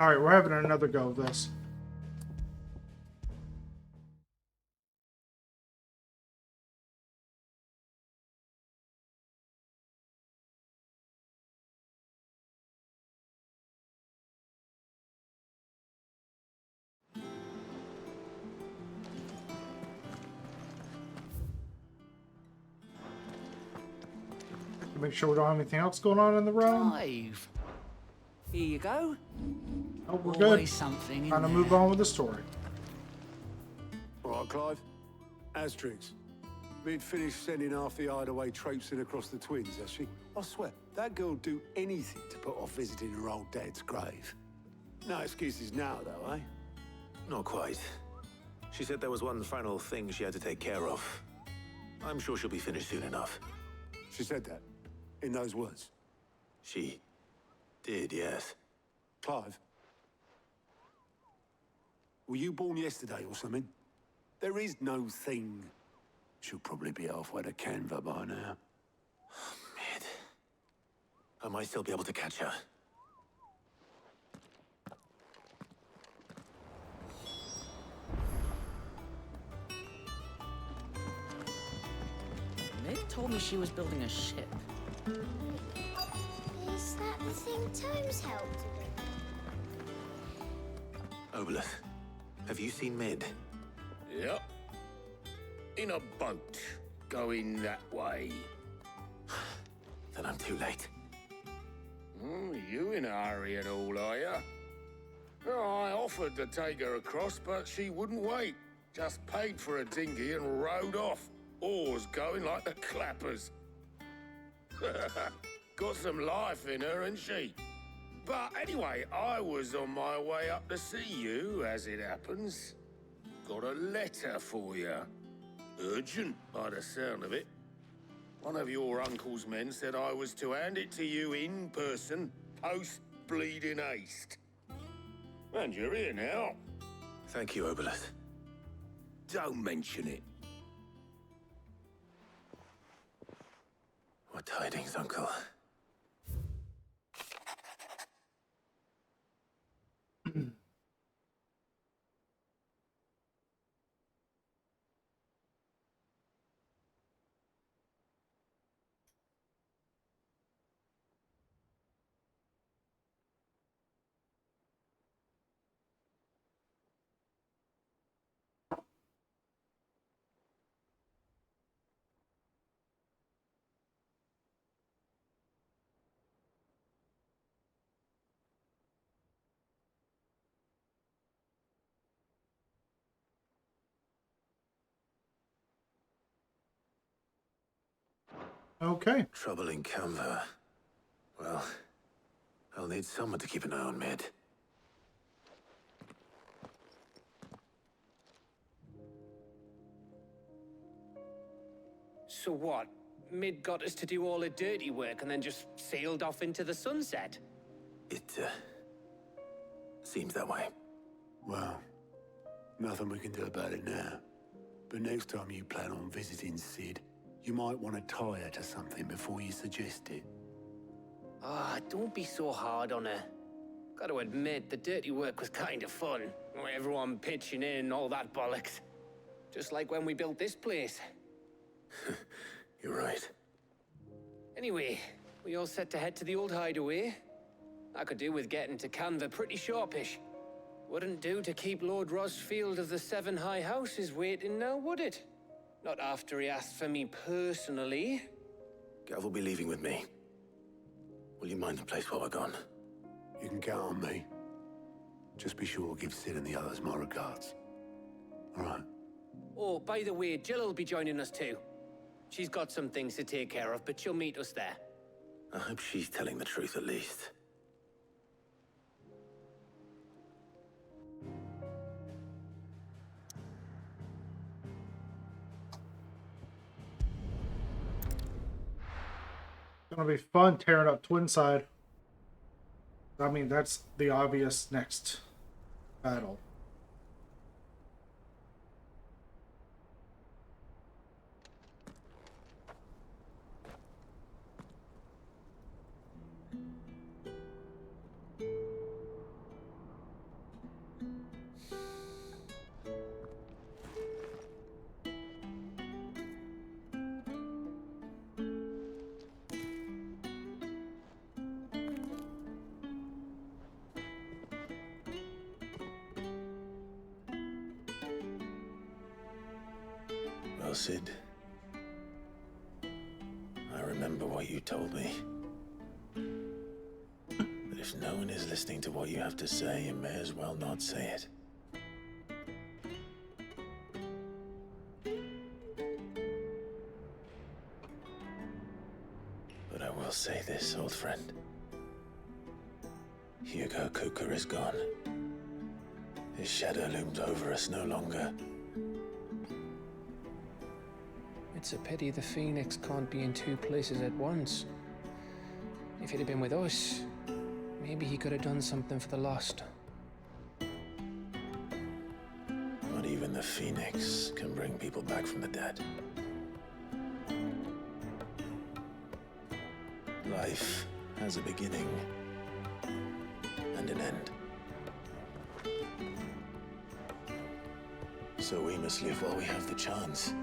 Alright, we're having another go of this. Make sure we don't have anything else going on in the room. Clive. Here you go. Oh, we're Always good. something in Time to there. move on with the story. All right, Clive. Asterix. We'd finished sending half the hideaway traipsing across the twins, has she? I swear, that girl'd do anything to put off visiting her old dad's grave. No excuses now, though, eh? Not quite. She said there was one final thing she had to take care of. I'm sure she'll be finished soon enough. She said that, in those words. She did, yes. Clive, were you born yesterday or something? There is no thing. She'll probably be halfway to Canva by now. Mid. I might still be able to catch her. Meg told me she was building a ship. Is that the thing Tomes helped her with? Obolus, have you seen Mid? Yep. In a boat, going that way. Then I'm too late. You in a hurry and all, are ya? Oh, I offered to take her across, but she wouldn't wait. Just paid for a dinghy and rowed off. Oars going like the clappers. Got some life in her, ain't she? But anyway, I was on my way up to see you, as it happens. Got a letter for you. Urgent, by the sound of it. One of your uncle's men said I was to hand it to you in person, post-bleeding haste. And you're here now. Thank you, Obolus. Don't mention it. What tidings, Uncle? Okay. Trouble in Canva. Well, I'll need someone to keep an eye on Mid. So what? Mid got us to do all the dirty work and then just sailed off into the sunset? It, seems that way. Well, nothing we can do about it now. But next time you plan on visiting Sid, you might want to tie her to something before you suggest it. Ah, don't be so hard on her. Gotta admit, the dirty work was kind of fun. Everyone pitching in, all that bollocks. Just like when we built this place. You're right. Anyway, we all set to head to the old hideaway. I could do with getting to Canva pretty sharpish. Wouldn't do to keep Lord Rosfield of the Seven High Houses waiting now, would it? Not after he asked for me personally. Gav will be leaving with me. Will you mind the place while we're gone? You can count on me. Just be sure to give Sid and the others my regards. All right. Oh, by the way, Jill will be joining us too. She's got some things to take care of, but she'll meet us there. I hope she's telling the truth at least. Gonna be fun tearing up Twinside. I mean, that's the obvious next battle. well, Sid. I remember what you told me. But if no one is listening to what you have to say, you may as well not say it. But I will say this, old friend. Hugo Cooker is gone. His shadow looms over us no longer. It's a pity the Phoenix can't be in two places at once. If he'd have been with us, maybe he could have done something for the lost. Not even the Phoenix can bring people back from the dead. Life has a beginning and an end. So we must live while we have the chance.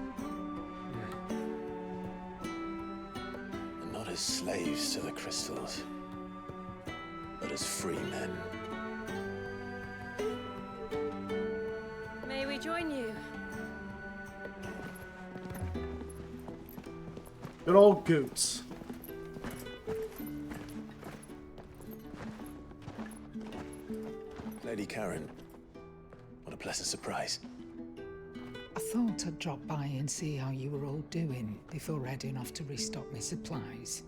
And not as slaves to the crystals, but as free men. May we join you? Good old Goots. Lady Karen, what a pleasant surprise. I thought I'd drop by and see how you were all doing before heading off to restock my supplies.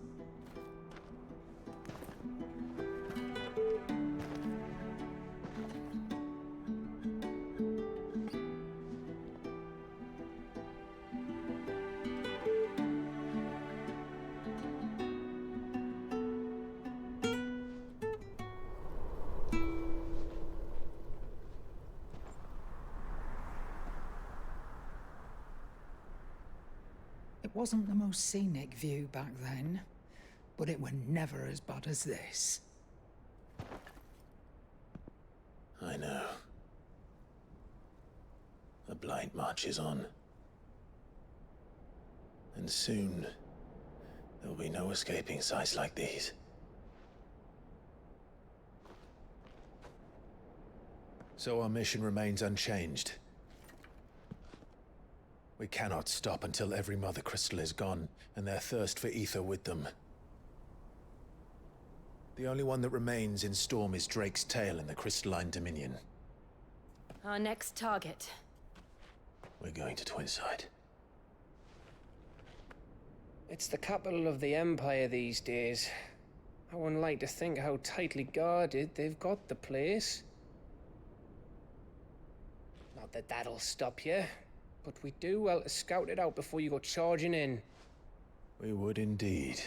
It wasn't the most scenic view back then, but it were never as bad as this. I know. The Blight marches on. And soon, there'll be no escaping sights like these. So our mission remains unchanged. We cannot stop until every Mother Crystal is gone, and their thirst for ether with them. The only one that remains in Storm is Drake's tail in the Crystalline Dominion. Our next target. We're going to Twinside. It's the capital of the Empire these days. I wouldn't like to think how tightly guarded they've got the place. Not that that'll stop you, but we do well to scout it out before you go charging in. We would indeed.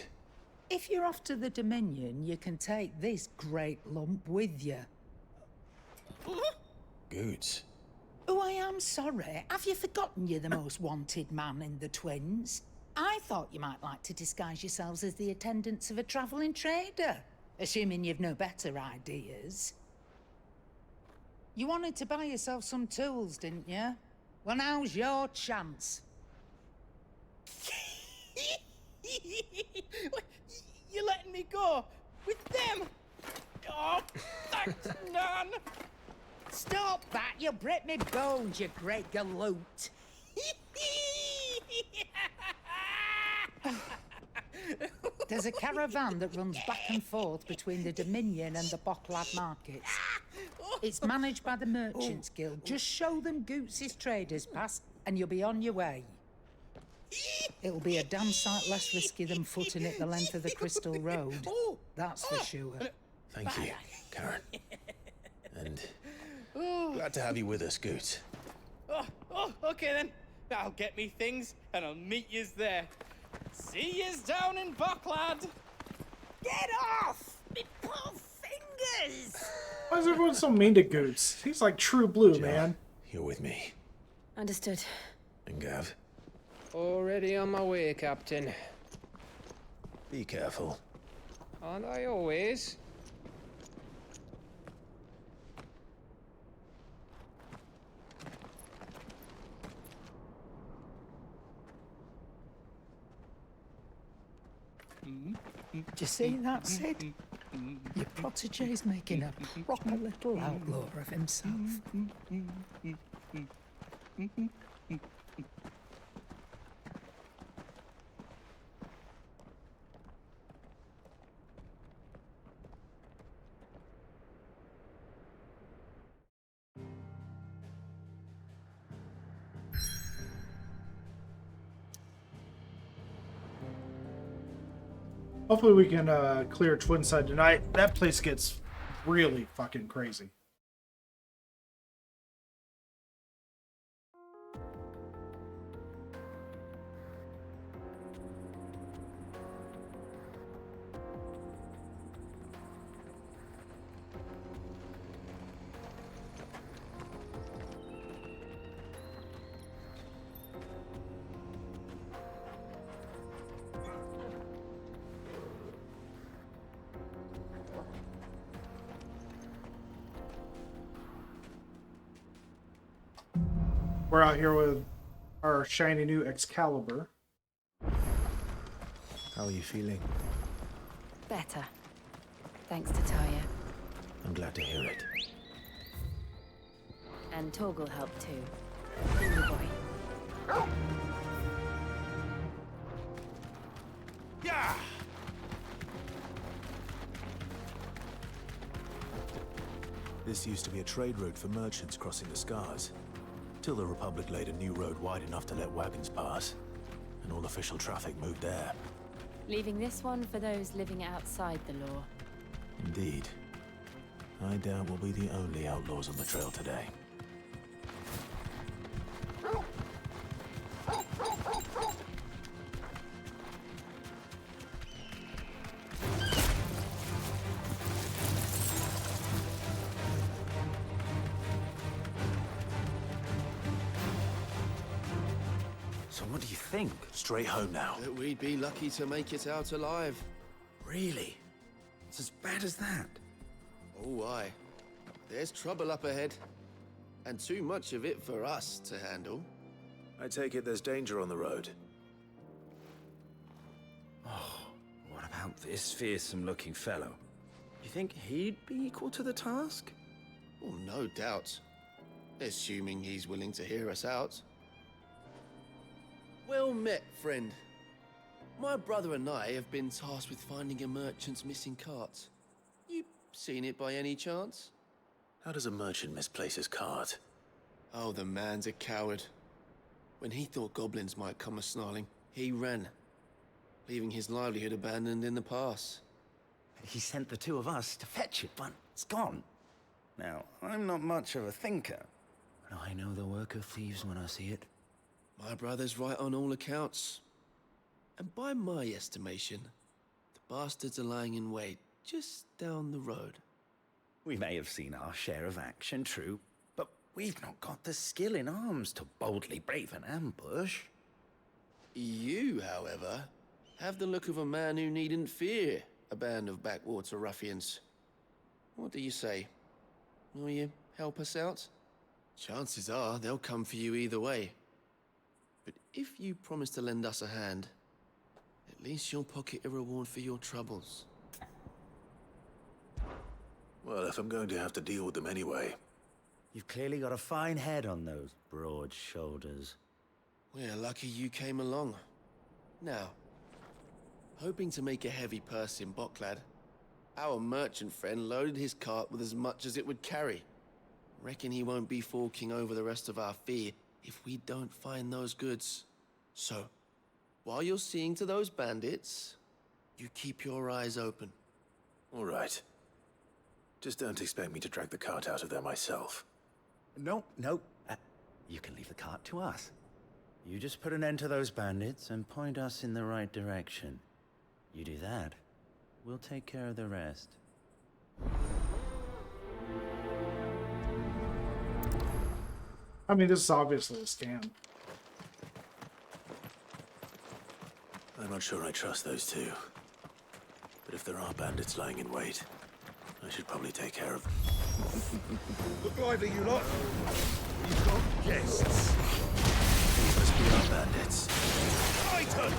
If you're off to the Dominion, you can take this great lump with you. Goods. Oh, I am sorry. Have you forgotten you're the most wanted man in the Twins? I thought you might like to disguise yourselves as the attendants of a travelling trader, assuming you've no better ideas. You wanted to buy yourself some tools, didn't you? Well, now's your chance. You're letting me go with them? Oh, thanks, Nan. Stop that! You'll break me bones, you great galoot. There's a caravan that runs back and forth between the Dominion and the Bocklad markets. It's managed by the Merchants Guild. Just show them Goots' traders pass, and you'll be on your way. It'll be a damn sight less risky than footing it the length of the Crystal Road. That's for sure. Thank you, Karen. And glad to have you with us, Goots. Okay then. I'll get me things and I'll meet yous there. See yous down in Bocklad. Get off! Me poor fingers! Why is everyone so mean to Goots? He's like true blue, Jill, man. You're with me. Understood. And Gav, Already on my way, Captain. be careful. Aren't I always? Do you see that, Sid? Your protege's making a proper little outlaw of himself. Hopefully we can clear Twinside tonight. That place gets really fucking crazy. We're out here with our shiny new Excalibur. How are you feeling? Better. Thanks to Taya. I'm glad to hear it. And Torgal helped too. Didn't you, boy? Yeah! This used to be a trade route for merchants crossing the Scars. Till the Republic laid a new road wide enough to let wagons pass. And all official traffic moved there. Leaving this one for those living outside the law. Indeed. I doubt we'll be the only outlaws on the trail today. So what do you think? Straight home now. That we'd be lucky to make it out alive. Really? It's as bad as that? Oh, aye. There's trouble up ahead. And too much of it for us to handle. I take it there's danger on the road. Oh, what about this fearsome-looking fellow? You think he'd be equal to the task? Oh, no doubt. Assuming he's willing to hear us out. Well met, friend. My brother and I have been tasked with finding a merchant's missing cart. You seen it by any chance? How does a merchant misplace his cart? Oh, the man's a coward. When he thought goblins might come a-snarling, he ran, leaving his livelihood abandoned in the pass. He sent the two of us to fetch it, but it's gone. Now, I'm not much of a thinker, but I know the work of thieves when I see it. My brother's right on all accounts. And by my estimation, the bastards are lying in wait just down the road. We may have seen our share of action, true, but we've not got the skill in arms to boldly brave an ambush. You, however, have the look of a man who needn't fear a band of backwater ruffians. What do you say? Will you help us out? Chances are they'll come for you either way. But if you promise to lend us a hand, at least you'll pocket a reward for your troubles. Well, if I'm going to have to deal with them anyway. You've clearly got a fine head on those broad shoulders. We're lucky you came along. Now, hoping to make a heavy purse in Boklad, our merchant friend loaded his cart with as much as it would carry. Reckon he won't be forking over the rest of our fee if we don't find those goods. So, while you're seeing to those bandits, you keep your eyes open. All right. Just don't expect me to drag the cart out of there myself. No. You can leave the cart to us. You just put an end to those bandits and point us in the right direction. You do that, we'll take care of the rest. I mean, this is obviously a scam. I'm not sure I trust those two. But if there are bandits lying in wait, I should probably take care of them. Look lively, you lot. We've got guests. These must be our bandits. Titan!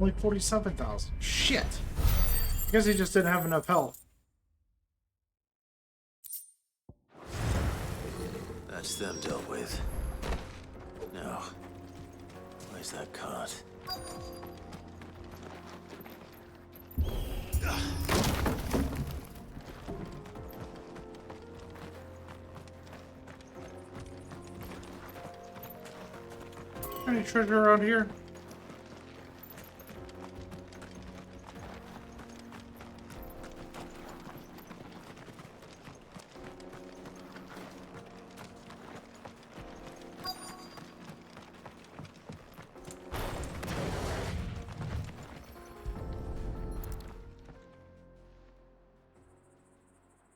Only 47,000. Shit. I guess he just didn't have enough health. That's them dealt with. Now, where's that cart? Any treasure around here?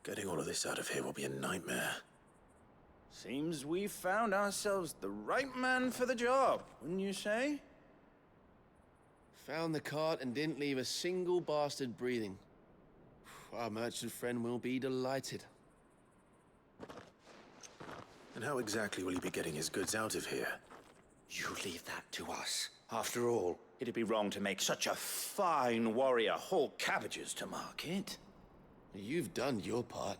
Getting all of this out of here will be a nightmare. Seems we've found ourselves the right man for the job, wouldn't you say? Found the cart and didn't leave a single bastard breathing. Our merchant friend will be delighted. And how exactly will he be getting his goods out of here? You leave that to us. After all, it'd be wrong to make such a fine warrior haul cabbages to market. You've done your part.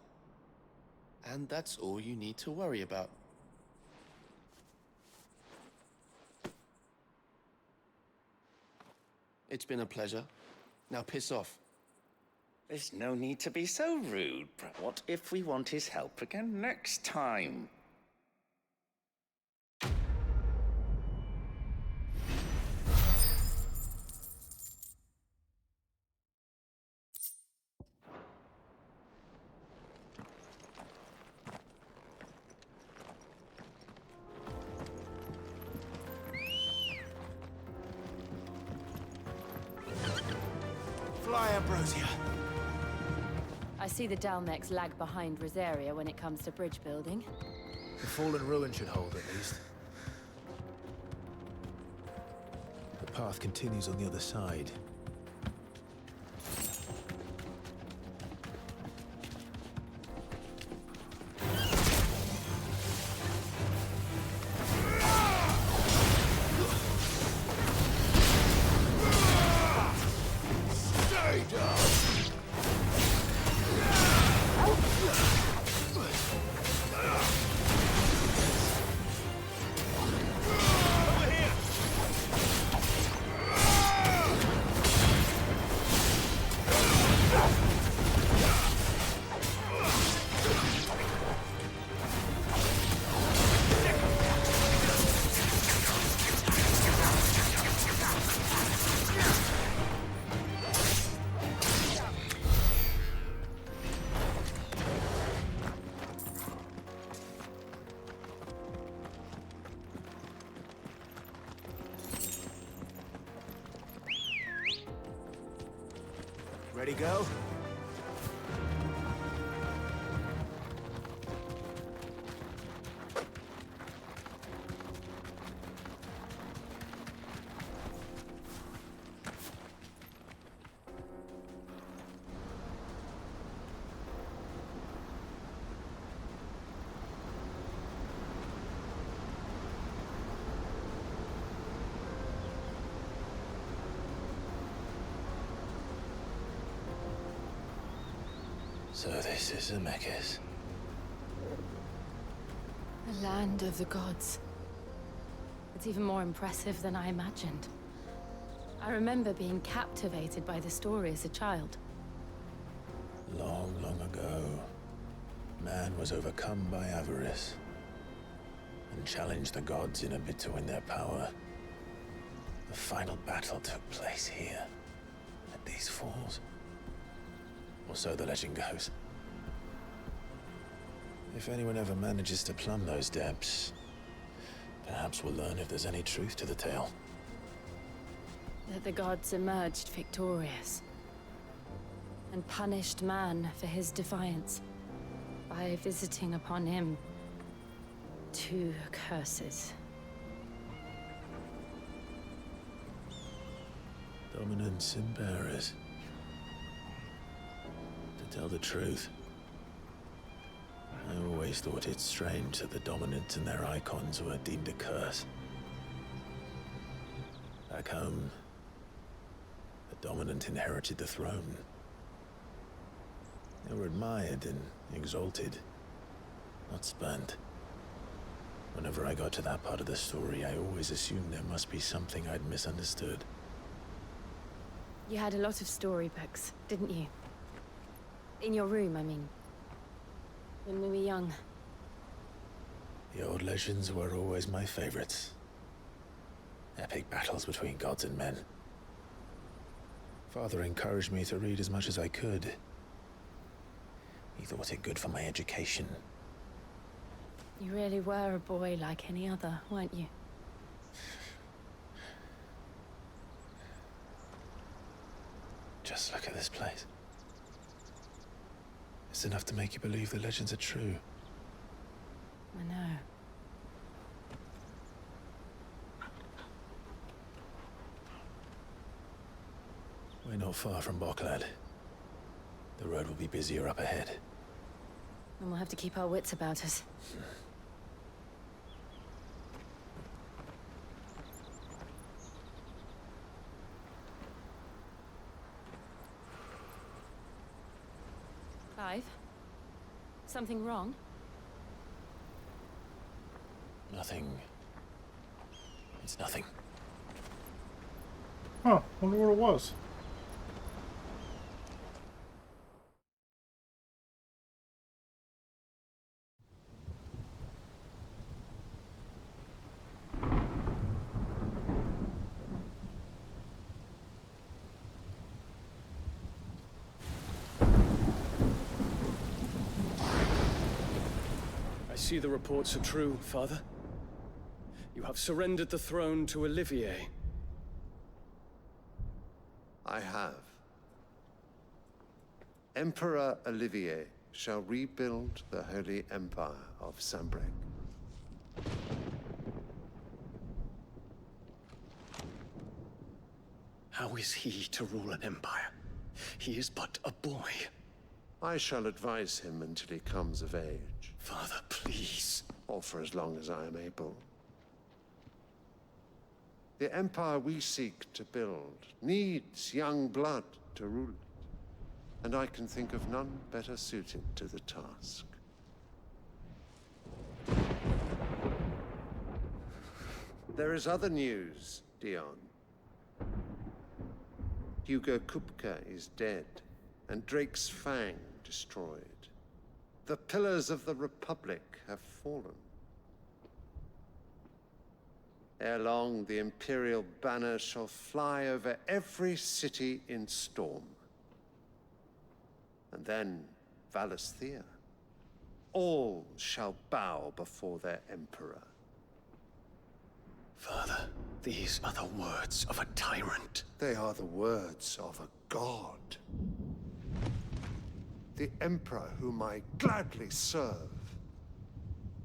And that's all you need to worry about. It's been a pleasure. Now piss off. There's no need to be so rude. What if we want his help again next time? Fly, Ambrosia! I see the Dalmex lag behind Rosaria when it comes to bridge building. The fallen ruin should hold, at least. The path continues on the other side. Ready, go? So this is Zemeckis. The land of the gods. It's even more impressive than I imagined. I remember being captivated by the story as a child. Long, long ago, man was overcome by avarice and challenged the gods in a bid to win their power. The final battle took place here, at these falls. Or so the legend goes. If anyone ever manages to plumb those depths, perhaps we'll learn if there's any truth to the tale. That the gods emerged victorious and punished man for his defiance by visiting upon him 2 curses. Dominance and bearers. To tell the truth, I always thought it strange that the dominant and their icons were deemed a curse. Back home, dominant inherited the throne. They were admired and exalted, not spurned. Whenever I got to that part of the story, I always assumed there must be something I'd misunderstood. You had a lot of storybooks, didn't you? In your room, I mean. When we were young. The old legends were always my favorites. Epic battles between gods and men. Father encouraged me to read as much as I could. He thought it good for my education. You really were a boy like any other, weren't you? Just look at this place. It's enough to make you believe the legends are true. I know. We're not far from Boklad. The road will be busier up ahead. And we'll have to keep our wits about us. Clive? Something wrong? Nothing. It's nothing. Huh, wonder what it was. I see the reports are true, Father. You have surrendered the throne to Olivier. I have. Emperor Olivier shall rebuild the Holy Empire of Sanbreque. How is he to rule an empire? He is but a boy. I shall advise him until he comes of age. Father, please. Or for as long as I am able. The empire we seek to build needs young blood to rule it, and I can think of none better suited to the task. There is other news, Dion. Hugo Kupka is dead, and Drake's Fang destroyed. The pillars of the Republic have fallen. Ere long, the Imperial banner shall fly over every city in Storm. And then, Valisthea. All shall bow before their Emperor. Father, these are the words of a tyrant. They are the words of a god. The Emperor whom I gladly serve.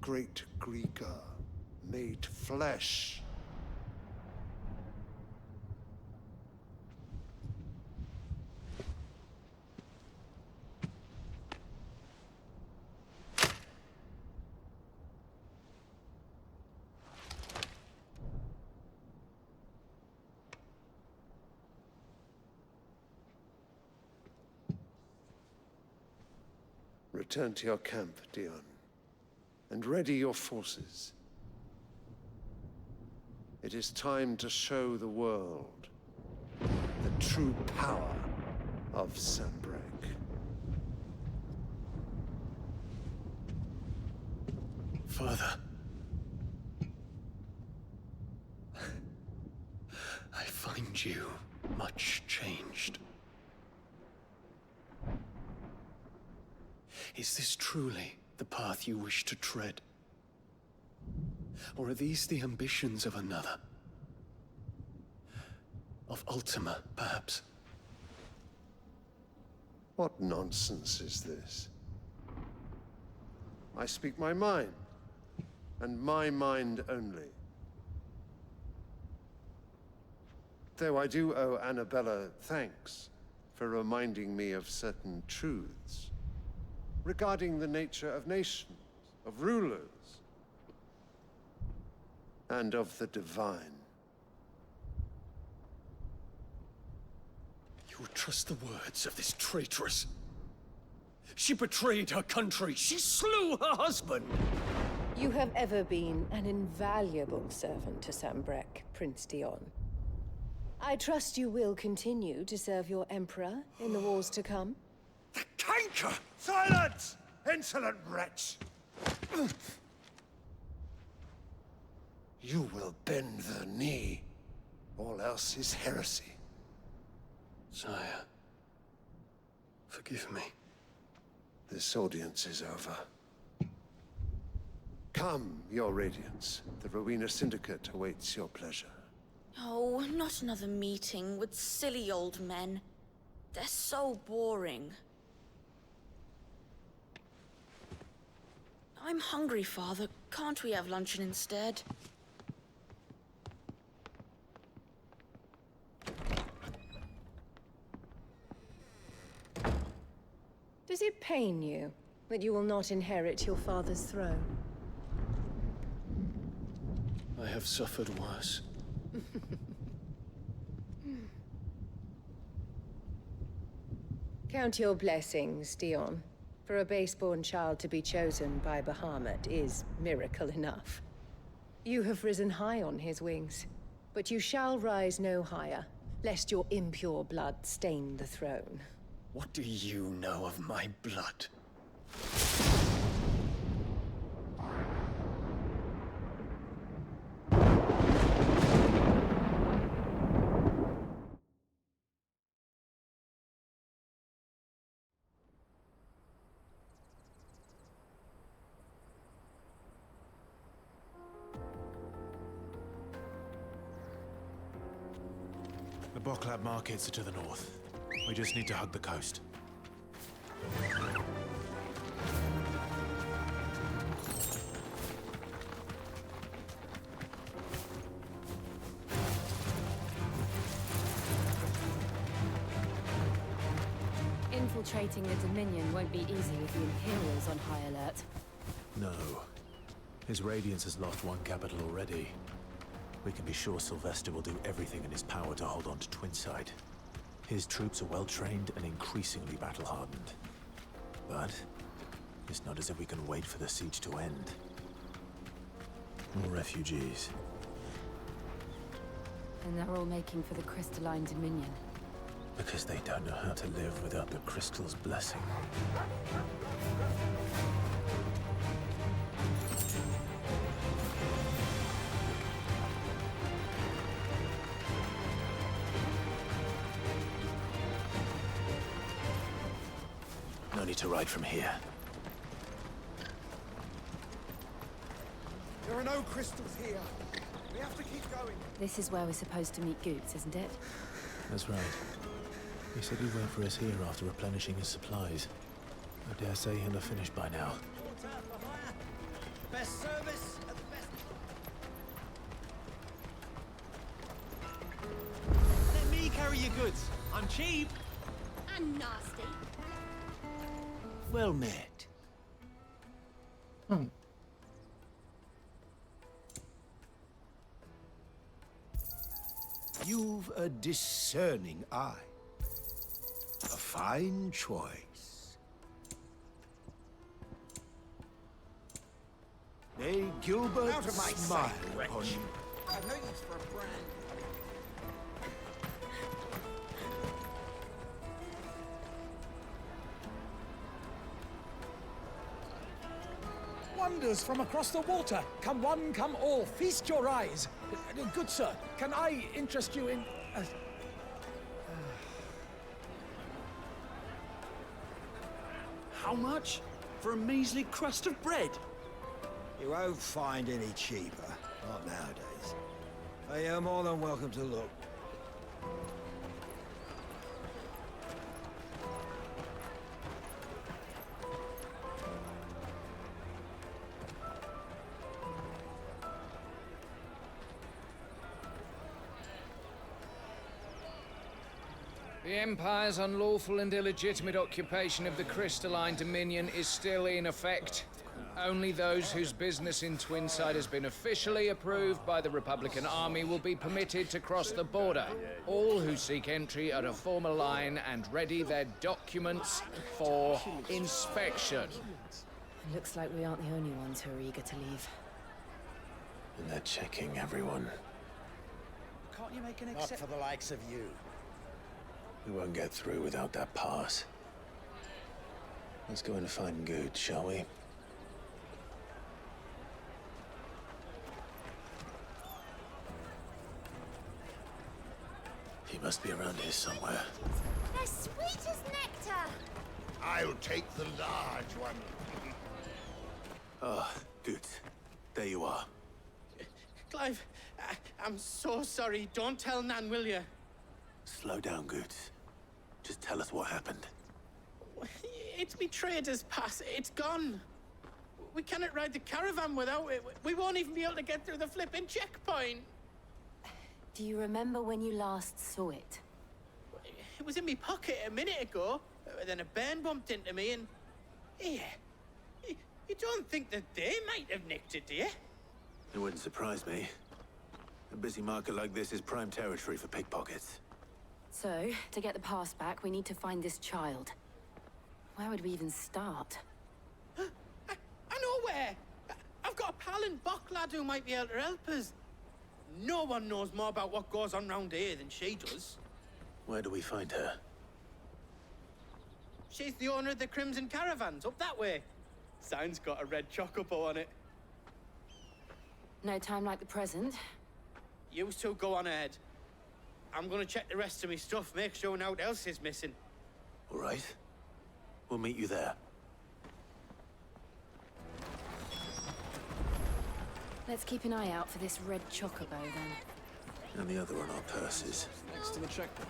Great Greeker, made flesh. Return to your camp, Dion, and ready your forces. It is time to show the world the true power of Sanbreque. Father. I find you much changed. Is this truly the path you wish to tread? Or are these the ambitions of another? Of Ultima, perhaps? What nonsense is this? I speak my mind, and my mind only. Though I do owe Annabella thanks for reminding me of certain truths regarding the nature of nations, of rulers, and of the divine. trust the words of this traitress. She betrayed her country. She slew her husband. You have ever been an invaluable servant to Sambrek, Prince Dion. I trust you will continue to serve your Emperor in the wars to come. The canker! Silence! Insolent wretch! You will bend the knee. All else is heresy. Sire, forgive me. This audience is over. Come, your Radiance. The Rowena Syndicate awaits your pleasure. Oh, not another meeting with silly old men. They're so boring. I'm hungry, Father. Can't we have luncheon instead? Does it pain you that you will not inherit your father's throne? I have suffered worse. Count your blessings, Dion. For a base-born child to be chosen by Bahamut is miracle enough. You have risen high on his wings, but you shall rise no higher, lest your impure blood stain the throne. What do you know of my blood? The Boklab markets are to the north. We just need to hug the coast. Infiltrating the Dominion won't be easy with the Imperials on high alert. No. His Radiance has lost one capital already. We can be sure Sylvester will do everything in his power to hold on to Twinside. His troops are well-trained and increasingly battle-hardened. But it's not as if we can wait for the siege to end. More refugees. And they're all making for the Crystalline Dominion. Because they don't know how to live without the Crystal's blessing. No need to ride from here. There are no crystals here. We have to keep going. This is where we're supposed to meet Goots, isn't it? That's right. He said he'd wait for us here after replenishing his supplies. I dare say he'll have finished by now. Best service at the best. Let me carry your goods. I'm cheap. And nasty. Well met. You've a discerning eye. A fine choice. May Gilbert Out of my smile sight, upon wretch. you. I've no use for a brand. Wonders from across the water. Come one, come all. Feast your eyes. Good sir, can I interest you in... How much? For a measly crust of bread? You won't find any cheaper. Not nowadays. But you're more than welcome to look. The Empire's unlawful and illegitimate occupation of the Crystalline Dominion is still in effect. Only those whose business in Twinside has been officially approved by the Republican Army will be permitted to cross the border. All who seek entry are to form a line and ready their documents for inspection. It looks like we aren't the only ones who are eager to leave. And they're checking everyone. Can't you make an Not exception? for the likes of you. We won't get through without that pass. Let's go and find Good, shall we? He must be around here somewhere. They're sweet as nectar. I'll take the large one. Ah, Good. There you are. Clive, I'm so sorry. Don't tell Nan, will you? Slow down, Good. Just tell us what happened. It's me trader's pass. It's gone. We cannot ride the caravan without it. We won't even be able to get through the flipping checkpoint. Do you remember when you last saw it? It was in my pocket a minute ago. Then a bairn bumped into me and... Yeah. You don't think that they might have nicked it, do you? It wouldn't surprise me. A busy market like this is prime territory for pickpockets. So, to get the pass back, we need to find this child. Where would we even start? I know where! I've got a pal in Bocklad who might be able to help us. No one knows more about what goes on round here than she does. Where do we find her? She's the owner of the Crimson Caravans, up that way. Sign's got a red chocobo on it. No time like the present. You two go on ahead. I'm gonna check the rest of my stuff, make sure no one else is missing. All right. We'll meet you there. Let's keep an eye out for this red chocobo, then. And the other on our purses. Next to the checkpoint.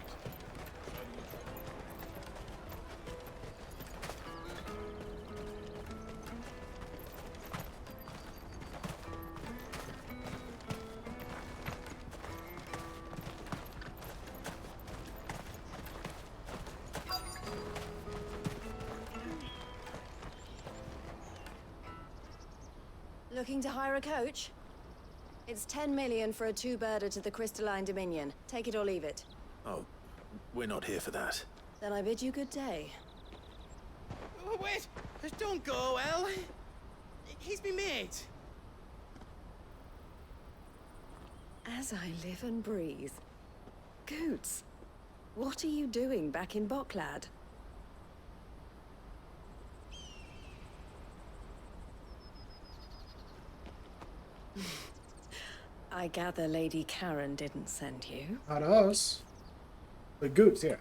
Looking to hire a coach? It's 10 million for a two-birder to the Crystalline Dominion. Take it or leave it. Oh, we're not here for that. Then I bid you good day. Oh, wait! Don't go, El. He's me mate. As I live and breathe. Goots, what are you doing back in Bocklad? I gather Lady Karen didn't send you. Not us. The Goots, yeah.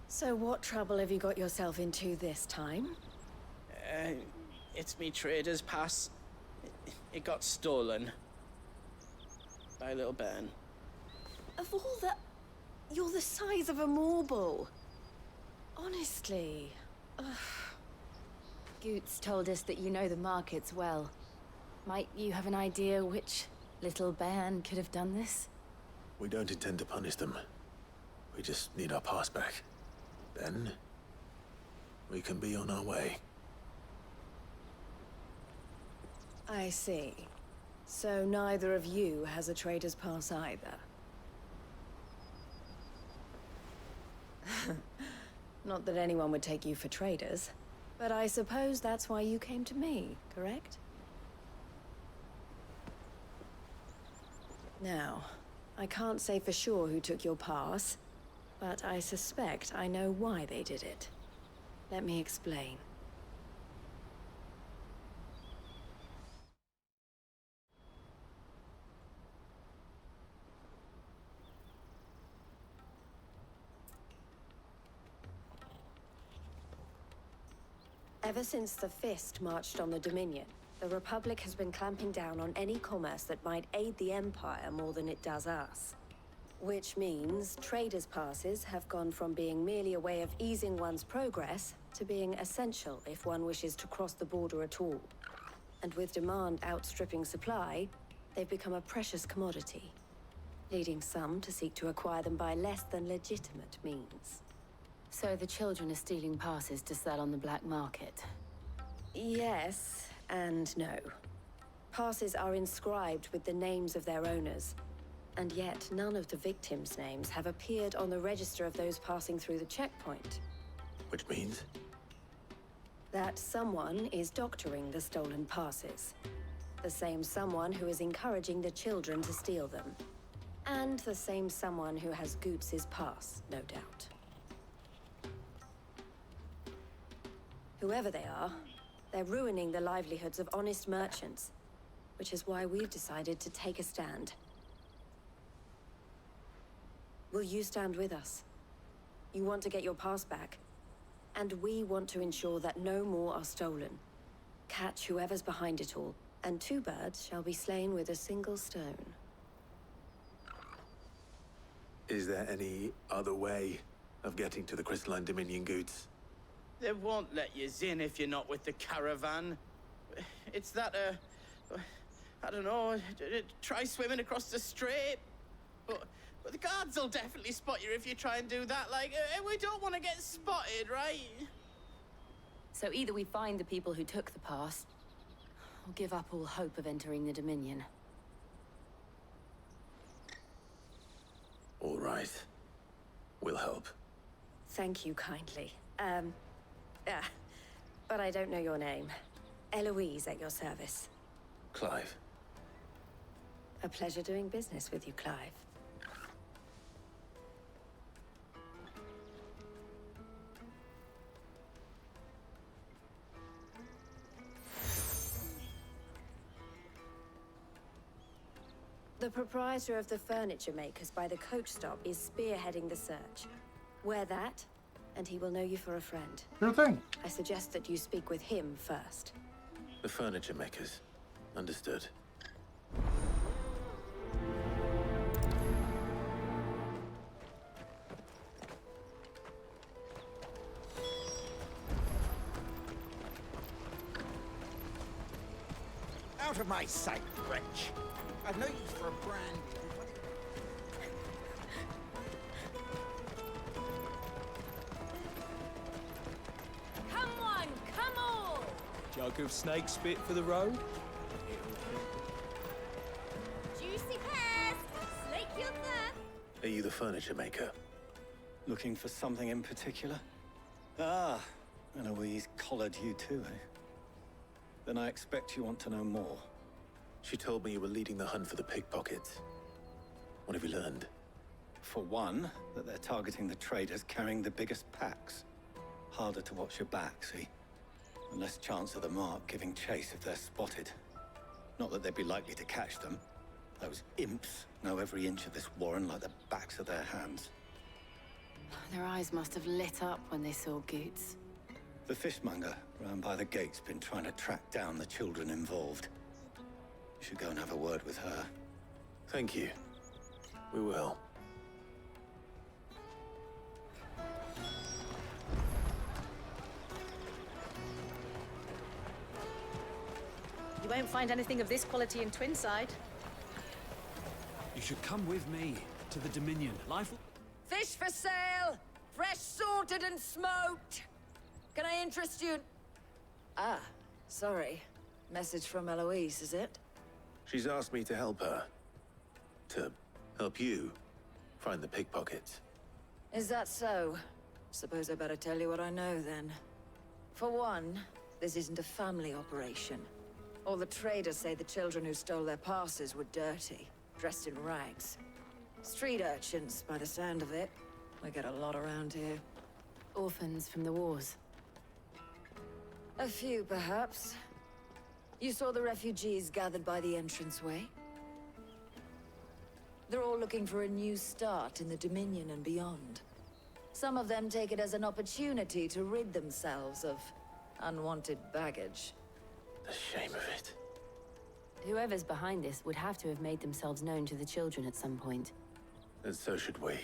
So what trouble have you got yourself into this time? It's me trader's pass. It got stolen. By a little bairn. Of all the... You're the size of a marble. Honestly. Ugh. Goots told us that you know the markets well. Might you have an idea which little bairn could have done this? We don't intend to punish them. We just need our pass back. Then, we can be on our way. I see. So neither of you has a trader's pass either. Not that anyone would take you for traders, but I suppose that's why you came to me, correct? Now, I can't say for sure who took your pass, but I suspect I know why they did it. Let me explain. Ever since the Fist marched on the Dominion, the Republic has been clamping down on any commerce that might aid the Empire more than it does us. Which means traders' passes have gone from being merely a way of easing one's progress to being essential if one wishes to cross the border at all. And with demand outstripping supply, they've become a precious commodity. leading some to seek to acquire them by less than legitimate means. So the children are stealing passes to sell on the black market? Yes and no. Passes are inscribed with the names of their owners, and yet none of the victims' names have appeared on the register of those passing through the checkpoint. Which means? That someone is doctoring the stolen passes. The same someone who is encouraging the children to steal them. And the same someone who has Goots' pass, no doubt. Whoever they are, they're ruining the livelihoods of honest merchants, which is why we've decided to take a stand. Will you stand with us? You want to get your pass back, and we want to ensure that no more are stolen. Catch whoever's behind it all, and 2 birds shall be slain with a single stone. Is there any other way of getting to the Crystalline Dominion Goods? They won't let you in if you're not with the caravan. It's that, I don't know, try swimming across the strait. But the guards will definitely spot you if you try and do that. Like, we don't want to get spotted, right? So either we find the people who took the pass, or give up all hope of entering the Dominion. All right. We'll help. Thank you kindly. But I don't know your name. Eloise at your service. Clive. A pleasure doing business with you, Clive. The proprietor of the furniture makers by the coach stop is spearheading the search. Wear that, and he will know you for a friend. Sure thing. I suggest that you speak with him first. The furniture makers. Understood. Out of my sight, wretch. I've no use for a brand. Come on, come on! Jug of snake spit for the road? Juicy pears! Slake your thirst! Are you the furniture maker? Looking for something in particular? Ah, Eloise collared you too, eh? Then I expect you want to know more. She told me you were leading the hunt for the pickpockets. What have you learned? For one, that they're targeting the traders carrying the biggest packs. Harder to watch your back, see? And less chance of the mark giving chase if they're spotted. Not that they'd be likely to catch them. Those imps know every inch of this warren like the backs of their hands. Their eyes must have lit up when they saw Goots. The fishmonger round by the gate's been trying to track down the children involved. You should go and have a word with her. Thank you. We will. You won't find anything of this quality in Twinside. You should come with me to the Dominion. Life will... Fish for sale! Fresh sorted and smoked! Can I interest you? Ah, sorry. Message from Eloise, is it? She's asked me to help her. To help you find the pickpockets. Is that so? Suppose I better tell you what I know, then. For one, this isn't a family operation. All the traders say the children who stole their passes were dirty, dressed in rags. Street urchins, by the sound of it. We get a lot around here. Orphans from the wars. A few, perhaps. You saw the refugees gathered by the entranceway? They're all looking for a new start in the Dominion and beyond. Some of them take it as an opportunity to rid themselves of unwanted baggage. The shame of it. Whoever's behind this would have to have made themselves known to the children at some point. And so should we.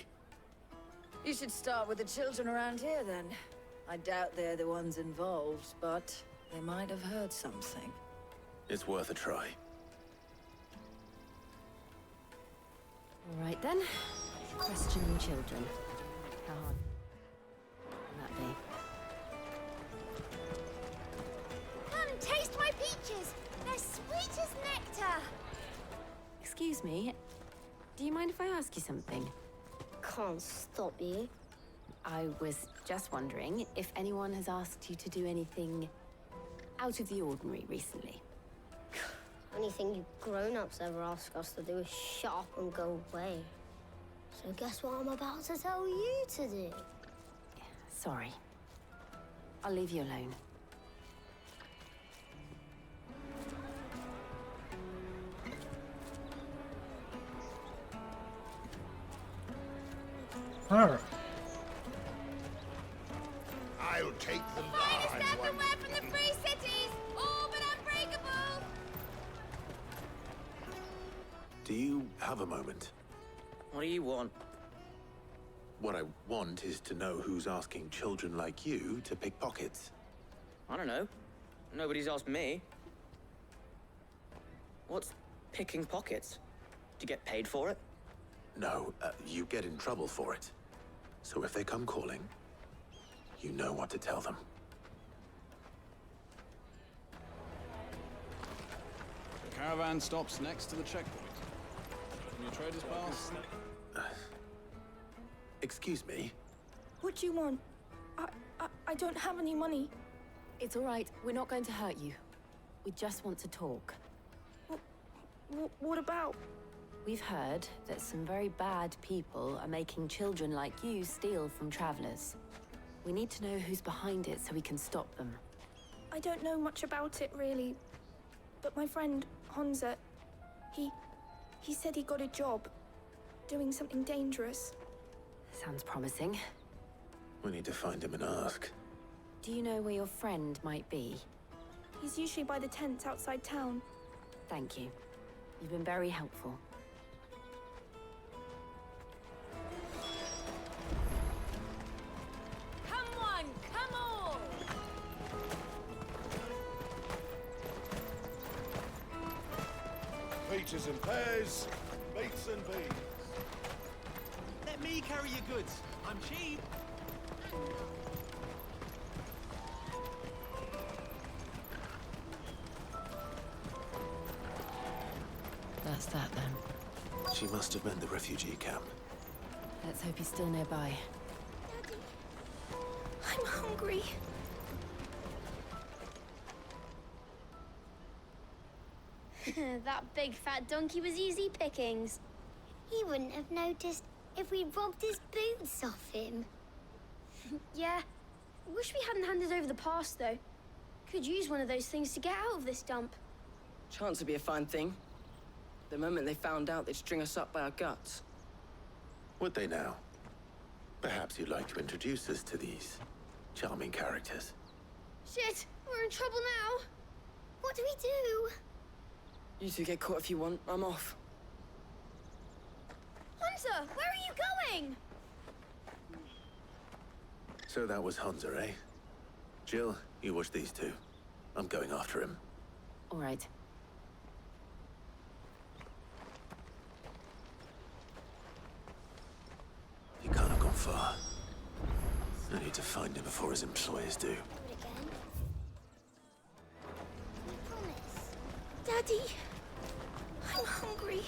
You should start with the children around here, then. I doubt they're the ones involved, but they might have heard something. It's worth a try. All right then. Questioning children. How hard can that be? Come, taste my peaches! They're sweet as nectar! Excuse me. Do you mind if I ask you something? Can't stop you. I was just wondering if anyone has asked you to do anything out of the ordinary recently. Anything you grown-ups ever ask us to do is shut up and go away. So guess what I'm about to tell you to do? Sorry. I'll leave you alone. Alright. I'll take the Finest large one. earthenware from the Free Cities! All but unbreakable! Do you have a moment? What do you want? What I want is to know who's asking children like you to pick pockets. I don't know. Nobody's asked me. What's picking pockets? Do you get paid for it? No, you get in trouble for it. So if they come calling, you know what to tell them. The caravan stops next to the checkpoint. From your trader's pass. Excuse me? What do you want? I don't have any money. It's all right. We're not going to hurt you. We just want to talk. What about? We've heard that some very bad people are making children like you steal from travelers. We need to know who's behind it so we can stop them. I don't know much about it, really. But my friend, Honza, he said he got a job doing something dangerous. Sounds promising. We need to find him and ask. Do you know where your friend might be? He's usually by the tents outside town. Thank you. You've been very helpful. Come one, come all! Peaches and pears, meats and beans. Let me carry your goods. I'm cheap. That's that then. She must have meant the refugee camp. Let's hope he's still nearby. I'm hungry. That big fat donkey was easy pickings. He wouldn't have noticed if we robbed his boots off him. Yeah. Wish we hadn't handed over the pass, though. Could use one of those things to get out of this dump. Chance would be a fine thing. The moment they found out, they'd string us up by our guts. Would they now? Perhaps you'd like to introduce us to these charming characters. Shit, we're in trouble now. What do we do? You two get caught if you want. I'm off. Hunter, where are you going? So that was Hunter, eh? Jill, you watch these two. I'm going after him. All right. He can't have gone far. I need to find him before his employers do. Daddy, I'm hungry.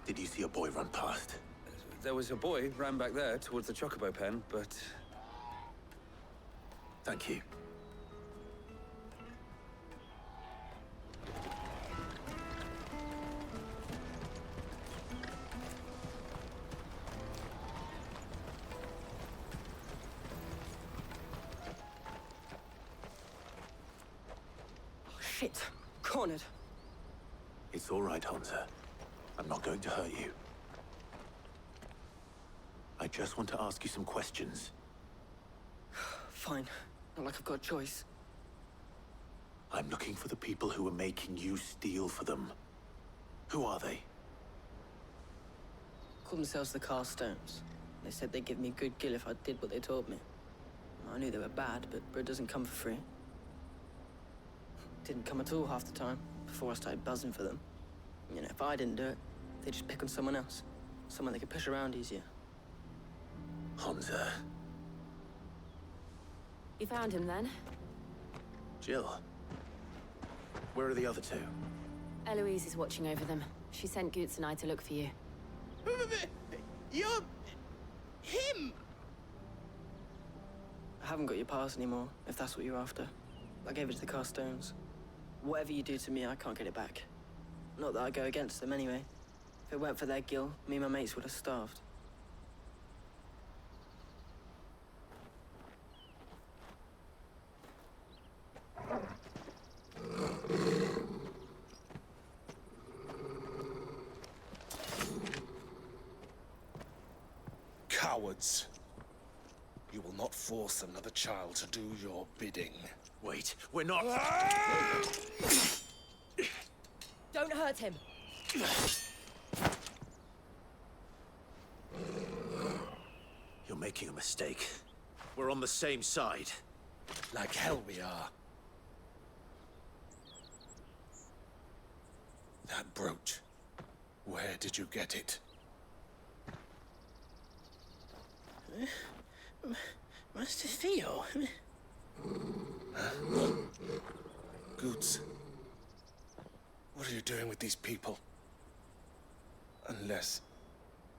Did you see a boy run past? There was a boy ran back there towards the chocobo pen, but... Thank you. Shit. Cornered. It's all right, Hunter. I'm not going to hurt you. I just want to ask you some questions. Fine. Not like I've got a choice. I'm looking for the people who are making you steal for them. Who are they? Call themselves the Carstones. They said they'd give me a good gill if I did what they told me. I knew they were bad, but bread doesn't come for free. didn't come at all half the time, before I started buzzing for them. You know, if I didn't do it, they'd just pick on someone else. Someone they could push around easier. Honza. You found him then? Jill. Where are the other two? Eloise is watching over them. She sent Goots and I to look for you. You're... him! I haven't got your pass anymore, if that's what you're after. I gave it to the Carstones. Whatever you do to me, I can't get it back. Not that I go against them anyway. If it weren't for their guild, me and my mates would have starved. Cowards. You will not force another child to do your bidding. Wait, we're not... Don't hurt him. You're making a mistake. We're on the same side. Like hell we are. That brooch. Where did you get it? Master Theo? Goots. What are you doing with these people? Unless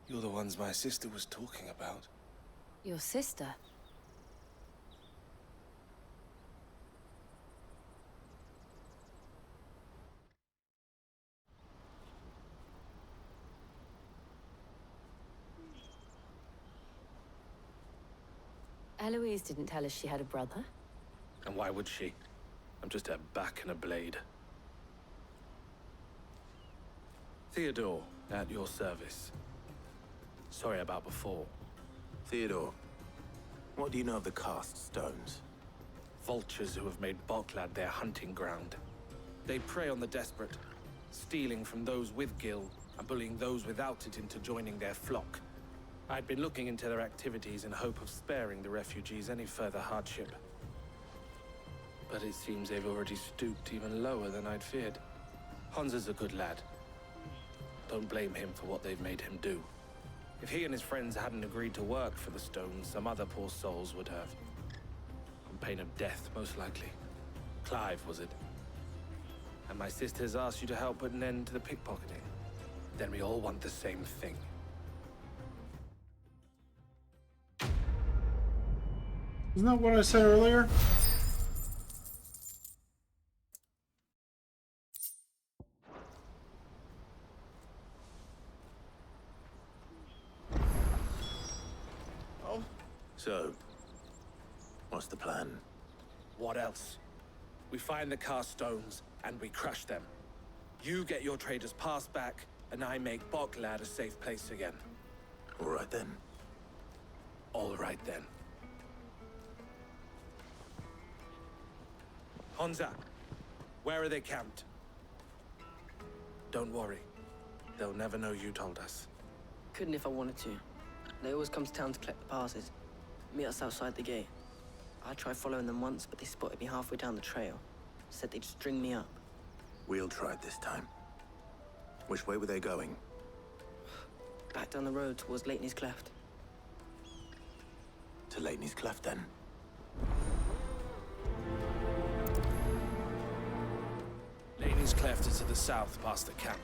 you're the ones my sister was talking about. Your sister? Eloise didn't tell us she had a brother. And why would she? I'm just her back and a blade. Theodore, at your service. Sorry about before. Theodore, what do you know of the cast stones? Vultures who have made Boklad their hunting ground. They prey on the desperate, stealing from those with gil and bullying those without it into joining their flock. I'd been looking into their activities in hope of sparing the refugees any further hardship. But it seems they've already stooped even lower than I'd feared. Honza's a good lad. Don't blame him for what they've made him do. If he and his friends hadn't agreed to work for the stones, some other poor souls would have. On pain of death, most likely. Clive, was it? And my sisters asked you to help put an end to the pickpocketing. Then we all want the same thing. Isn't that what I said earlier? Oh. So, what's the plan? What else? We find the cast stones and we crush them. You get your trader's pass back, and I make Boklad a safe place again. All right then. All right then. Honza, where are they camped? Don't worry. They'll never know you told us. Couldn't if I wanted to. They always come to town to collect the passes. Meet us outside the gate. I tried following them once, but they spotted me halfway down the trail. Said they'd string me up. We'll try it this time. Which way were they going? Back down the road towards Lateney's Cleft. To Lateney's Cleft, then. Lateney's Cleft is to the south, past the camp.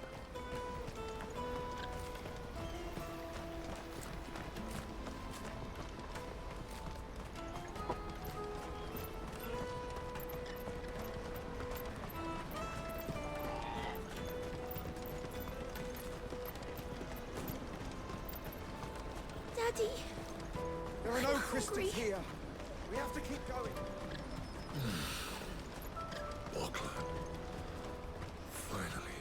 Daddy! There are no I'm crystals hungry. here. We have to keep going. Boklad. Finally.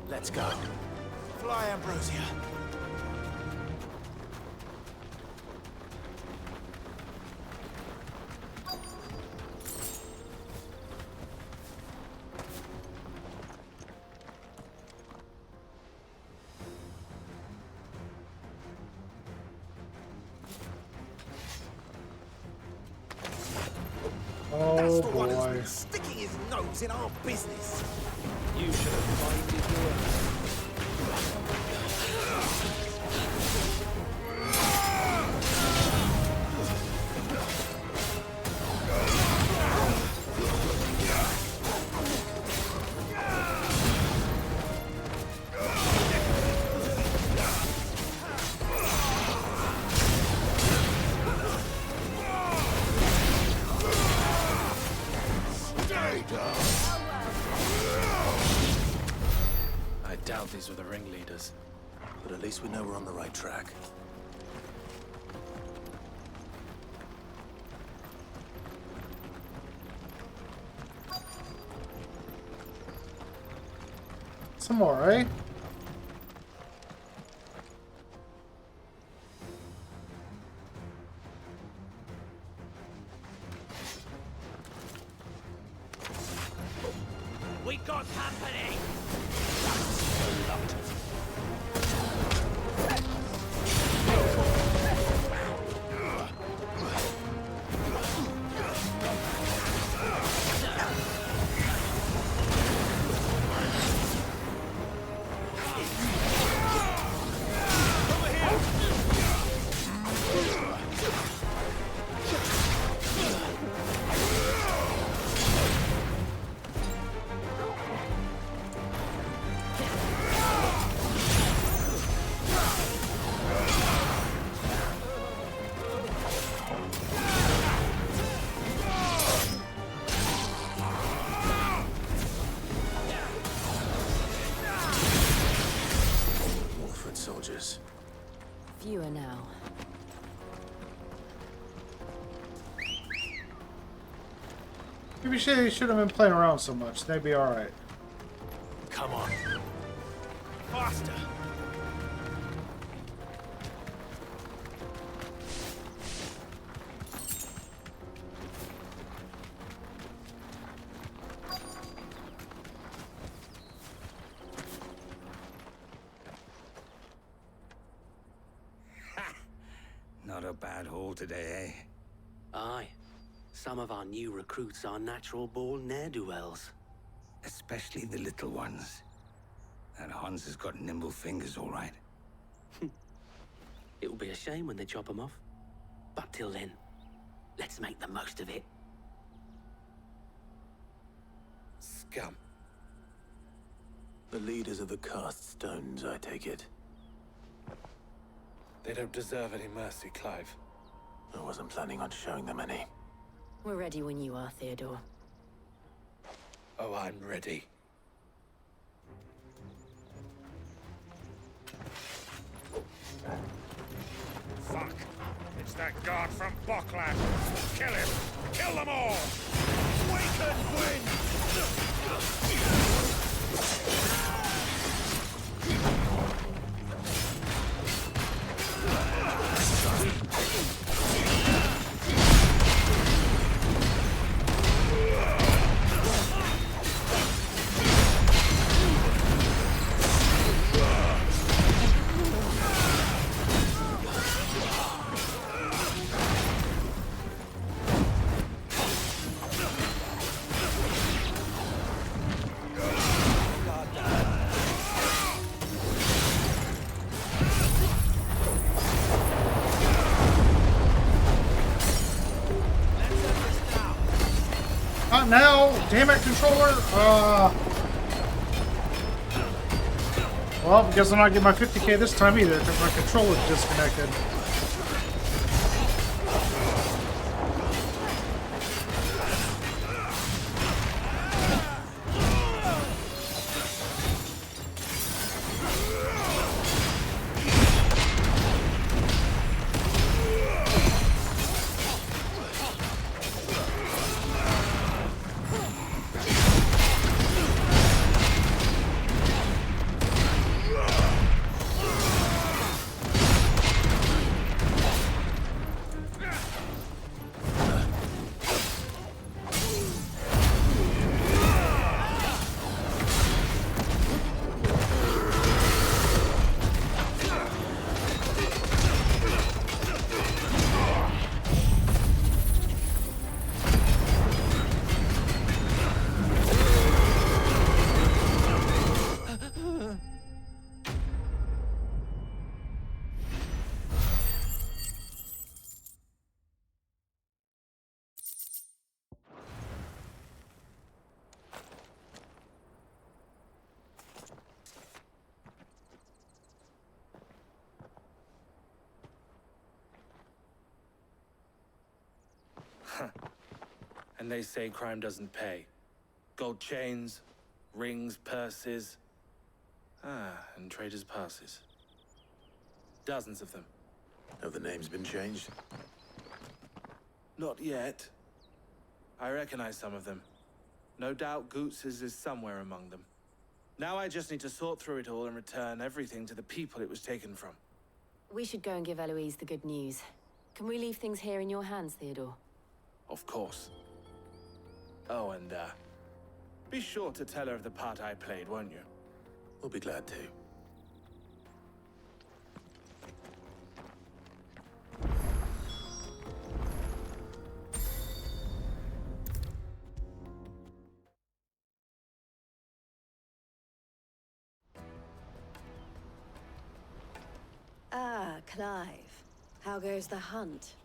Let's go. Fly, Ambrosia. Oh the one who's boy. been sticking his nose in our business. You should have minded your own. I doubt these were the ringleaders. But at least we know we're on the right track. Some more, eh? We got company. Soldiers. Fewer now. Maybe she shouldn't have been playing around so much. They'd be alright. Come on. Faster. Not a bad haul today, eh? Aye. Some of our new recruits are natural-born ne'er-do-wells. Especially the little ones. That Hans has got nimble fingers, all right. It will be a shame when they chop them off. But till then, let's make the most of it. Scum. The leaders of the cast stones, I take it. They don't deserve any mercy, Clive. I wasn't planning on showing them any. We're ready when you are, Theodore. Oh, I'm ready. Fuck! It's that guard from Bockland! Kill him! Kill them all! Wake and Not now! Damn it, controller! Well, I guess I'm not getting my 50k this time either, because my controller's disconnected. And they say crime doesn't pay. Gold chains, rings, purses. And traders' passes. Dozens of them. Have the names been changed? Not yet. I recognize some of them. No doubt Goots's is somewhere among them. Now I just need to sort through it all and return everything to the people it was taken from. We should go and give Eloise the good news. Can we leave things here in your hands, Theodore? Of course. Oh, and, be sure to tell her of the part I played, won't you? We'll be glad to. Ah, Clive. How goes the hunt?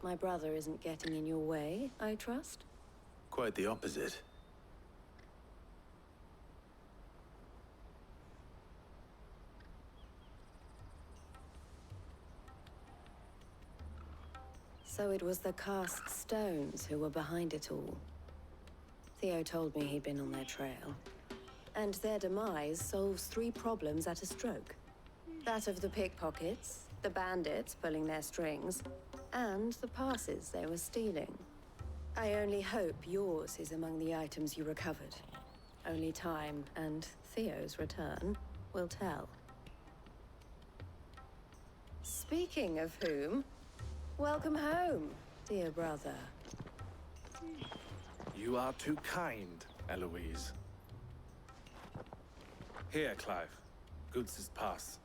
My brother isn't getting in your way, I trust? Quite the opposite. So it was the cast stones who were behind it all. Theo told me he'd been on their trail. And their demise solves 3 problems at a stroke. That of the pickpockets, the bandits pulling their strings, and the passes they were stealing. I only hope yours is among the items you recovered. Only time and Theo's return will tell. Speaking of whom, welcome home, dear brother. You are too kind, Eloise. Here, Clive. Goots's pass.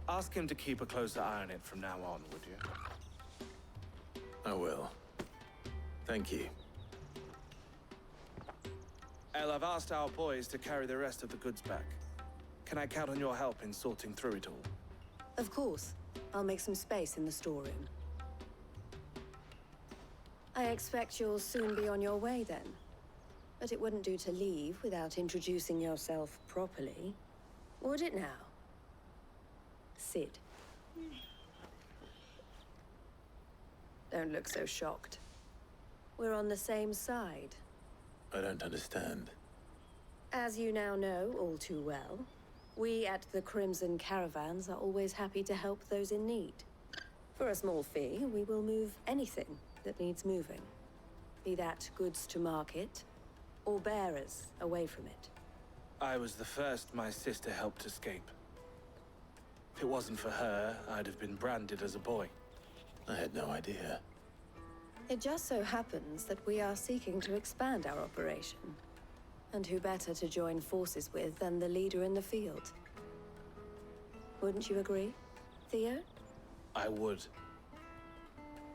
Ask him to keep a closer eye on it from now on, would you? I will. Thank you. El, I've asked our boys to carry the rest of the goods back. Can I count on your help in sorting through it all? Of course. I'll make some space in the storeroom. I expect you'll soon be on your way then. But it wouldn't do to leave without introducing yourself properly. Would it now? Sid. Don't look so shocked. We're on the same side. I don't understand. As you now know all too well, we at the Crimson Caravans are always happy to help those in need. For a small fee, we will move anything that needs moving. Be that goods to market, or bearers away from it. I was the first my sister helped escape. If it wasn't for her, I'd have been branded as a boy. I had no idea. It just so happens that we are seeking to expand our operation. And who better to join forces with than the leader in the field? Wouldn't you agree, Theo? I would.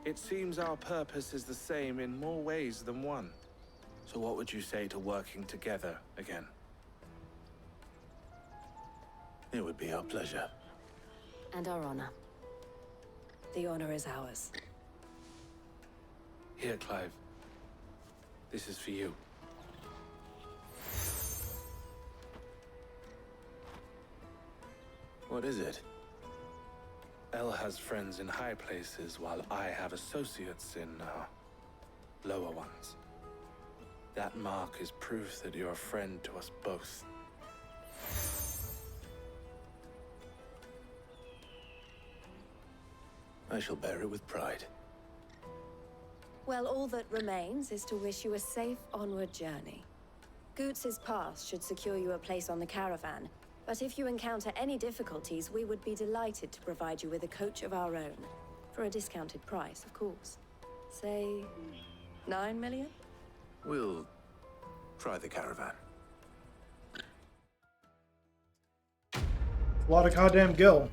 It seems our purpose is the same in more ways than one. So what would you say to working together again? It would be our pleasure. And our honor. The honor is ours. Here, Clive. This is for you. What is it? El has friends in high places, while I have associates in, lower ones. That mark is proof that you're a friend to us both. I shall bear it with pride. Well, all that remains is to wish you a safe onward journey. Goots's pass should secure you a place on the caravan, but if you encounter any difficulties, we would be delighted to provide you with a coach of our own. For a discounted price, of course. Say, 9 million? We'll try the caravan. A lot of goddamn gil.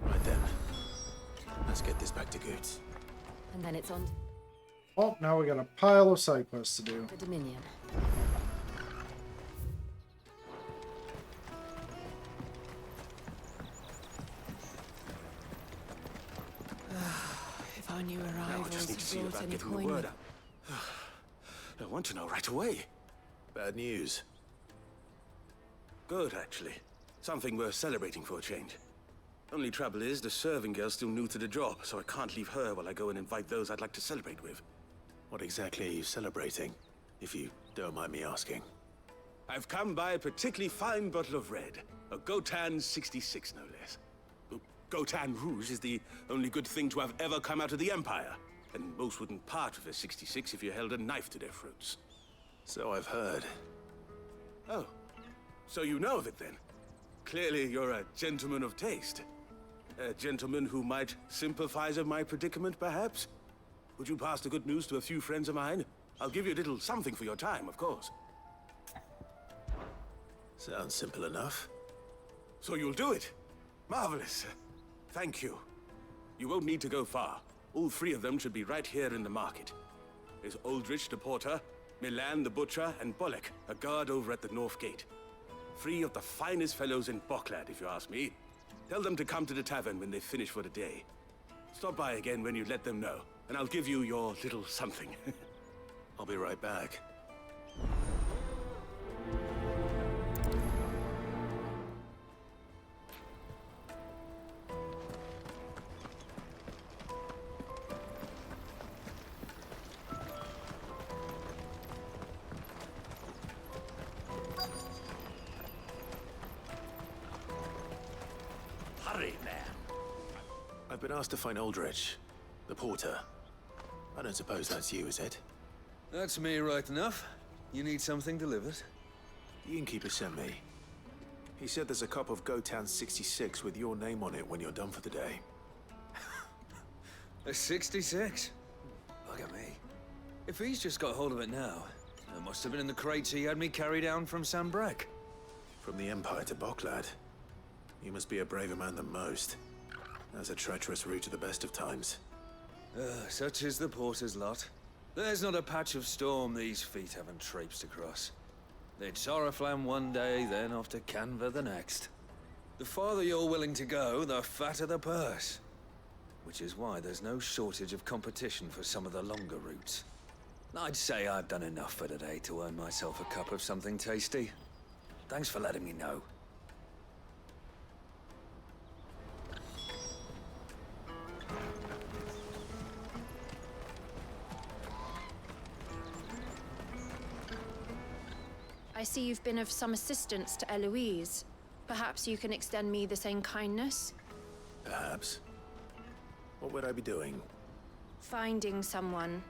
Right then. Let's get this back to Goots. And then it's on Well, now we got a pile of side quests to do. the Dominion. If I knew Now I arrivals just need to see had about brought any getting the coin word with- out. I want to know right away. Bad news. Good, actually. Something worth celebrating for a change. Only trouble is, the serving girl's still new to the job, so I can't leave her while I go and invite those I'd like to celebrate with. What exactly are you celebrating, if you don't mind me asking? I've come by a particularly fine bottle of red. A Gotan 66, no less. Gotan Rouge is the only good thing to have ever come out of the Empire. And most wouldn't part with a 66 if you held a knife to their throats. So I've heard. Oh, so you know of it then? Clearly you're a gentleman of taste. A gentleman who might sympathize with my predicament, perhaps? Would you pass the good news to a few friends of mine? I'll give you a little something for your time, of course. Sounds simple enough. So you'll do it? Marvelous. Thank you. You won't need to go far. All three of them should be right here in the market. There's Aldrich the porter, Milan the butcher, and Bolek, a guard over at the north gate. Three of the finest fellows in Boklad, if you ask me. Tell them to come to the tavern when they finish for the day. Stop by again when you let them know, and I'll give you your little something. I'll be right back. Hurry, man. I've been asked to find Aldrich, the porter. I don't suppose that's you, is it? That's me right enough. You need something delivered? The innkeeper sent me. He said there's a cup of Gotan 66 with your name on it when you're done for the day. A 66? Look at me. If he's just got hold of it now, it must have been in the crates he had me carry down from Sambrek. From the Empire to Boklad. You must be a braver man than most. That's a treacherous route at the best of times. Such is the porter's lot. There's not a patch of storm these feet haven't traipsed across. It's Oriflamme one day, then off to Canva the next. The farther you're willing to go, the fatter the purse. Which is why there's no shortage of competition for some of the longer routes. I'd say I've done enough for today to earn myself a cup of something tasty. Thanks for letting me know. I see you've been of some assistance to Eloise. Perhaps you can extend me the same kindness? Perhaps. What would I be doing? Finding someone.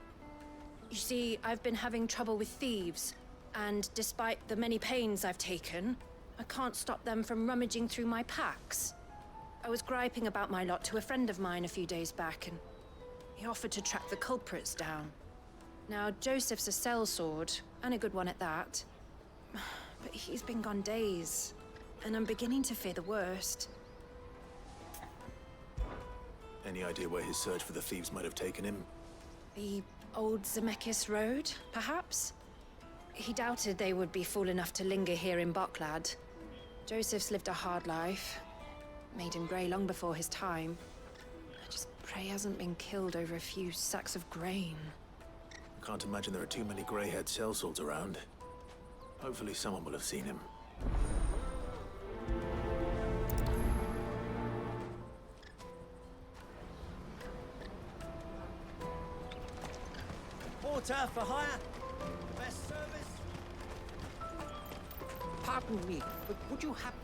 You see, I've been having trouble with thieves, and despite the many pains I've taken, I can't stop them from rummaging through my packs. I was griping about my lot to a friend of mine a few days back, and he offered to track the culprits down. Now, Joseph's a sellsword, and a good one at that. But he's been gone days, and I'm beginning to fear the worst. Any idea where his search for the thieves might have taken him? The old Zemeckis Road, perhaps? He doubted they would be fool enough to linger here in Boklad. Joseph's lived a hard life. Made him grey long before his time. I just pray he hasn't been killed over a few sacks of grain. I can't imagine there are too many grey-haired sellswords around. Hopefully someone will have seen him. Porter for hire. Best service. Pardon me, but would you have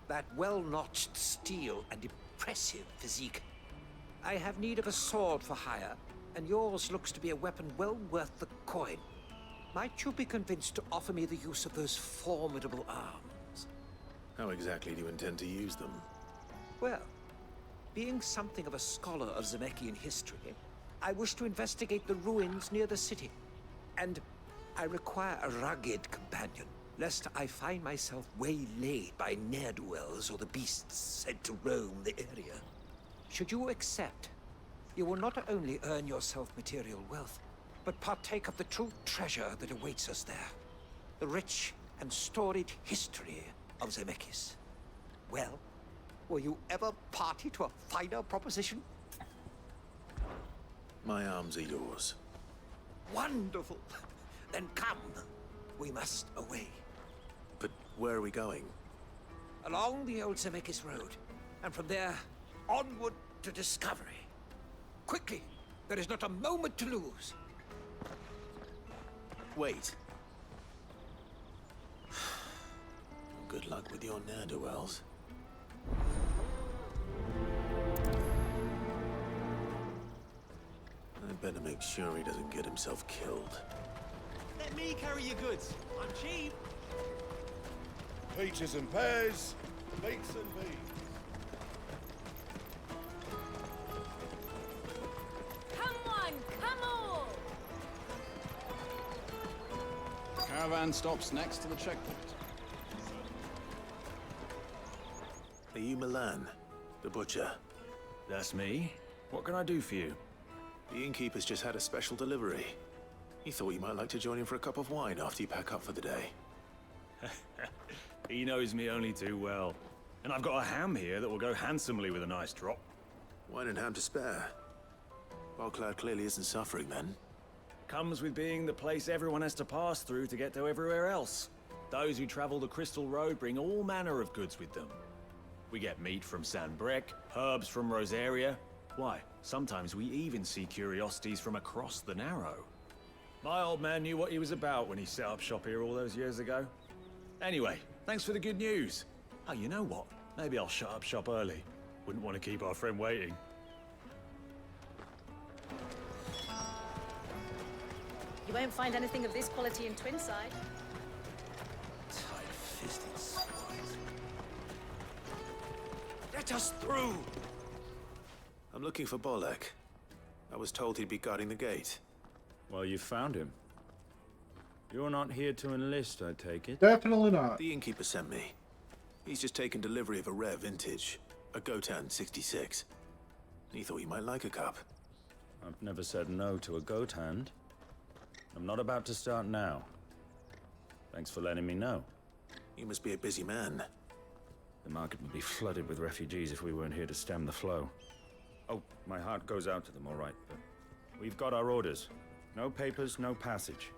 that well-notched steel and impressive physique? I have need of a sword for hire, and yours looks to be a weapon well worth the coin. Might you be convinced to offer me the use of those formidable arms? How exactly do you intend to use them? Well, being something of a scholar of Zemeckis history, I wish to investigate the ruins near the city. And I require a rugged companion, lest I find myself waylaid by ne'er-do-wells or the beasts sent to roam the area. Should you accept, you will not only earn yourself material wealth, but partake of the true treasure that awaits us there. The rich and storied history of Zemeckis. Well, were you ever party to a finer proposition? My arms are yours. Wonderful! Then come. We must away. But Where are we going? Along the old Zemeckis Road, and from there, onward to discovery. Quickly! There is not a moment to lose. Wait. Good luck with your ne'er-do-wells. I better make sure he doesn't get himself killed. Let me carry your goods. I'm cheap. Peaches and pears, beets and beans. Come on, come all! Caravan stops next to the checkpoint. Are you Milan, the butcher? That's me. What can I do for you? The innkeeper's just had a special delivery. He thought you might like to join him for a cup of wine after you pack up for the day. He knows me only too well. And I've got a ham here that will go handsomely with a nice drop. Wine and ham to spare. Barclad clearly isn't suffering then. Comes with being the place everyone has to pass through to get to everywhere else. Those who travel the Crystal Road bring all manner of goods with them. We get meat from San Brec, herbs from Rosaria. Why, sometimes we even see curiosities from across the Narrow. My old man knew what he was about when he set up shop here all those years ago. Anyway, thanks for the good news. Oh, you know what? Maybe I'll shut up shop early. Wouldn't want to keep our friend waiting. You won't find anything of this quality in Twinside. Tight-fisted swine. Let us through! I'm looking for Bolek. I was told he'd be guarding the gate. Well, you found him. You're not here to enlist, I take it? Definitely not. The innkeeper sent me. He's just taken delivery of a rare vintage, a Gotan 66. He thought you might like a cup. I've never said no to a goat hand. I'm not about to start now. Thanks for letting me know. You must be a busy man. The market would be flooded with refugees if we weren't here to stem the flow. Oh, my heart goes out to them, all right, but we've got our orders. No papers, no passage.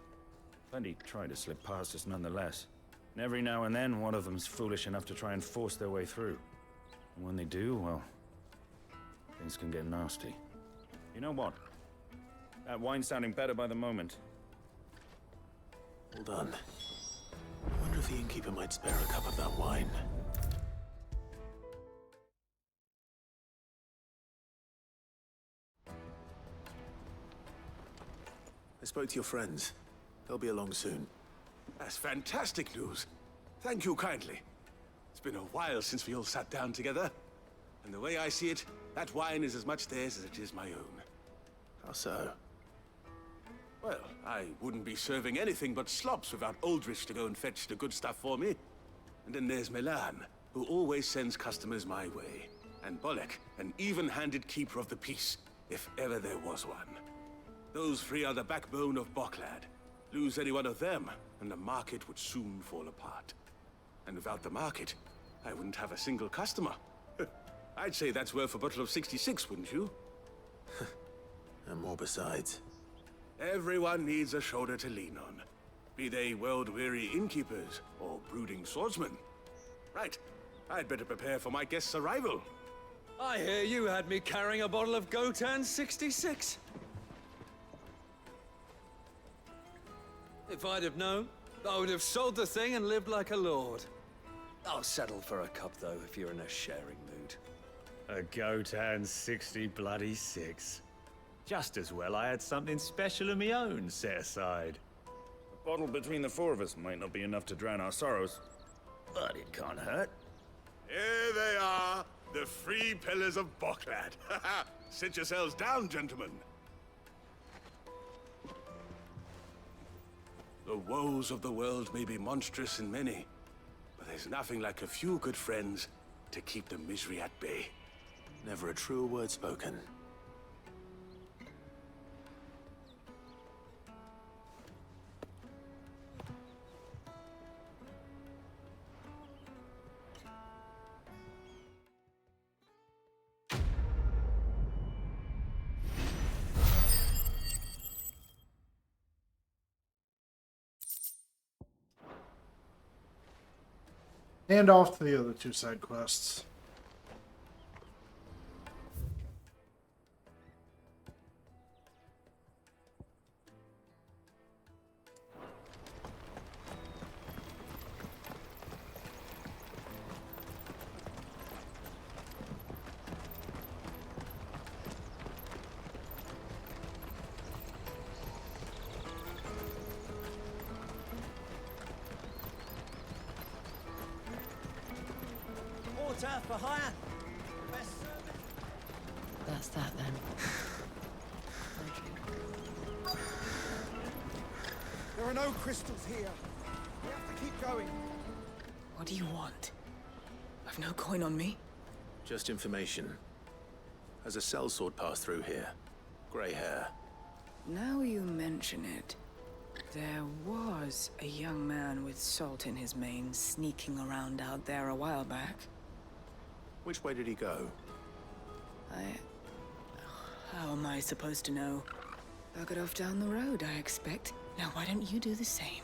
Plenty try to slip past us nonetheless. And every now and then, one of them's foolish enough to try and force their way through. And when they do, well, things can get nasty. You know what? That wine's sounding better by the moment. Hold on. I wonder if the innkeeper might spare a cup of that wine. I spoke to your friends. They'll be along soon. That's fantastic news. Thank you kindly. It's been a while since we all sat down together. And the way I see it, that wine is as much theirs as it is my own. How so? Well, I wouldn't be serving anything but slops without Aldrich to go and fetch the good stuff for me. And then there's Milan, who always sends customers my way. And Bolek, an even-handed keeper of the peace, if ever there was one. Those three are the backbone of Barclad. Lose any one of them, and the market would soon fall apart. And without the market, I wouldn't have a single customer. I'd say that's worth a bottle of 66, wouldn't you? And more besides. Everyone needs a shoulder to lean on. Be they world-weary innkeepers or brooding swordsmen. Right, I'd better prepare for my guest's arrival. I hear you had me carrying a bottle of Gotan 66. If I'd have known, I would have sold the thing and lived like a lord. I'll settle for a cup, though, if you're in a sharing mood. A Gotan 60 bloody 6. Just as well I had something special of my own set aside. A bottle between the four of us might not be enough to drown our sorrows, but it can't hurt. Here they are, the three pillars of Barclad. Sit yourselves down, gentlemen. The woes of the world may be monstrous and many, but there's nothing like a few good friends to keep the misery at bay. Never a truer word spoken. And off to the other two side quests. Porter for hire. That's that then. There are no crystals here. We have to keep going. What do you want? I've no coin on me. Just information. Has a sellsword passed through here? Grey hair. Now you mention it, there was a young man with salt in his mane sneaking around out there a while back. Which way did he go? How am I supposed to know? Buggered off down the road, I expect. Now why don't you do the same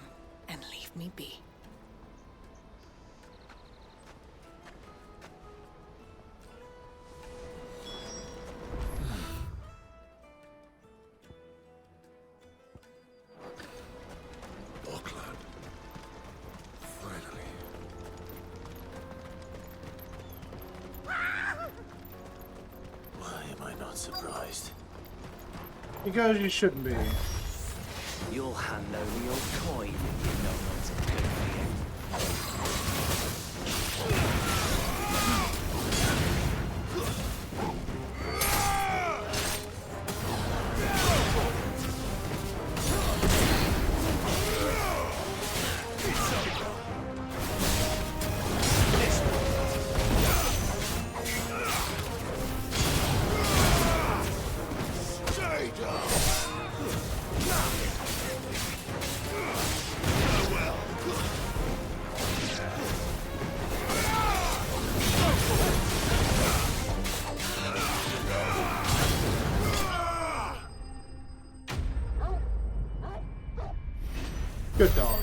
and leave me be? Surprised. Because you shouldn't be. You'll hand over your coin if you know what's good for you. Good dog.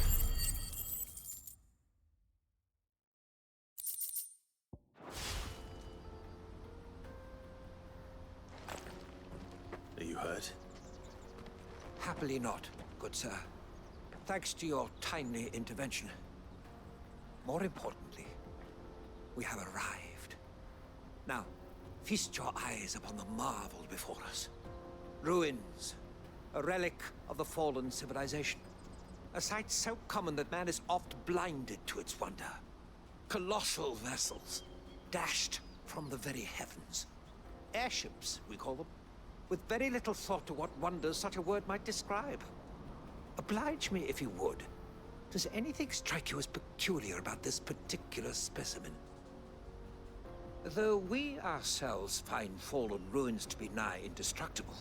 Are you hurt? Happily not, good sir. Thanks to your timely intervention. More importantly, we have arrived. Now, feast your eyes upon the marvel before us. Ruins, a relic of the fallen civilization. A sight so common that man is oft blinded to its wonder. Colossal vessels, dashed from the very heavens. Airships, we call them, with very little thought to what wonders such a word might describe. Oblige me if you would. Does anything strike you as peculiar about this particular specimen? Though we ourselves find fallen ruins to be nigh indestructible,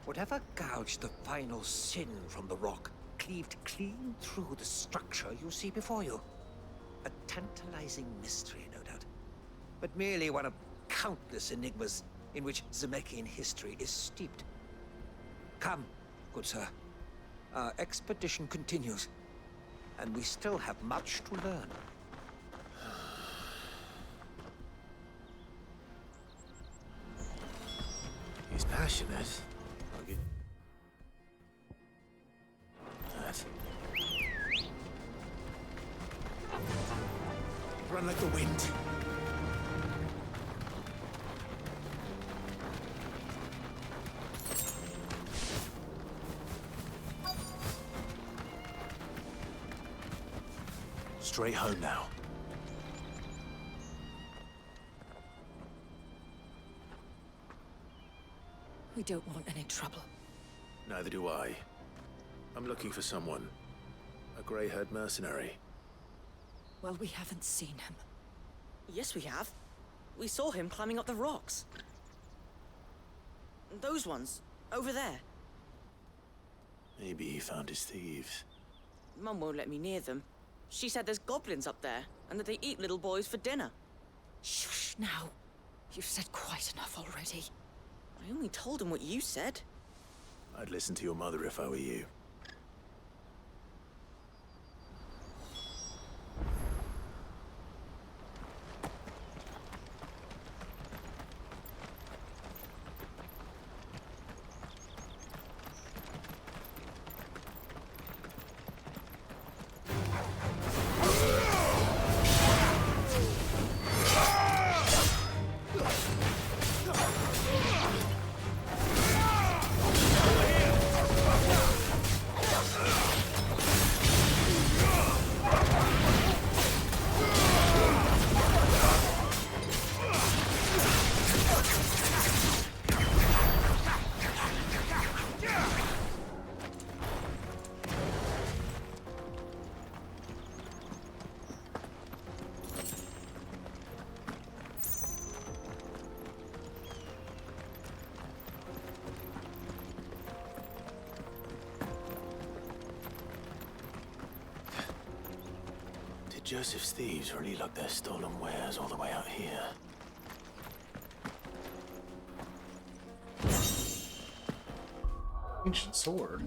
whatever gouged the final sin from the rock cleaved clean through the structure you see before you. A tantalizing mystery, no doubt, but merely one of countless enigmas in which Zemeckis history is steeped. Come, good sir. Our expedition continues, and we still have much to learn. He's passionate. I'll get that. Run like the wind. Straight home now. We don't want any trouble. Neither do I. I'm looking for someone. A grey-haired mercenary. Well, we haven't seen him. Yes, we have. We saw him climbing up the rocks. Those ones, over there. Maybe he found his thieves. Mum won't let me near them. She said there's goblins up there, and that they eat little boys for dinner. Shush now. You've said quite enough already. I only told him what you said. I'd listen to your mother if I were you. Joseph's thieves really lugged their stolen wares all the way out here. Ancient sword.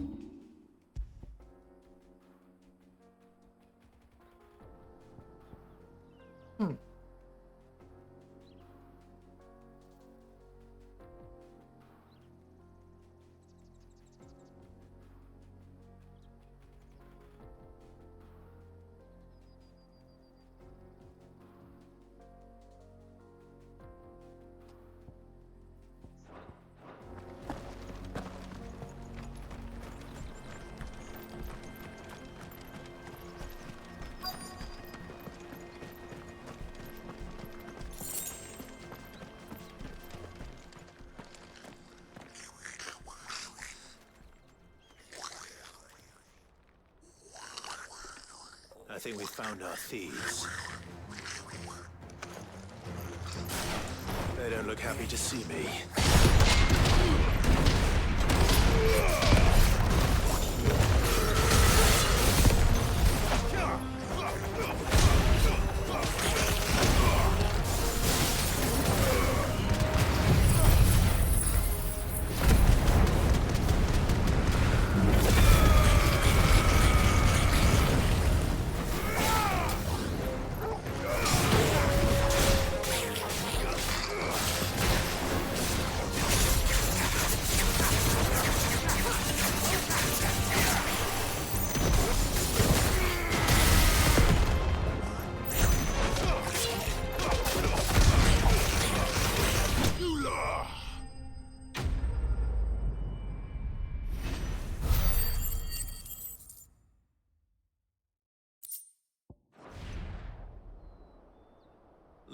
I think we found our thieves. They don't look happy to see me.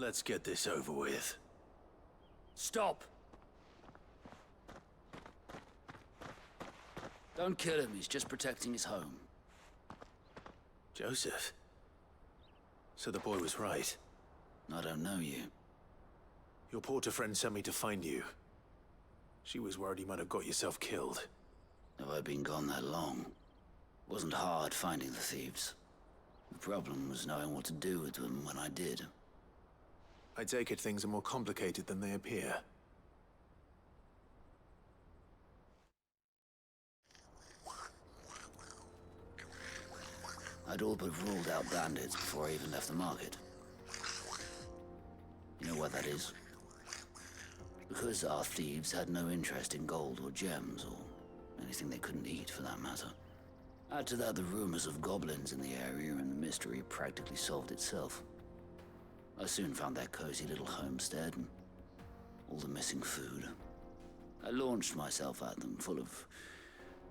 Let's get this over with. Stop! Don't kill him, he's just protecting his home. Joseph? So the boy was right. I don't know you. Your porter friend sent me to find you. She was worried you might have got yourself killed. Have I been gone that long? Wasn't hard finding the thieves. The problem was knowing what to do with them when I did. I take it things are more complicated than they appear. I'd all but ruled out bandits before I even left the market. You know why that is? Because our thieves had no interest in gold or gems, or anything they couldn't eat for that matter. Add to that the rumors of goblins in the area, and the mystery practically solved itself. I soon found that cozy little homestead and all the missing food. I launched myself at them, full of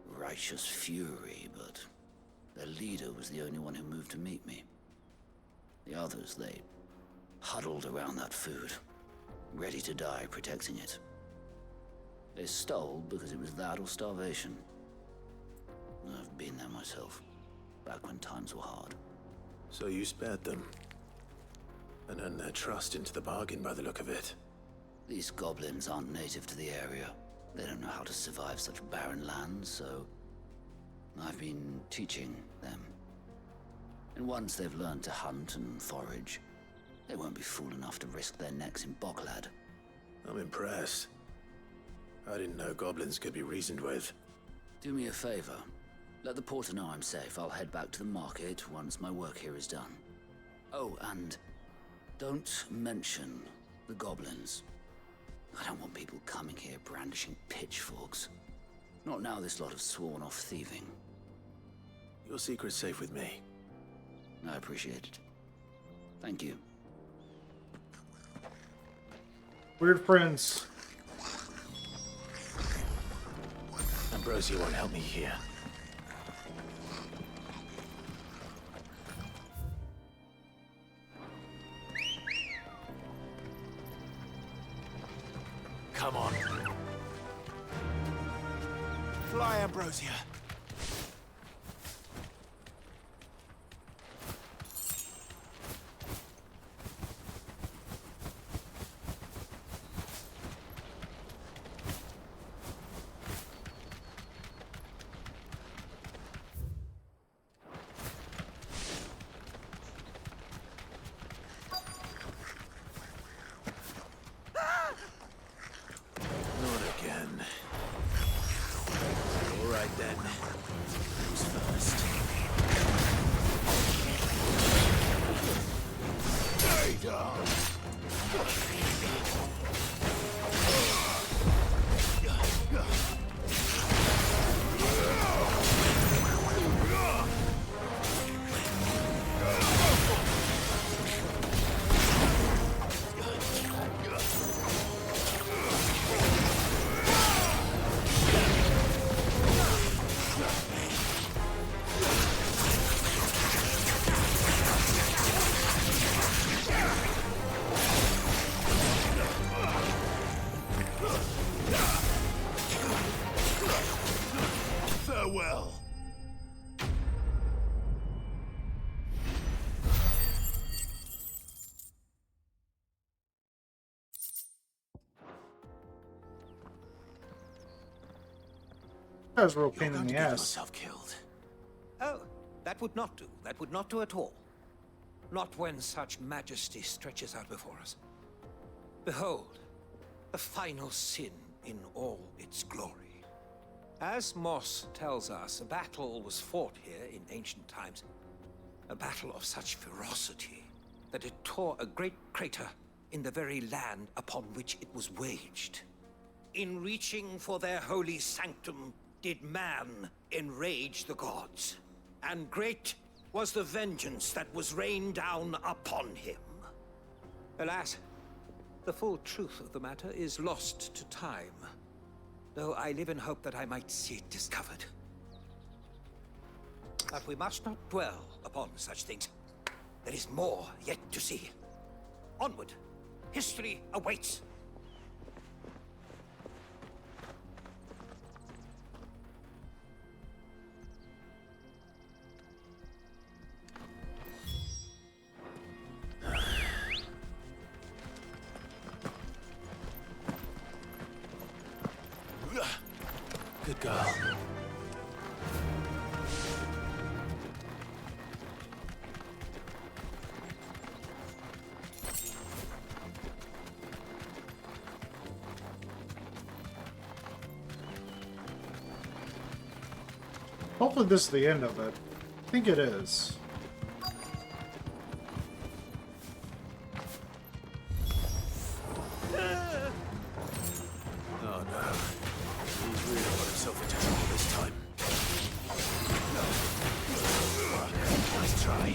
righteous fury, but their leader was the only one who moved to meet me. The others, they huddled around that food, ready to die protecting it. They stole because it was that or starvation. I've been there myself, back when times were hard. So you spared them? And earned their trust into the bargain by the look of it. These goblins aren't native to the area. They don't know how to survive such barren lands, so I've been teaching them. And once they've learned to hunt and forage, they won't be fool enough to risk their necks in Boklad. I'm impressed. I didn't know goblins could be reasoned with. Do me a favor. Let the porter know I'm safe. I'll head back to the market once my work here is done. Oh, and don't mention the goblins. I don't want people coming here brandishing pitchforks. Not now this lot have sworn off thieving. Your secret's safe with me. I appreciate it. Thank you. Weird friends. Ambrosia won't help me here. Come on. Fly, Ambrosia. then. Who's first? Farewell. That was a real pain You're in going the to get ass. yourself killed. Oh, that would not do. That would not do at all. Not when such majesty stretches out before us. Behold, the final sin in all its glory. As Moss tells us, a battle was fought here in ancient times. A battle of such ferocity that it tore a great crater in the very land upon which it was waged. In reaching for their holy sanctum, did man enrage the gods, and great was the vengeance that was rained down upon him. Alas, the full truth of the matter is lost to time, though I live in hope that I might see it discovered. But we must not dwell upon such things. There is more yet to see. Onward! History awaits! Good girl. Hopefully this is the end of it. I think it is. Oh no. He's really got himself into trouble this time. Nice try.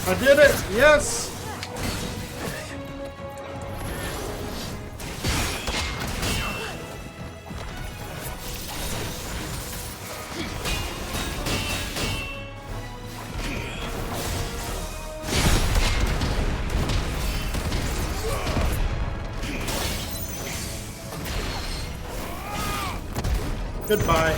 I did it! Yes! Goodbye.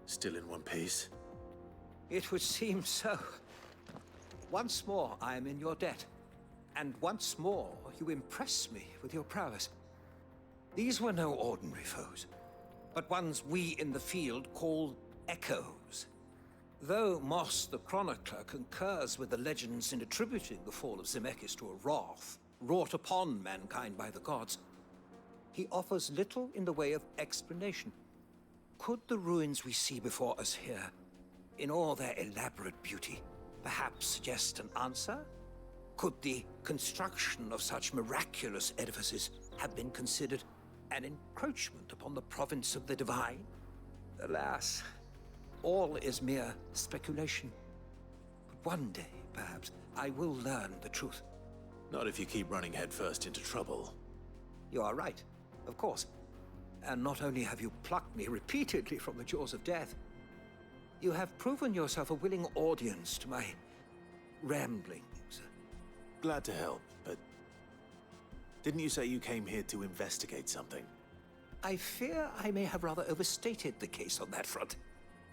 Still in one piece. It would seem so. Once more I am in your debt, and once more you impress me with your prowess. These were no ordinary foes. but ones we in the field call echoes. Though Moss the Chronicler concurs with the legends in attributing the fall of Zemeckis to a wrath wrought upon mankind by the gods, he offers little in the way of explanation. Could the ruins we see before us here, in all their elaborate beauty, perhaps suggest an answer? Could the construction of such miraculous edifices have been considered an encroachment upon the province of the divine? Alas, all is mere speculation. But one day, perhaps, I will learn the truth. Not if you keep running headfirst into trouble. You are right, of course. And not only have you plucked me repeatedly from the jaws of death, you have proven yourself a willing audience to my ramblings. Glad to help, but didn't you say you came here to investigate something? I fear I may have rather overstated the case on that front.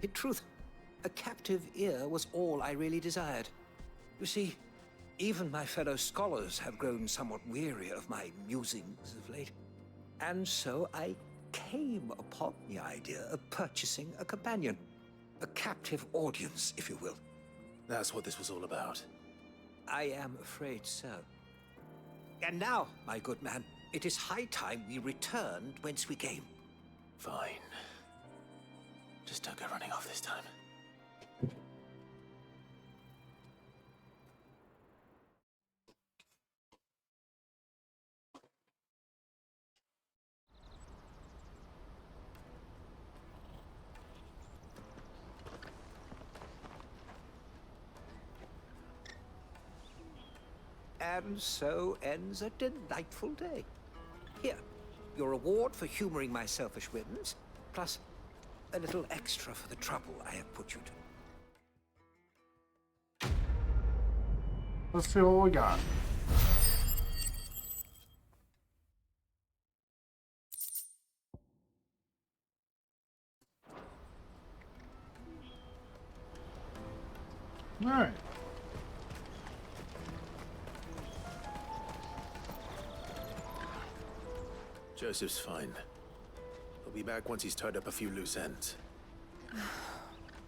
In truth, a captive ear was all I really desired. You see, even my fellow scholars have grown somewhat weary of my musings of late. And so I came upon the idea of purchasing a companion. A captive audience, if you will. That's what this was all about. I am afraid so. And now, my good man, it is high time we returned whence we came. Fine. Just don't go running off this time. And so ends a delightful day. Here, your reward for humoring my selfish whims, plus a little extra for the trouble I have put you to. Let's see what we got. All right. Joseph's fine. He'll be back once he's tied up a few loose ends.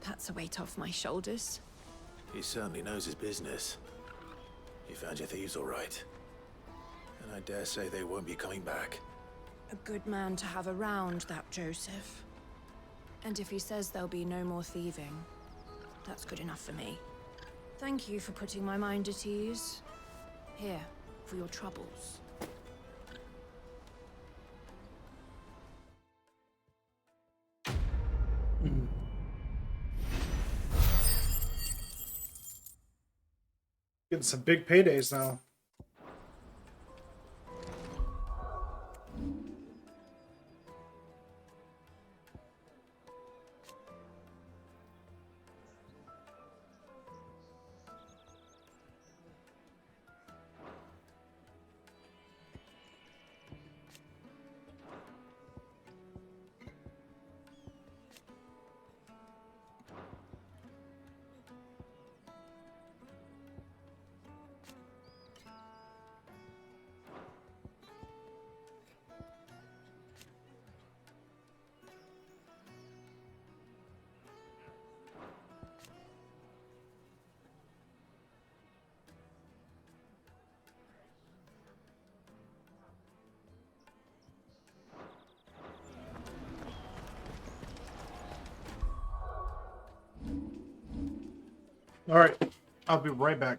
That's a weight off my shoulders. He certainly knows his business. You found your thieves all right. And I dare say they won't be coming back. A good man to have around, that Joseph. And if he says there'll be no more thieving, that's good enough for me. Thank you for putting my mind at ease. Here, for your troubles. Getting some big paydays now. All right, I'll be right back.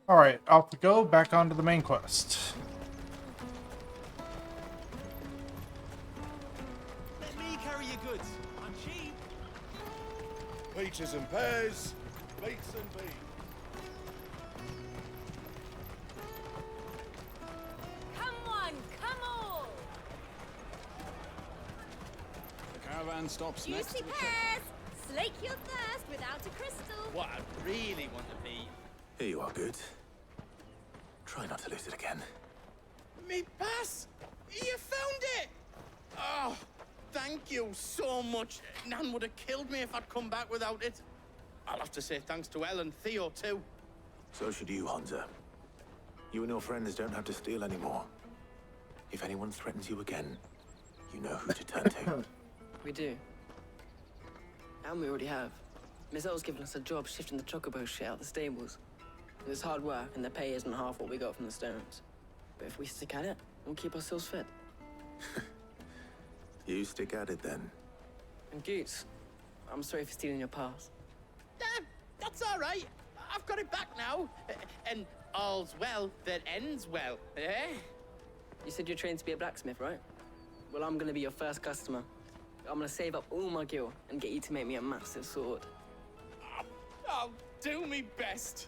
Alright, off we go, back onto the main quest. Let me carry your goods. I'm cheap. Peaches and pears, beets and beans. Come on, come on! The caravan stops next Juicy to the pears! Slake your thirst without a crystal. What I really want to be. Here you are, Good. Try not to lose it again. Me pass! You found it! Oh, thank you so much. Nan would have killed me if I'd come back without it. I'll have to say thanks to Elle and Theo, too. So should you, Hansa. You and your friends don't have to steal anymore. If anyone threatens you again, you know who to turn to. We do. And we already have. Miss L's given us a job shifting the chocobo shit out the stables. It's hard work, and the pay isn't half what we got from the stones. But if we stick at it, we'll keep ourselves fit. You stick at it then. And Goots, I'm sorry for stealing your pass. That's all right. I've got it back now. And all's well that ends well, eh? You said you're trained to be a blacksmith, right? Well, I'm gonna be your first customer. I'm gonna save up all my gil and get you to make me a massive sword. I'll do me best.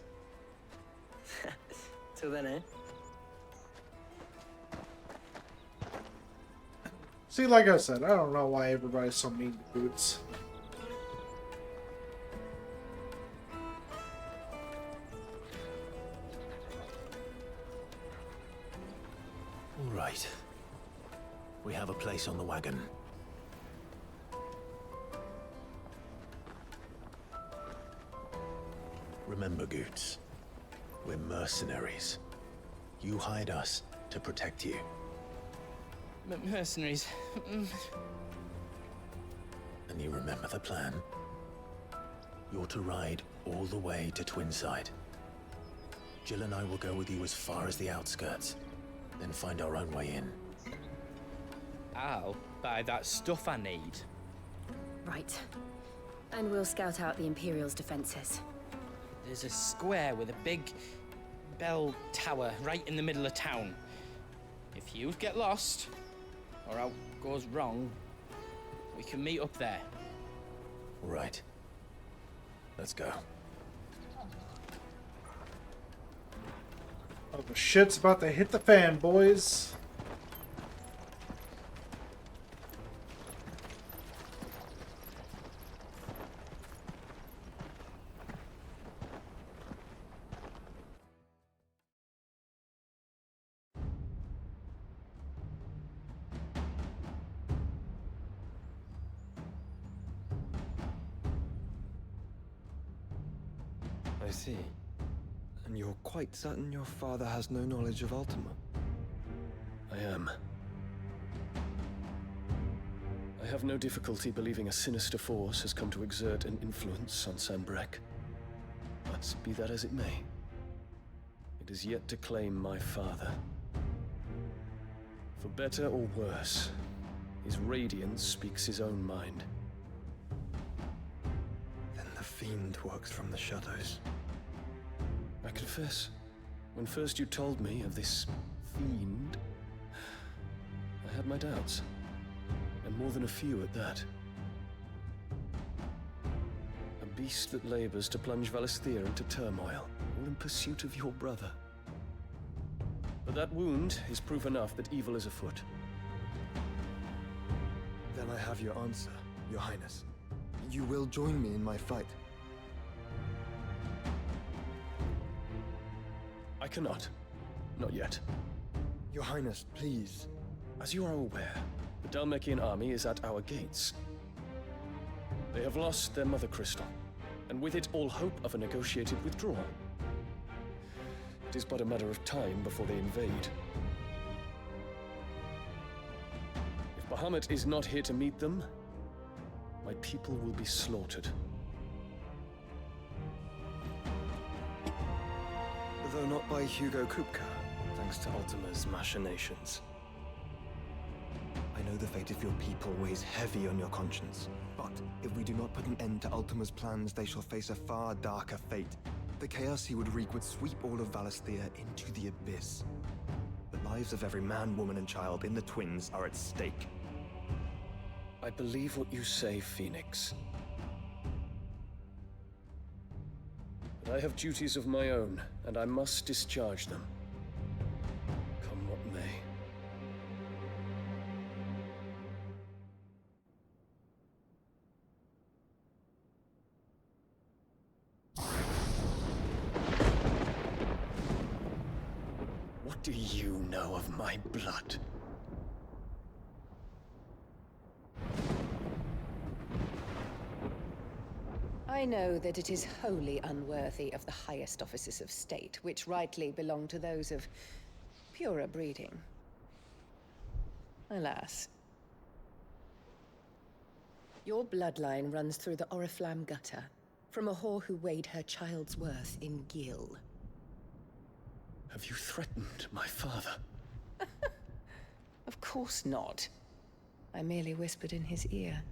Till then, eh? See, like I said, I don't know why everybody's so mean to Boots. All right. We have a place on the wagon. Remember, Goots, we're mercenaries. You hide us to protect you. Mercenaries. And you remember the plan? You're to ride all the way to Twinside. Jill and I will go with you as far as the outskirts, then find our own way in. I'll buy that stuff I need. Right. And we'll scout out the Imperial's defenses. There's a square with a big bell tower right in the middle of town. If you get lost, or out goes wrong, we can meet up there. Right. Let's go. Oh, the shit's about to hit the fan, boys. I see. And you're quite certain your father has no knowledge of Ultima? I am. I have no difficulty believing a sinister force has come to exert an influence on Sanbreque. But be that as it may, it is yet to claim my father. For better or worse, his radiance speaks his own mind. Then the fiend works from the shadows. I confess, when first you told me of this fiend, I had my doubts, and more than a few at that. A beast that labors to plunge Valisthea into turmoil, all in pursuit of your brother. But that wound is proof enough that evil is afoot. Then I have your answer, Your Highness. You will join me in my fight. I cannot. Not yet. Your Highness, please. As you are aware, the Dhalmekian army is at our gates. They have lost their mother crystal, and with it all hope of a negotiated withdrawal. It is but a matter of time before they invade. If Bahamut is not here to meet them, my people will be slaughtered. Though not by Hugo Kupka, thanks to Ultima's machinations. I know the fate of your people weighs heavy on your conscience, but if we do not put an end to Ultima's plans, they shall face a far darker fate. The chaos he would wreak would sweep all of Valisthea into the abyss. The lives of every man, woman, and child in the Twins are at stake. I believe what you say, Phoenix. But I have duties of my own, and I must discharge them. Come what may. What do you know of my blood? I know that it is wholly unworthy of the highest offices of state, which rightly belong to those of purer breeding. Alas. Your bloodline runs through the Oriflamme gutter, from a whore who weighed her child's worth in gil. Have you threatened my father? Of course not. I merely whispered in his ear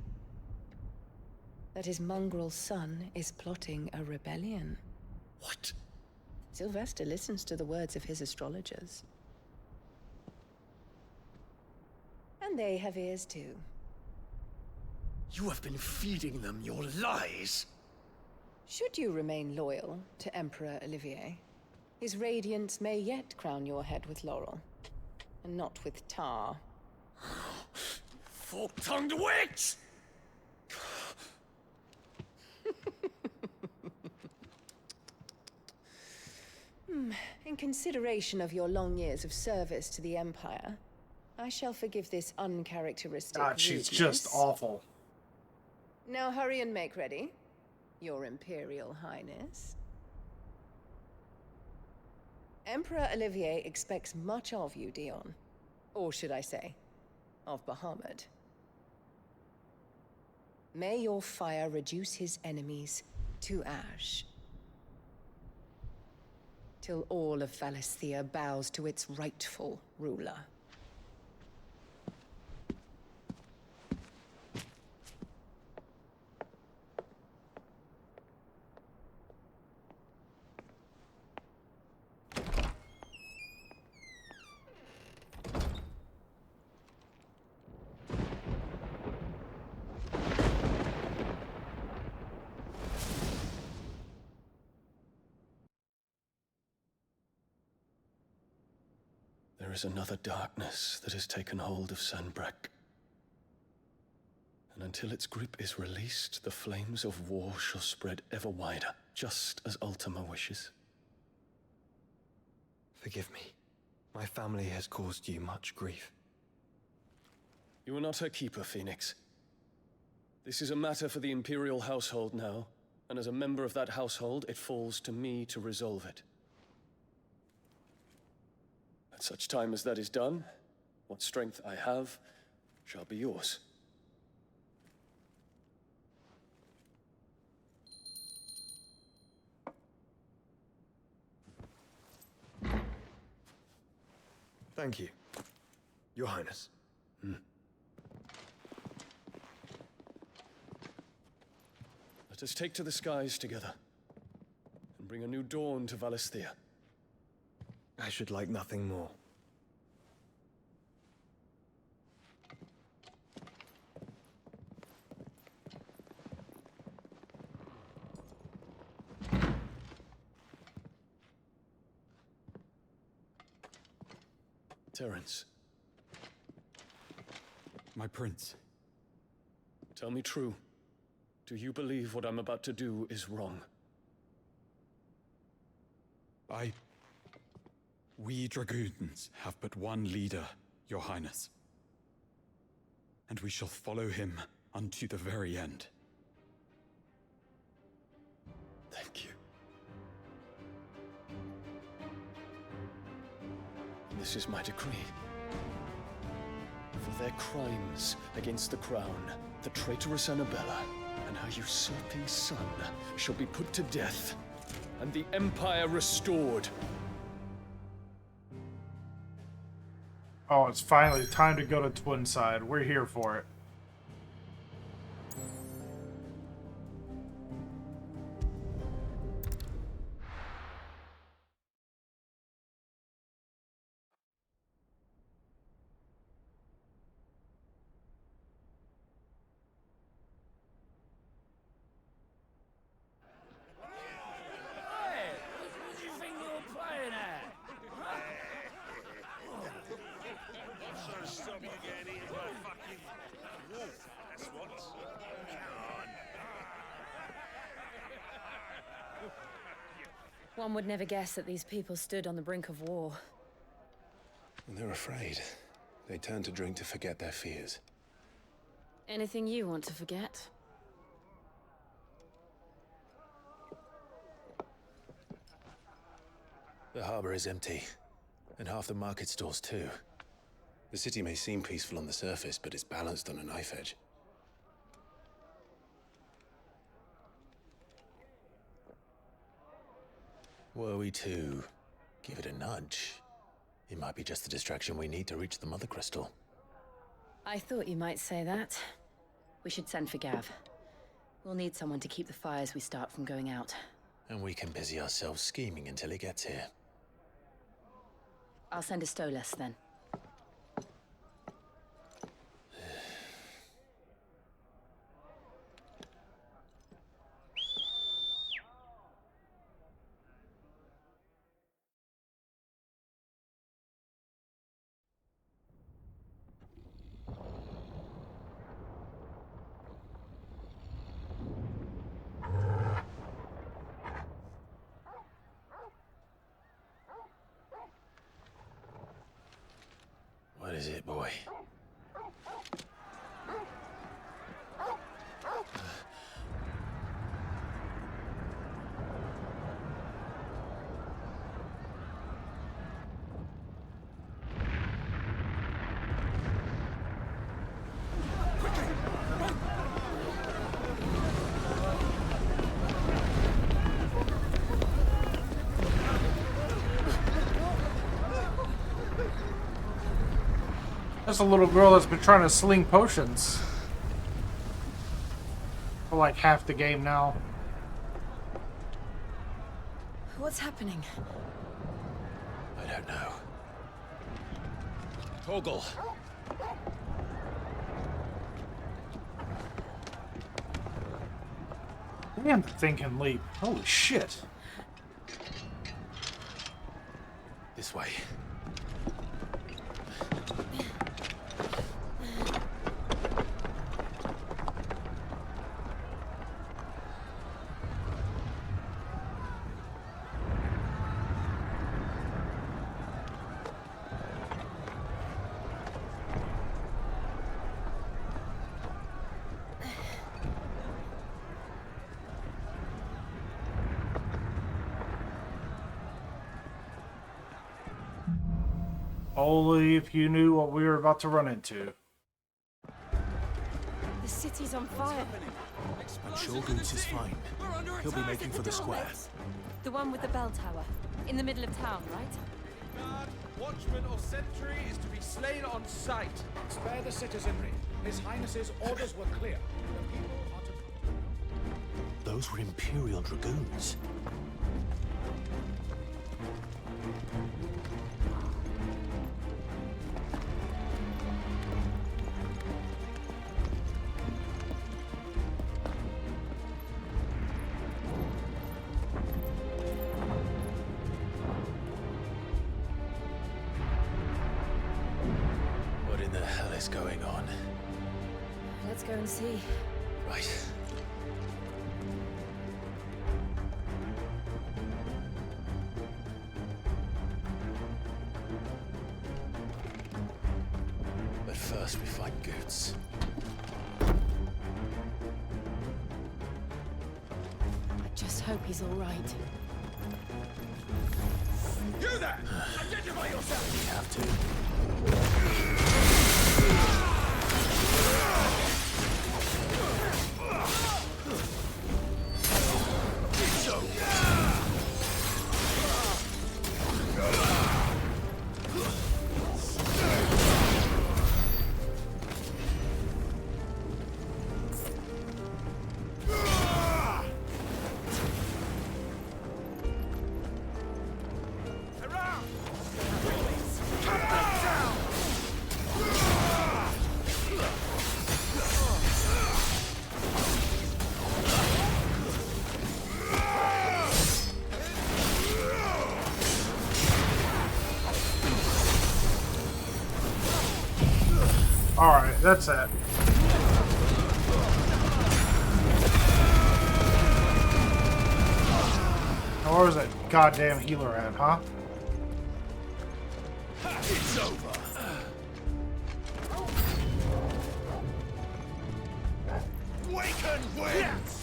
that his mongrel son is plotting a rebellion. What? Sylvester listens to the words of his astrologers. And they have ears too. You have been feeding them your lies! Should you remain loyal to Emperor Olivier, his radiance may yet crown your head with laurel, and not with tar. Fork-tongued witch! In consideration of your long years of service to the Empire, I shall forgive this uncharacteristic God, she's rudeness. just awful. Now hurry and make ready, Your Imperial Highness. Emperor Olivier expects much of you, Dion. Or should I say, of Bahamut. May your fire reduce his enemies to ash, till all of Valisthea bows to its rightful ruler. There is another darkness that has taken hold of Sanbreque. And until its grip is released, the flames of war shall spread ever wider, just as Ultima wishes. Forgive me. My family has caused you much grief. You are not her keeper, Phoenix. This is a matter for the Imperial household now, and as a member of that household, it falls to me to resolve it. At such time as that is done, what strength I have shall be yours. Thank you, Your Highness. Let us take to the skies together, and bring a new dawn to Valisthea. I should like nothing more. Terence. My prince. Tell me true. Do you believe what I'm about to do is wrong? We dragoons have but one leader, Your Highness. And we shall follow him unto the very end. Thank you. This is my decree. For their crimes against the crown, the traitorous Annabella and her usurping son shall be put to death, and the Empire restored. Oh, it's finally time to go to Twinside. We're here for it. One would never guess that these people stood on the brink of war. And they're afraid. They turn to drink to forget their fears. Anything you want to forget? The harbor is empty, and half the market stalls too. The city may seem peaceful on the surface, but it's balanced on a knife edge. Were we to give it a nudge, it might be just the distraction we need to reach the Mother Crystal. I thought you might say that. We should send for Gav. We'll need someone to keep the fires we start from going out. And we can busy ourselves scheming until he gets here. I'll send a Stolas then. What is it, boy? That's a little girl that's been trying to sling potions for like half the game now. What's happening? I don't know. Torgal! Damn, the thing can leap. Holy shit. This way. Only if you knew what we were about to run into. The city's on fire. I'm sure Goots is fine. He'll be making for the square. The one with the bell tower. In the middle of town, right? Guard, watchman or sentry is to be slain on sight. Spare the citizenry. His Highness's orders were clear. The people are to... Those were Imperial Dragoons. What in the hell is going on? Let's go and see. Right. But first we find Goots. I just hope he's all right. You there! Identify yourself! We have to. Alright, that's it. Or is it? goddamn healer at, huh? It's over. Waken winds!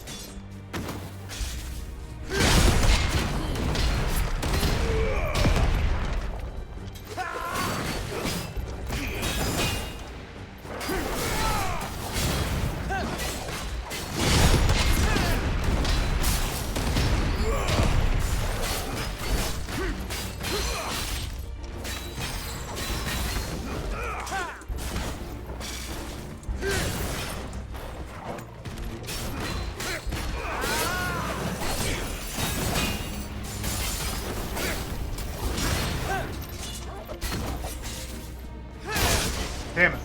Damn it.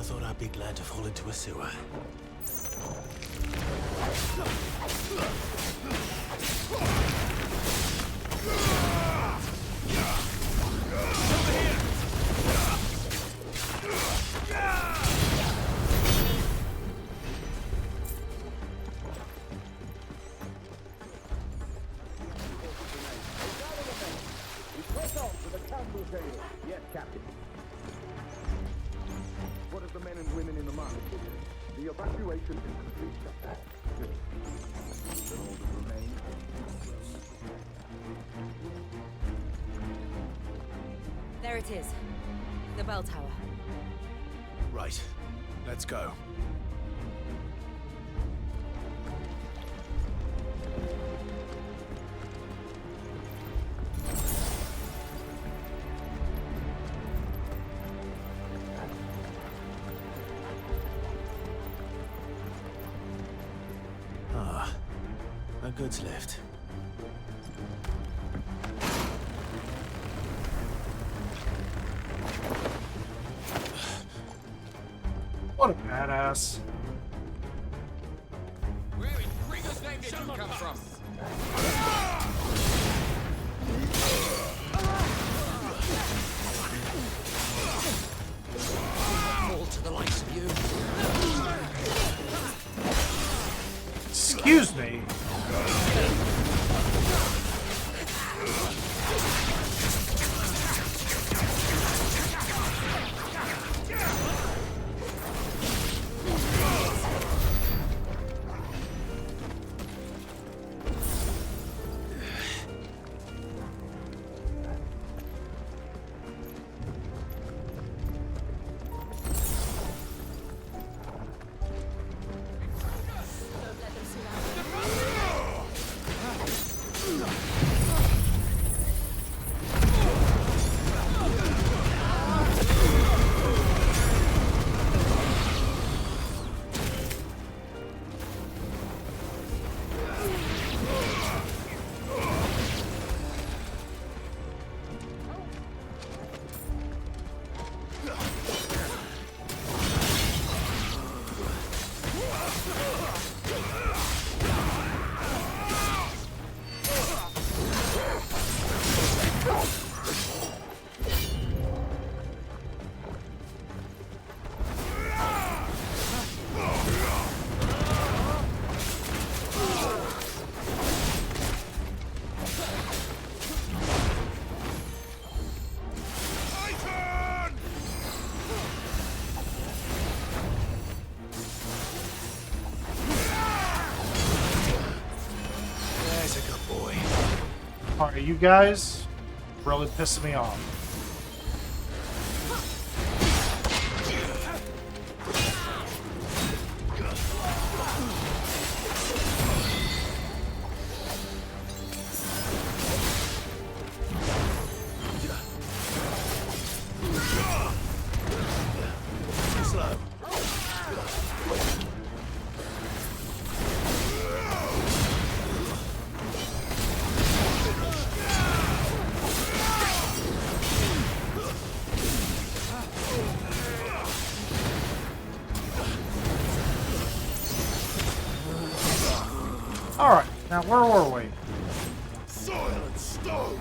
Thought I'd be glad to fall into a sewer. Yes, Captain. What of the men and women in the mine? The evacuation is complete, Captain. Then all that remains. There it is. The bell tower. Right. Let's go. A goods lift. What a badass. Where in Gringo's name did you come from? Fall to the likes of you. Excuse me. you guys really pissing me off. Alright, now where were we? Soil and stone!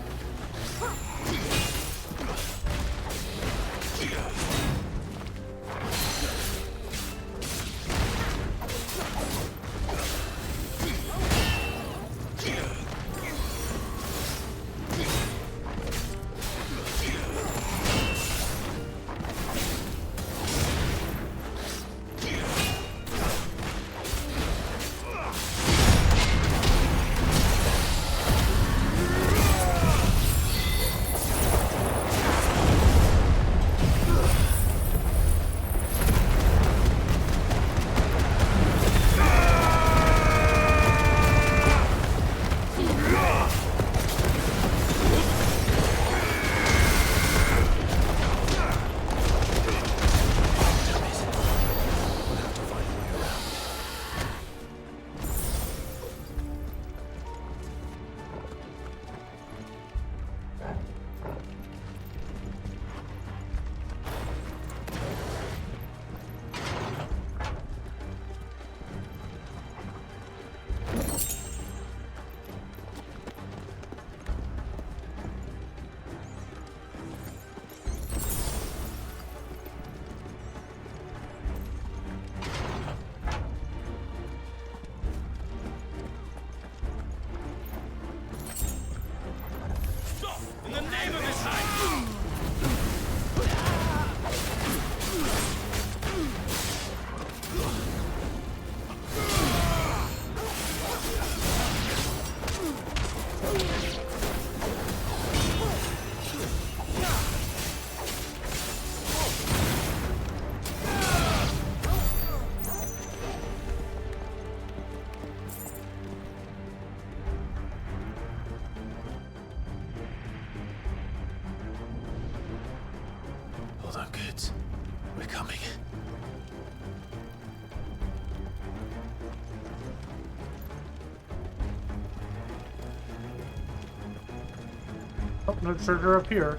In the name of His Highness! Hold on, kids. We're coming. Oh, no trigger up here.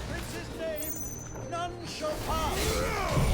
Prince's name, none shall pass. Yeah!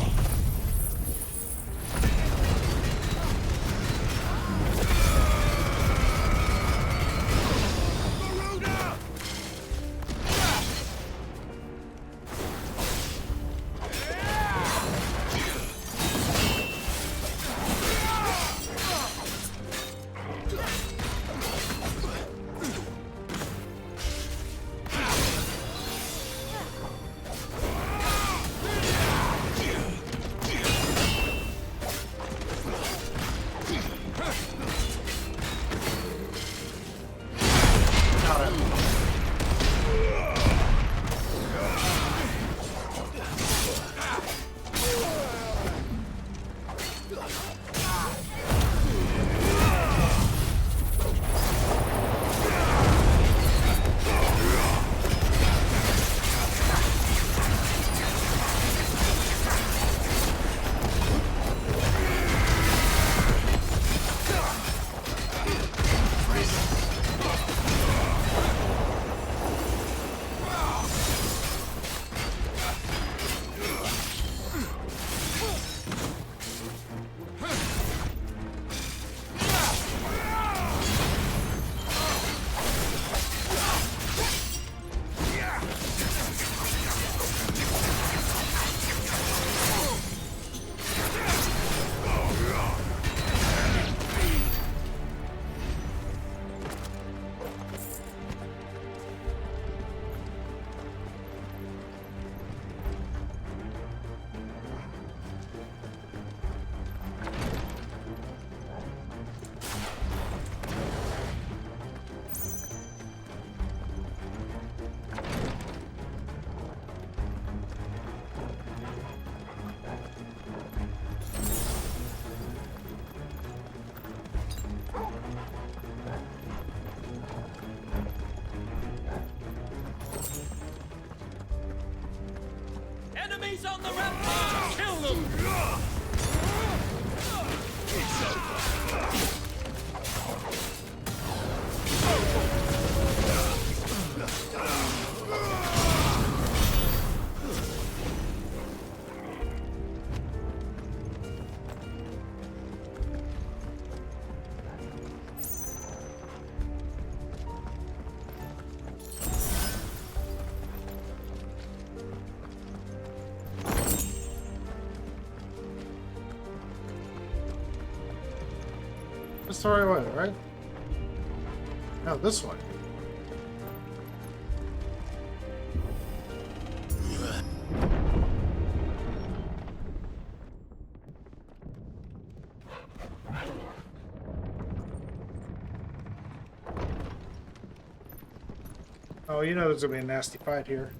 Seize on the ramparts! Kill them! It's over. That's the right way, right? No, this way. Oh, you know there's gonna be a nasty fight here.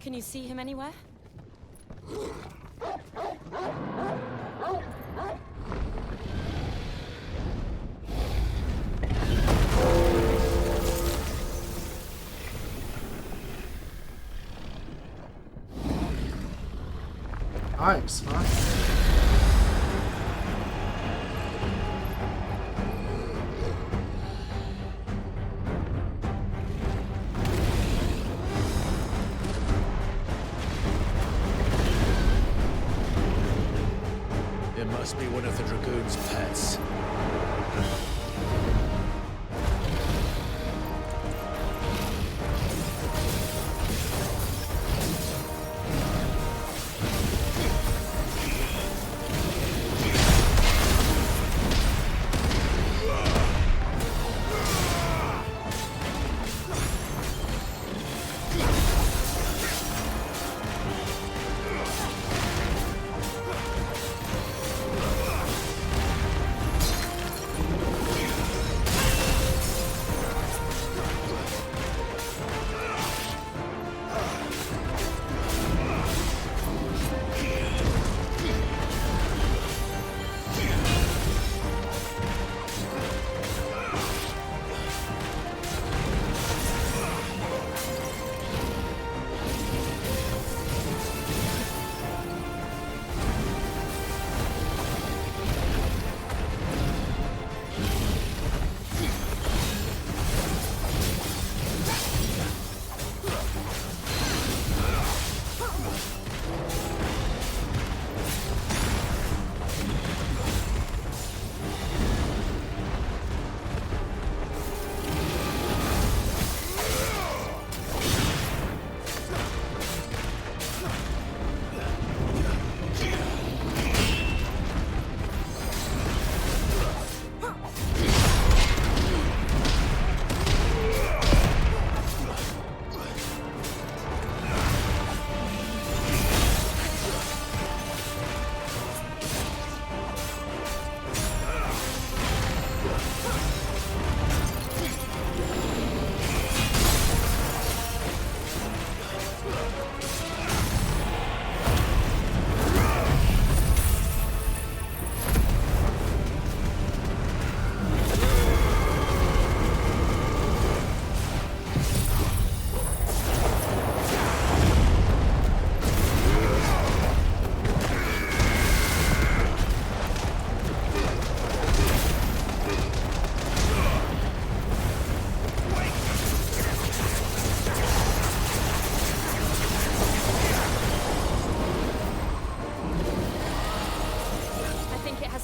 Can you see him anywhere? Nice, huh? It must be one of the Dragoon's pets.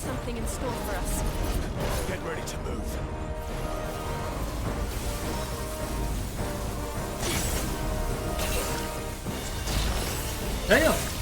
something in store for us. Get ready to move. Damn!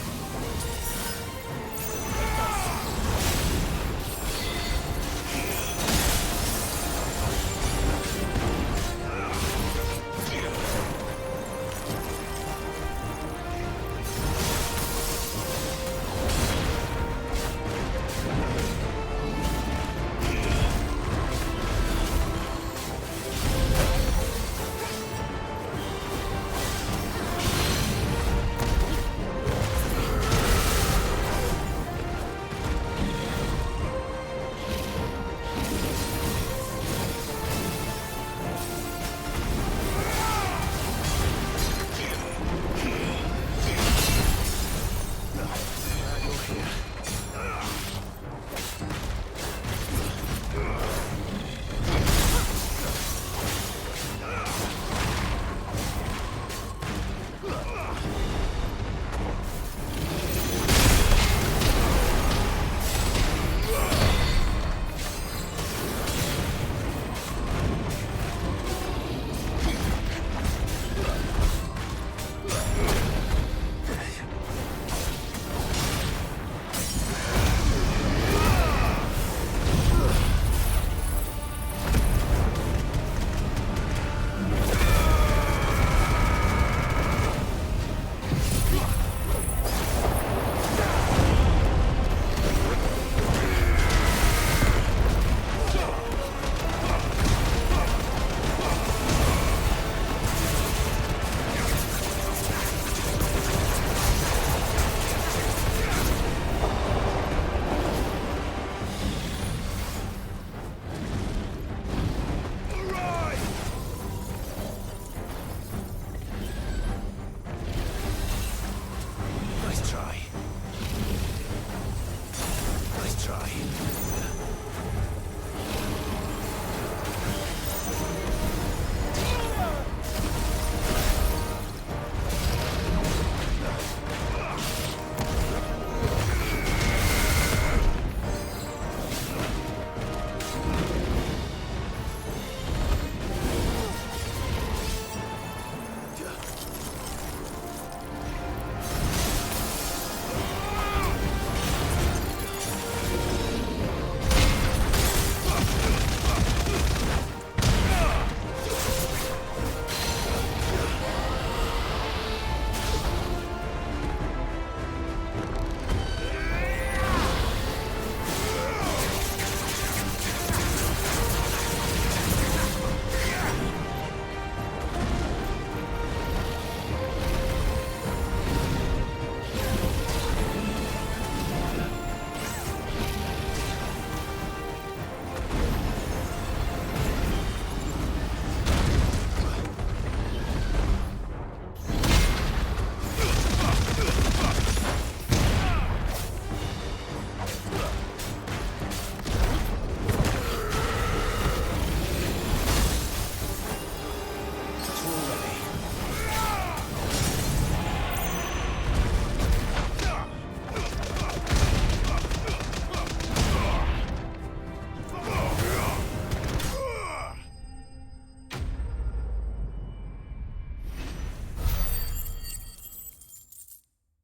try.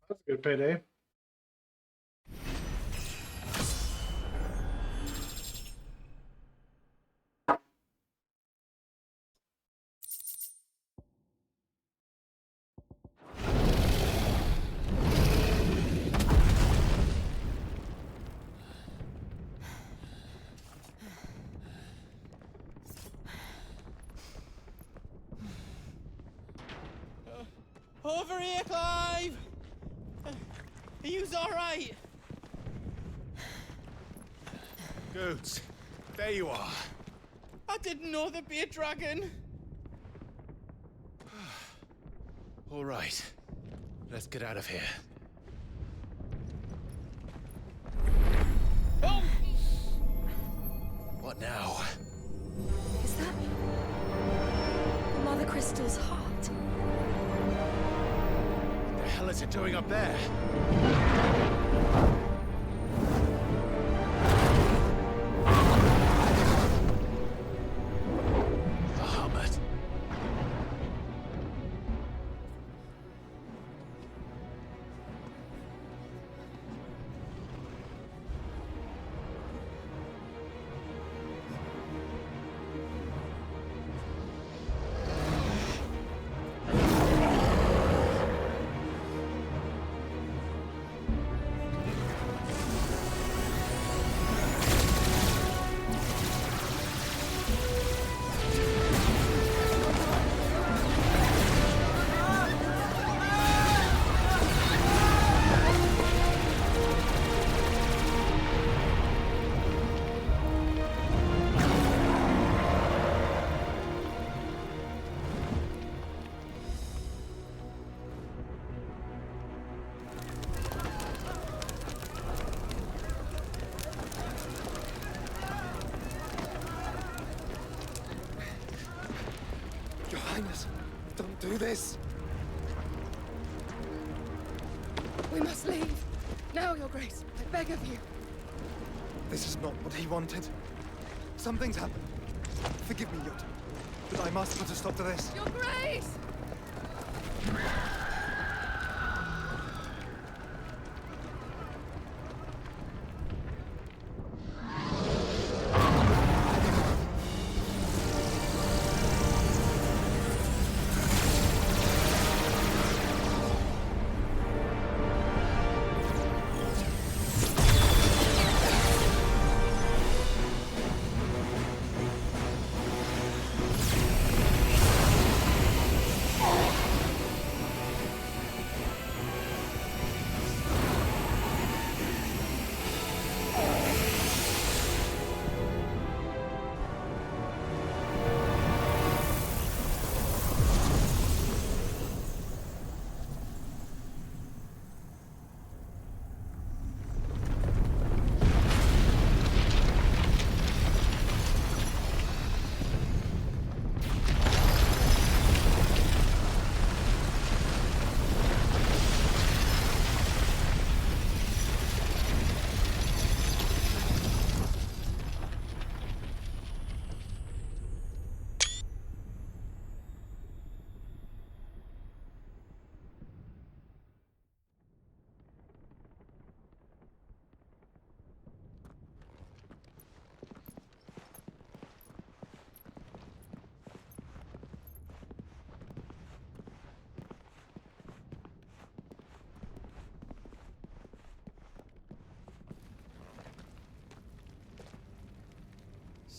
That's a good payday. Over here, Clive! Are you alright? Goods, there you are. I didn't know there'd be a dragon. All right, let's get out of here. Oh! What now? Is that Mother Crystal's heart? What the hell is it doing up there? Bahamut. Your Highness, don't do this. We must leave. Now, Your Grace. I beg of you. This is not what he wanted. Something's happened. Forgive me, Yot, but I must put a stop to this. Your Grace!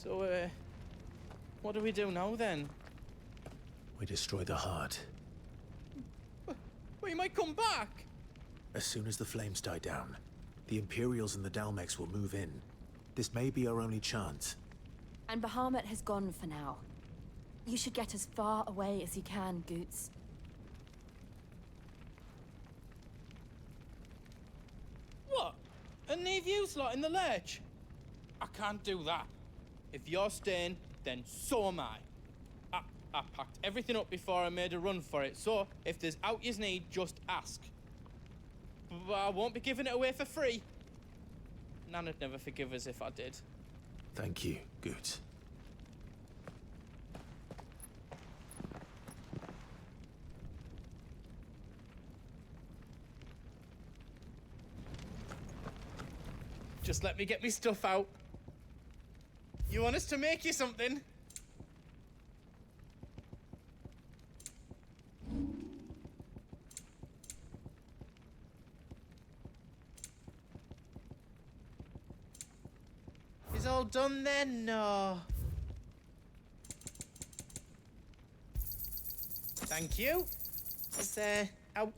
So, what do we do now then? We destroy the heart. We might come back! As soon as the flames die down, the Imperials and the Dalmex will move in. This may be our only chance. And Bahamut has gone for now. You should get as far away as you can, Goots. What? And leave you lot in the lurch? I can't do that. If you're staying, then so am I. I packed everything up before I made a run for it, so if there's out you need, just ask. But I won't be giving it away for free. Nana'd never forgive us if I did. Thank you, Goots. Just let me get me stuff out. You want us to make you something? Is all done then? No. Thank you. Is there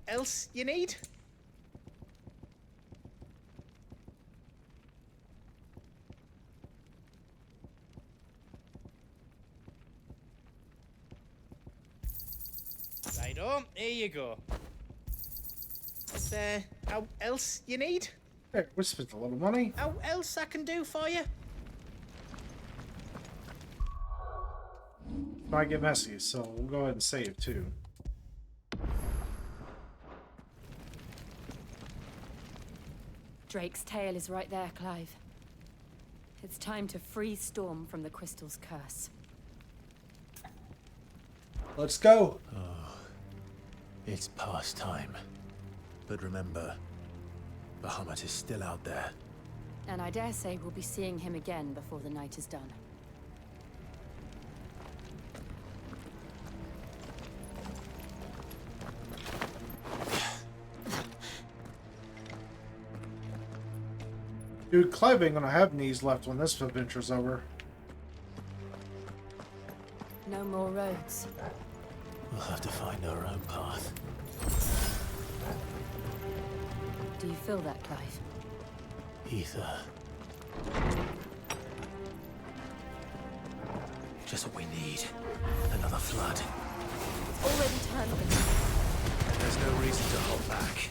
else you need? Righto, here you go. Is there else you need? Hey, we spent a lot of money. How else I can do for you? Might get messy, so we'll go ahead and save too. Drake's tail is right there, Clive. It's time to free Storm from the crystal's curse. Let's go. Oh, it's past time. But remember, Bahamut is still out there. And I dare say we'll be seeing him again before the night is done. Dude, Clive ain't gonna have knees left when this adventure's over. No more roads. We'll have to find our own path. Do you feel that, Clive? Ether. Just what we need. Another flood. It's already turned. There's no reason to hold back.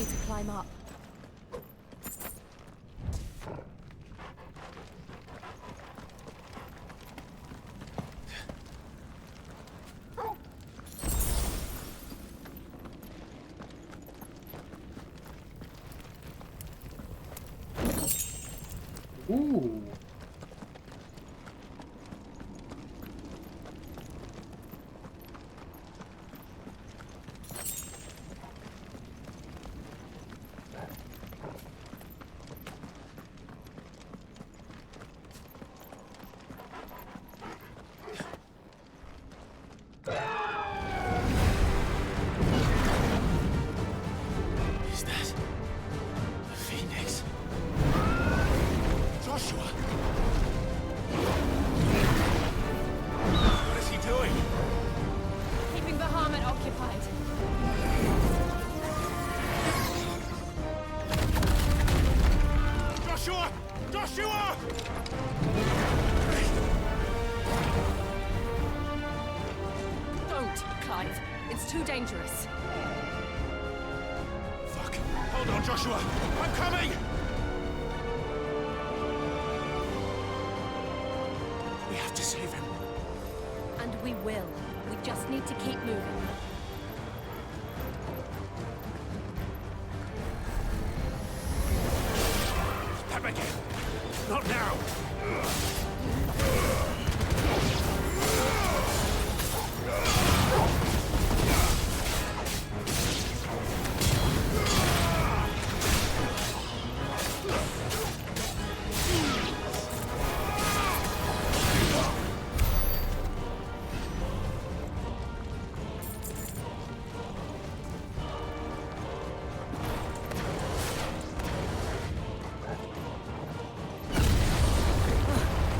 need to climb up. Ooh. Is that a phoenix? Joshua! What is he doing? Keeping the Bahamut occupied. Joshua! Joshua! Don't, Clive. It's too dangerous. Fuck! Hold on, Joshua! I'm coming! We have to save him. And we will. We just need to keep moving. Step again! Not now!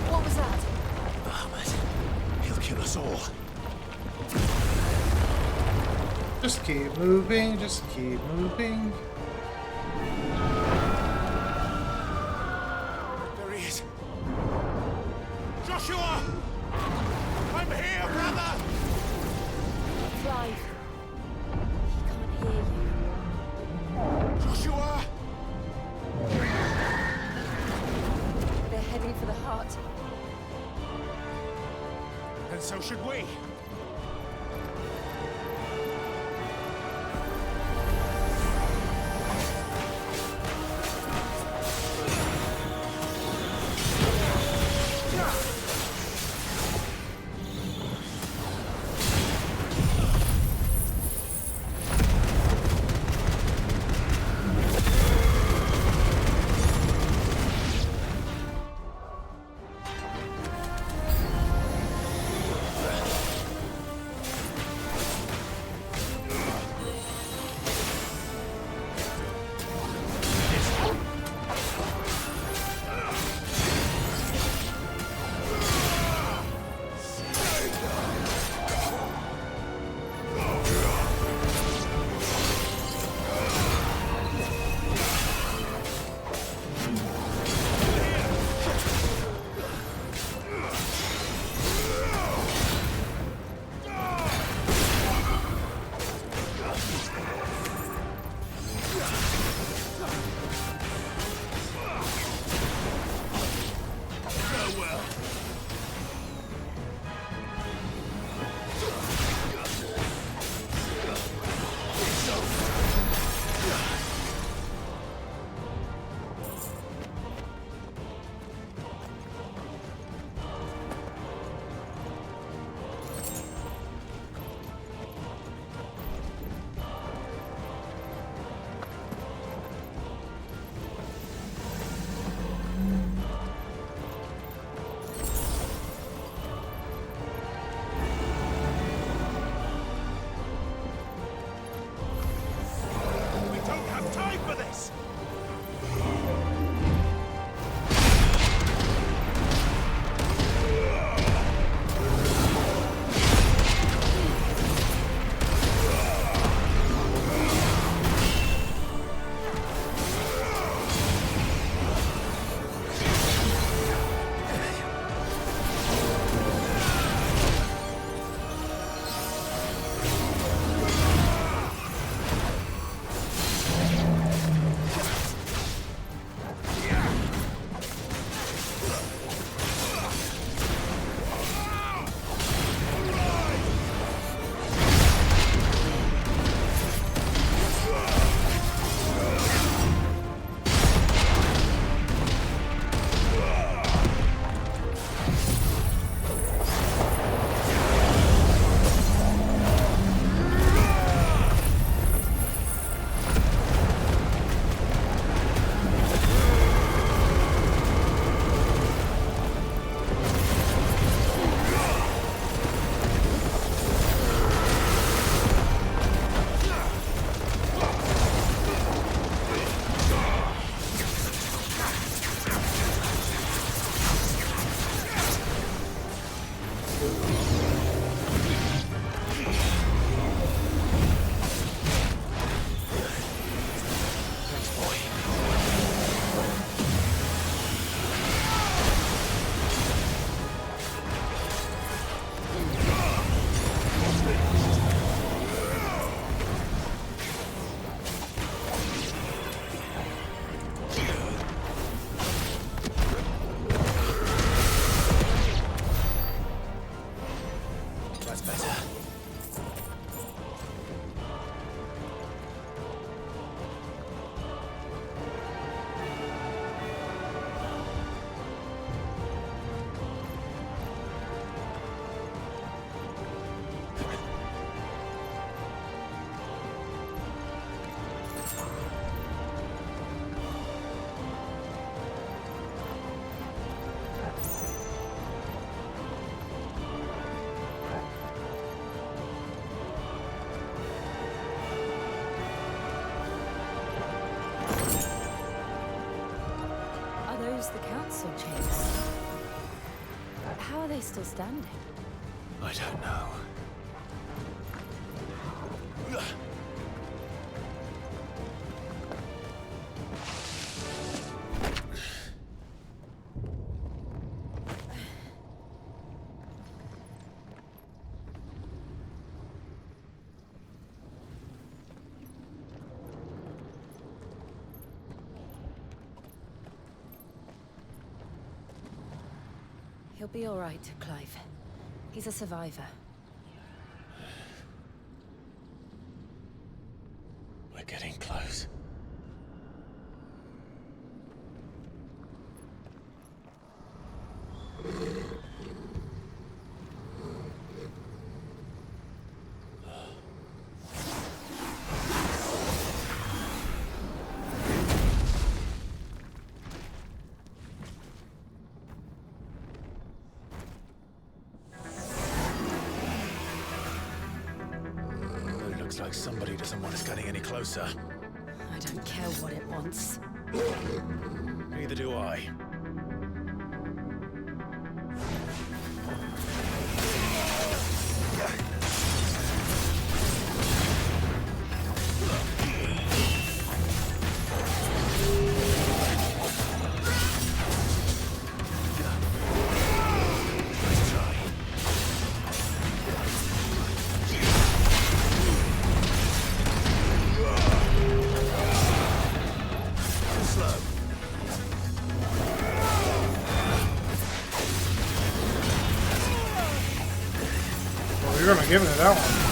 What was that? Bahamut. He'll kill us all. Just keep moving, just keep moving. There he is. Joshua! I'm here, brother! Clive. He can't hear you. Joshua! They're heading for the heart. And so should we. castle chains. How are they still standing? I don't know. He'll be all right, Clive. He's a survivor. We're getting close. Looks like somebody doesn't want us getting any closer. I don't care what it wants. Neither do I. You're gonna give it to that one.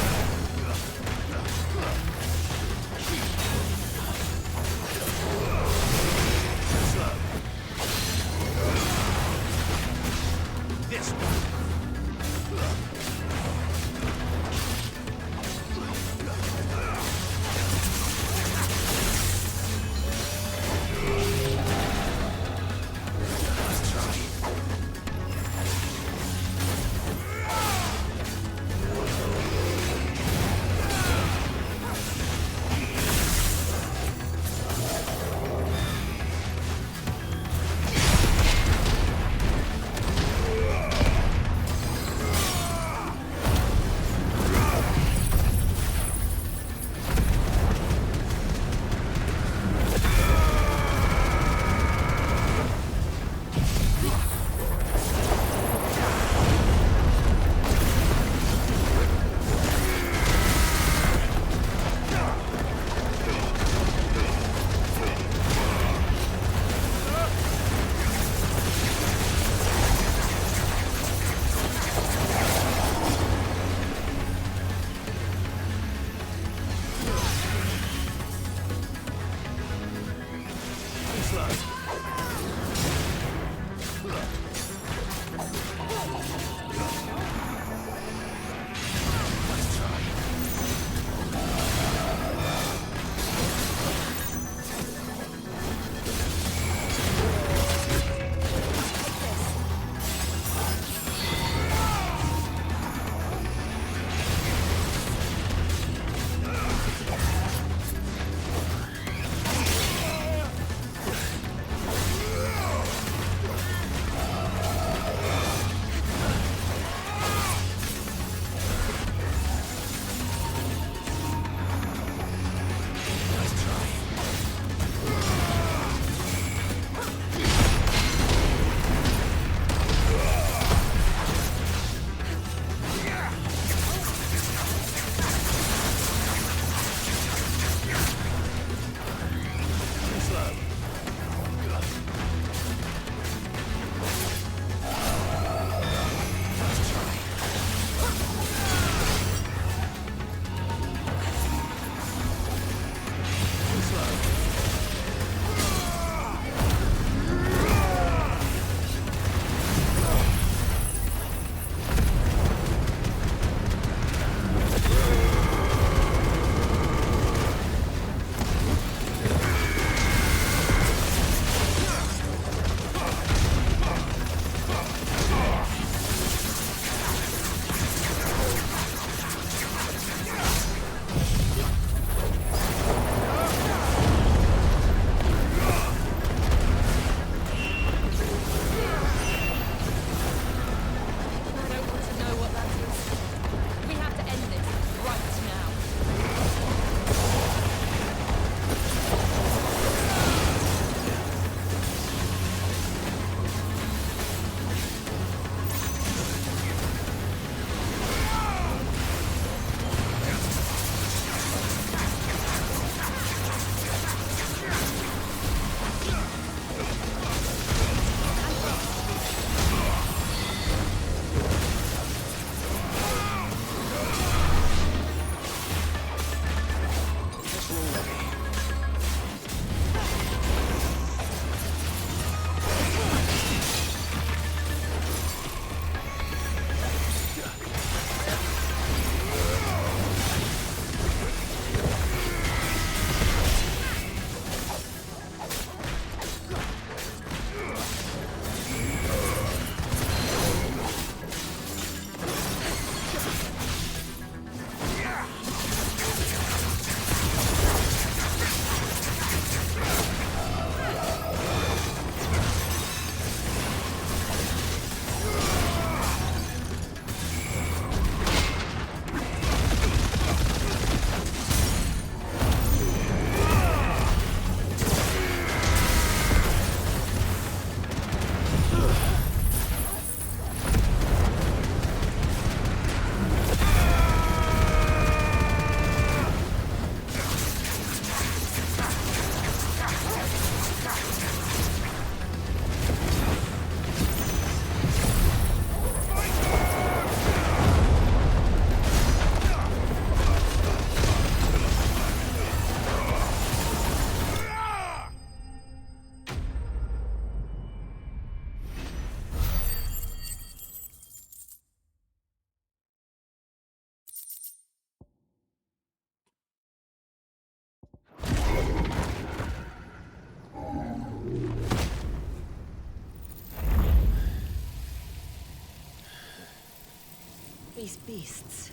These beasts...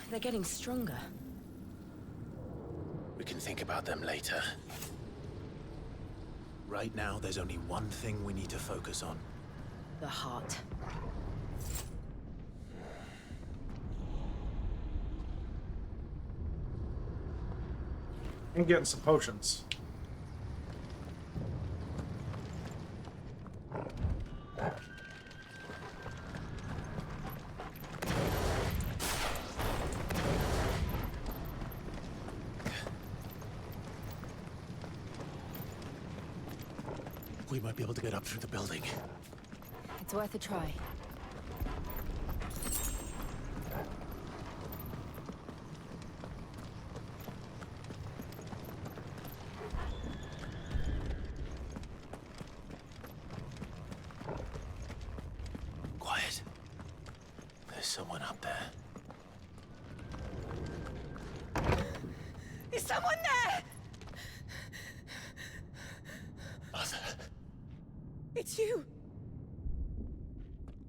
they're getting stronger. We can think about them later. Right now, there's only one thing we need to focus on. The heart. And getting some potions. We might be able to get up through the building. It's worth a try. Quiet. There's someone up there. Is someone there? Mother. It's you.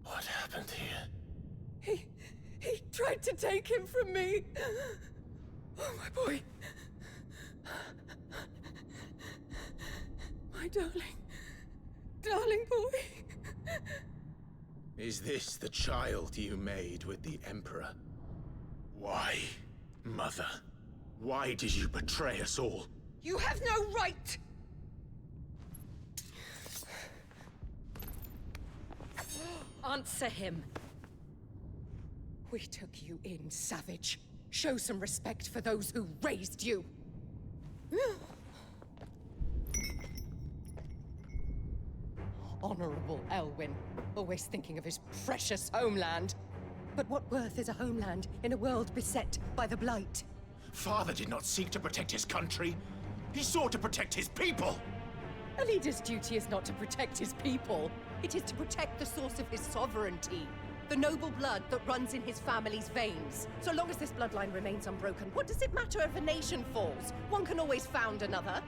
What happened here? He tried to take him from me. Oh, my boy. My darling boy. Is this the child you made with the Emperor? Why, Mother? Why did you betray us all? You have no right! Answer him. We took you in, savage. Show some respect for those who raised you. Honorable Elwyn, always thinking of his precious homeland. But what worth is a homeland in a world beset by the Blight? Father did not seek to protect his country. He sought to protect his people. A leader's duty is not to protect his people. It is to protect the source of his sovereignty. The noble blood that runs in his family's veins. So long as this bloodline remains unbroken, what does it matter if a nation falls? One can always found another.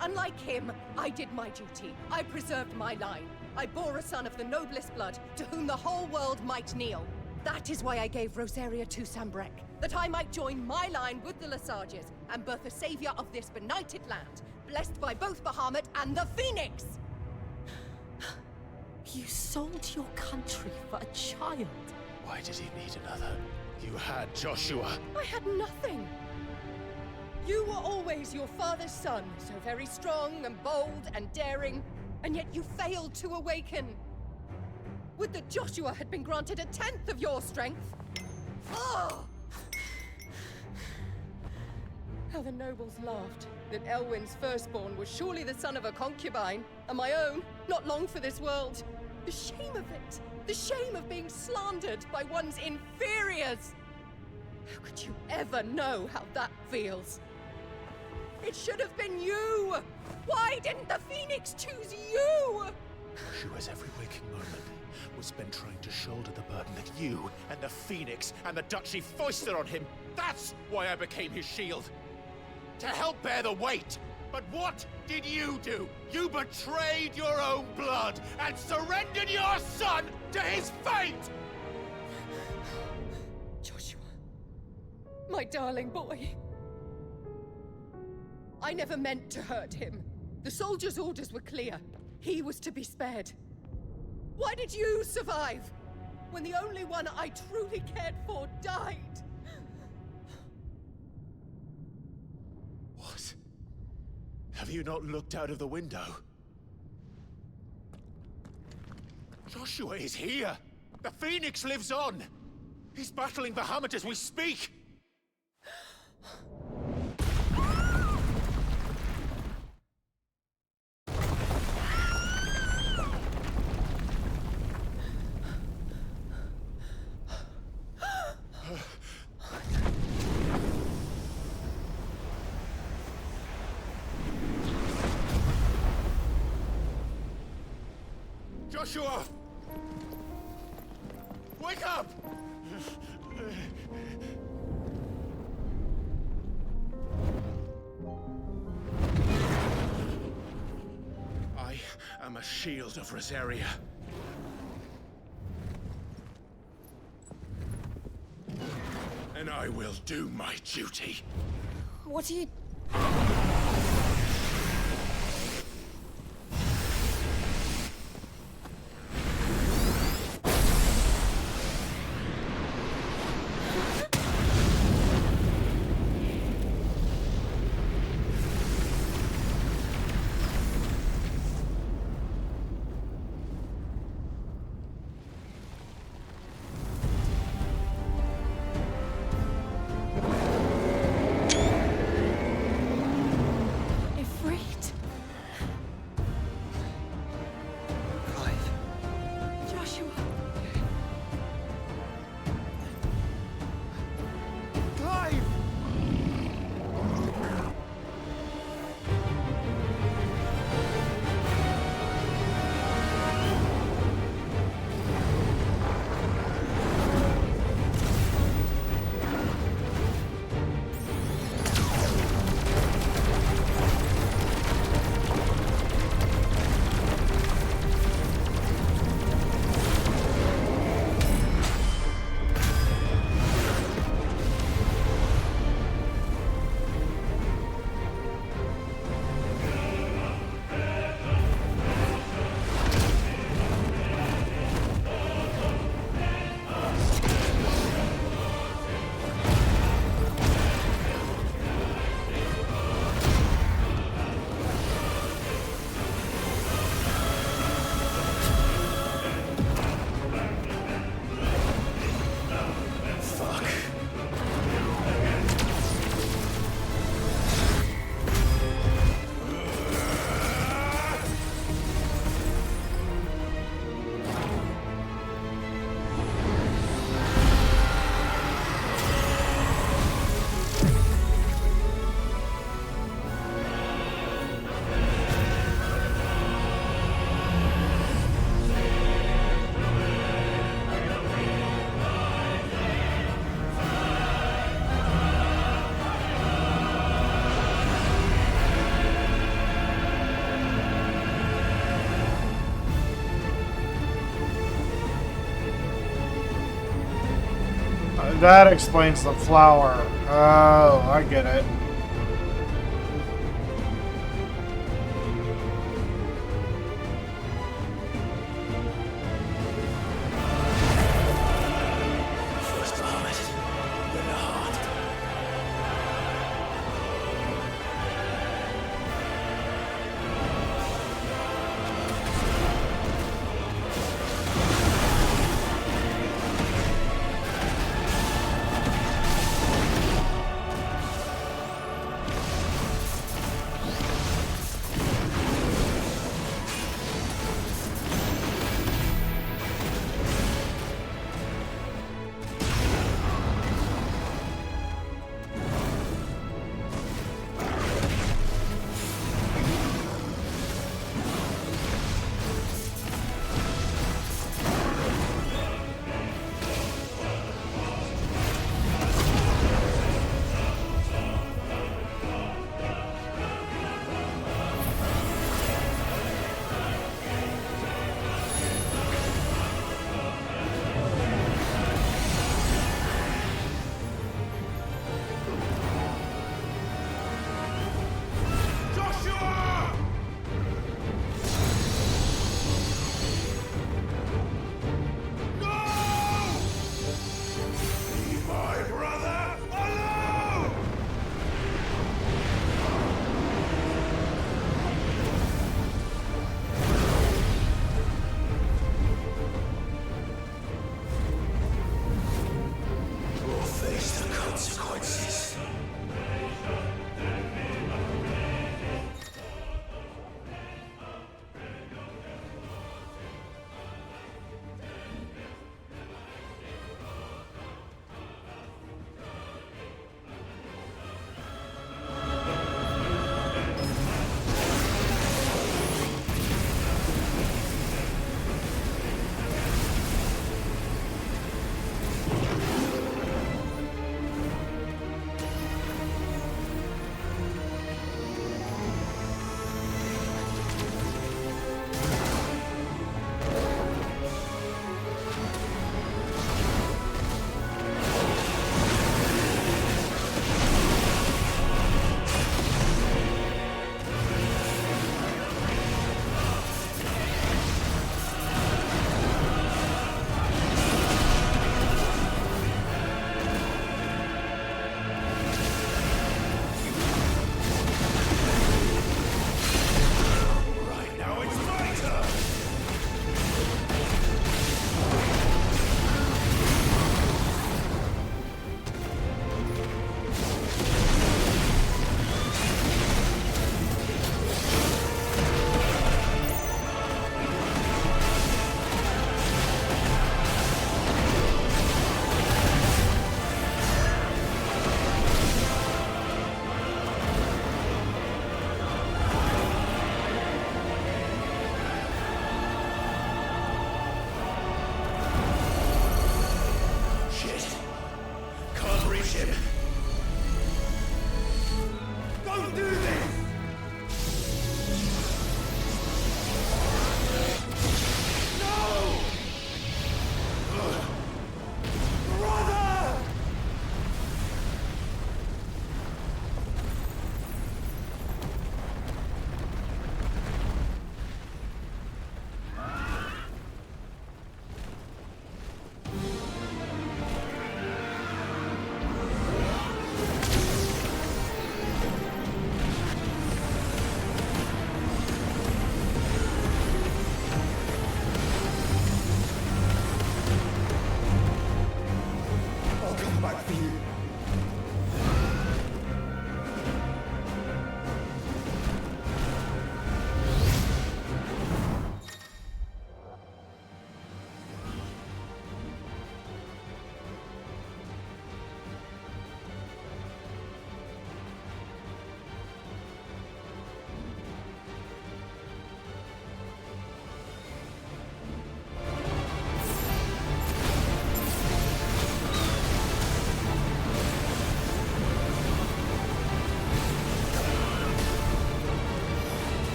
Unlike him, I did my duty. I preserved my line. I bore a son of the noblest blood, to whom the whole world might kneel. That is why I gave Rosaria to Sambrek, that I might join my line with the Lesages and birth a savior of this benighted land, blessed by both Bahamut and the Phoenix! You sold your country for a child. Why did he need another? You had Joshua. I had nothing. You were always your father's son, so very strong and bold and daring, and yet you failed to awaken. Would that Joshua had been granted 1/10 of your strength? Oh! How the nobles laughed that Elwyn's firstborn was surely the son of a concubine, and my own, not long for this world. The shame of it! The shame of being slandered by one's inferiors! How could you ever know how that feels? It should have been you! Why didn't the Phoenix choose you? Joshua's every waking moment was spent trying to shoulder the burden that you and the Phoenix and the Duchy foisted on him. That's why I became his shield. To help bear the weight. But what did you do? You betrayed your own blood and surrendered your son to his fate! Joshua, my darling boy. I never meant to hurt him. The soldiers' orders were clear. He was to be spared. Why did you survive when the only one I truly cared for died? What? Have you not looked out of the window? Joshua is here! The Phoenix lives on! He's battling Bahamut as we speak! Joshua! Wake up! I am a shield of Rosaria. I will do my duty. What are you... That explains the flower. Oh, I get it. First Bahamut, then the heart.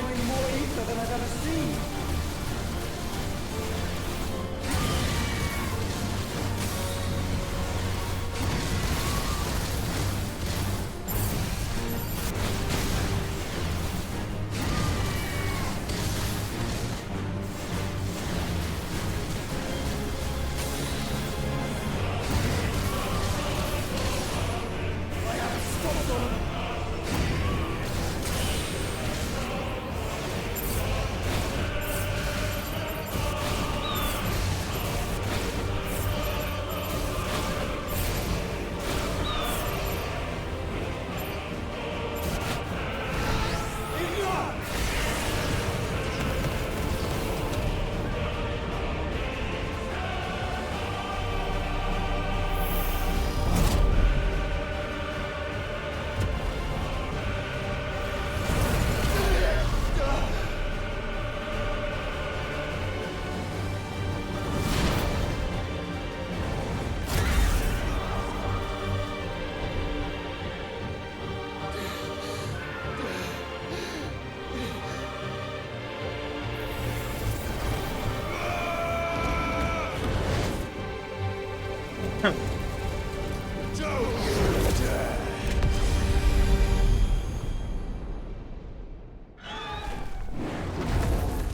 bringing more ether than I've ever seen.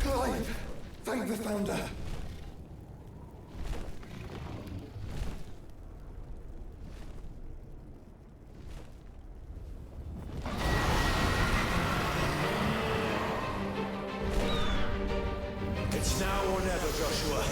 Clive, thank the Founder. It's now or never, Joshua.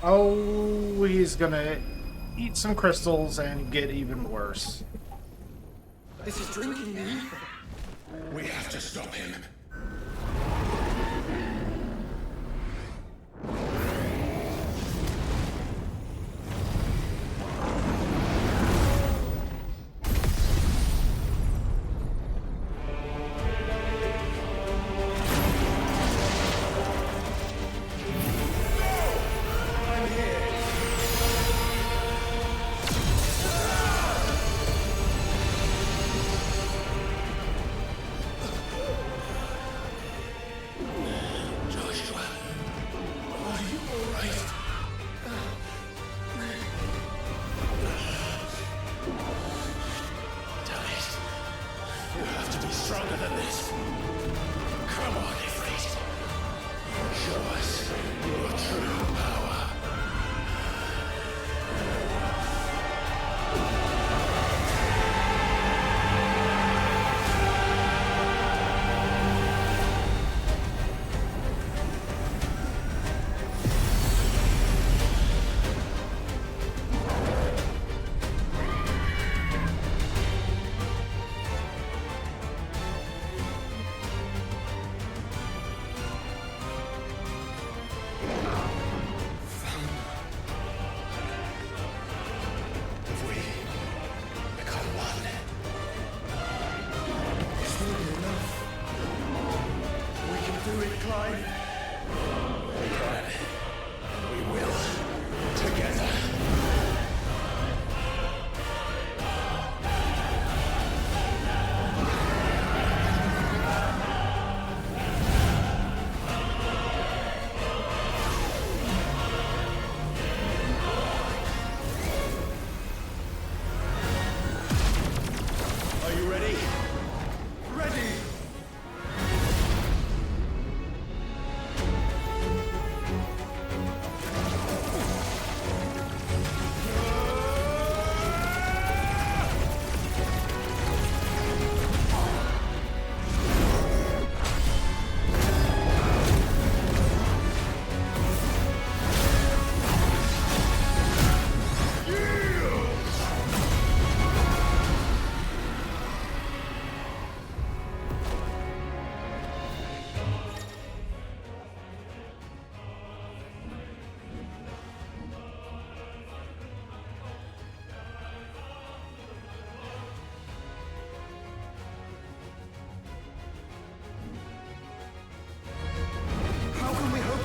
Oh, he's gonna eat some crystals and get even worse. This is drinking the ether. We have to stop him. Stronger than this. Come on, Ifrit. Show us your true power.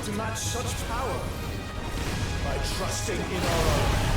To match such power by trusting in our own.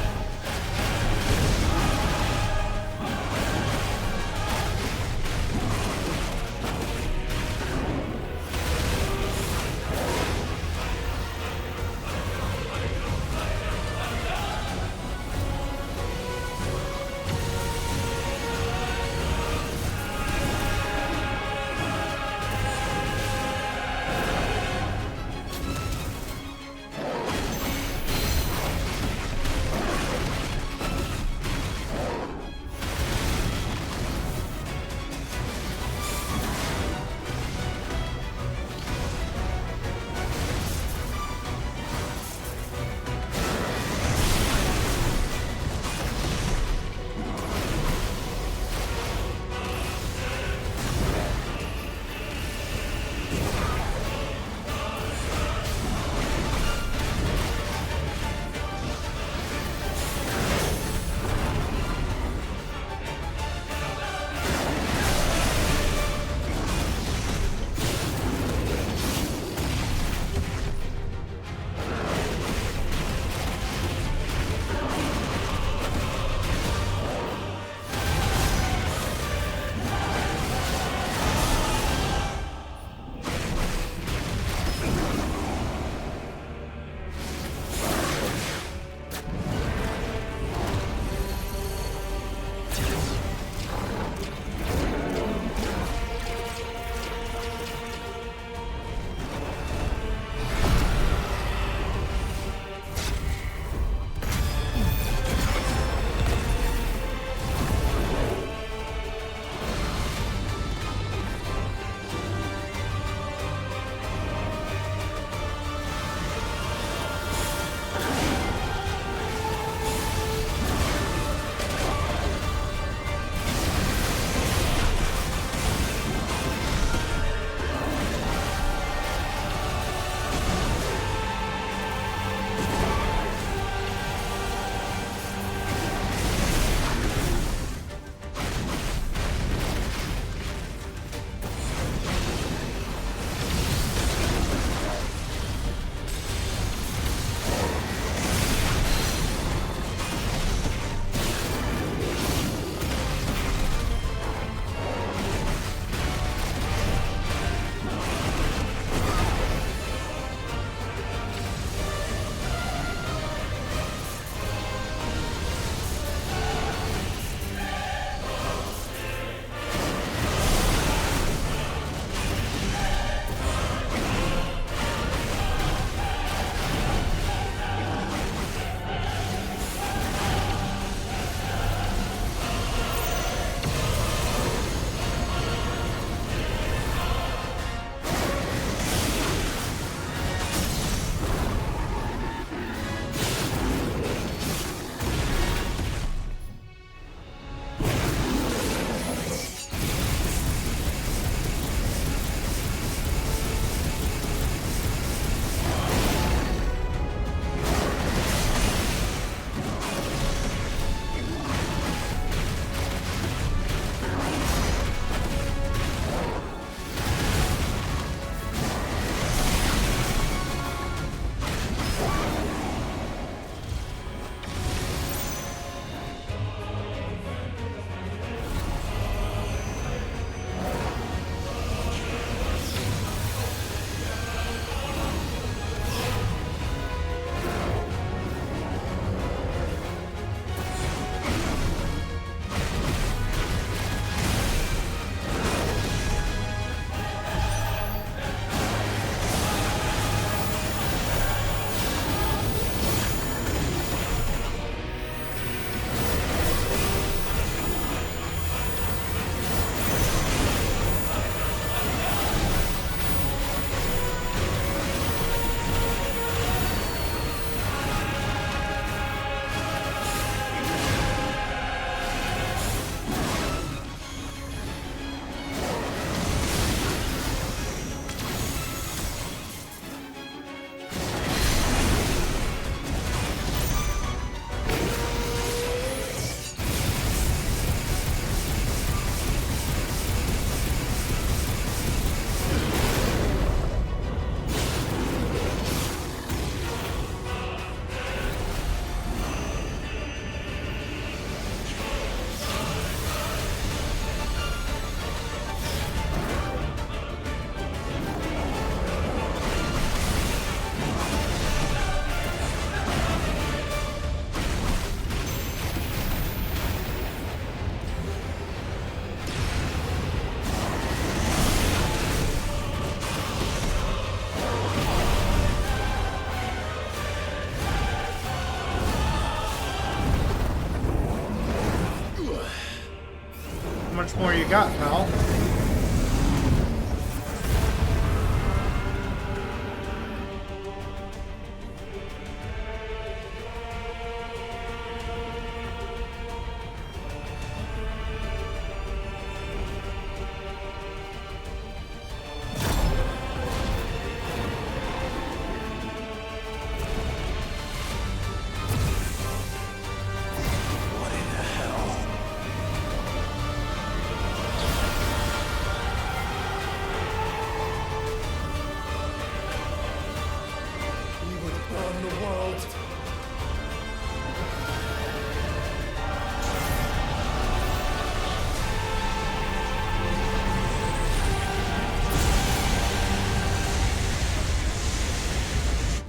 much more you got, pal?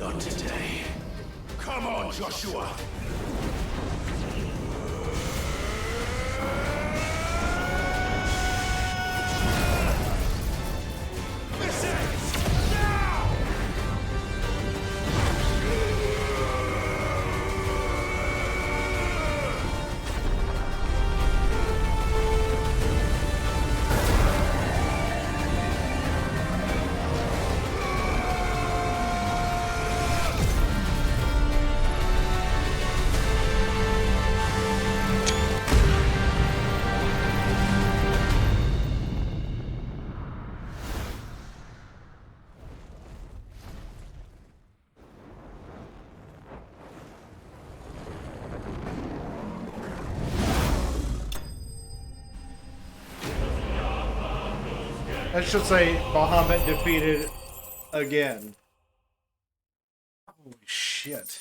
Not today. Come on, Joshua! This ends now! I should say Bahamut defeated again. Holy shit.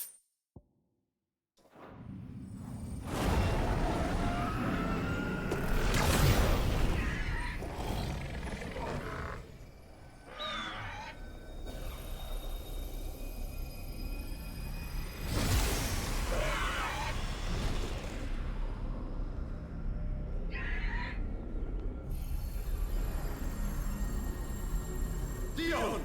Dion!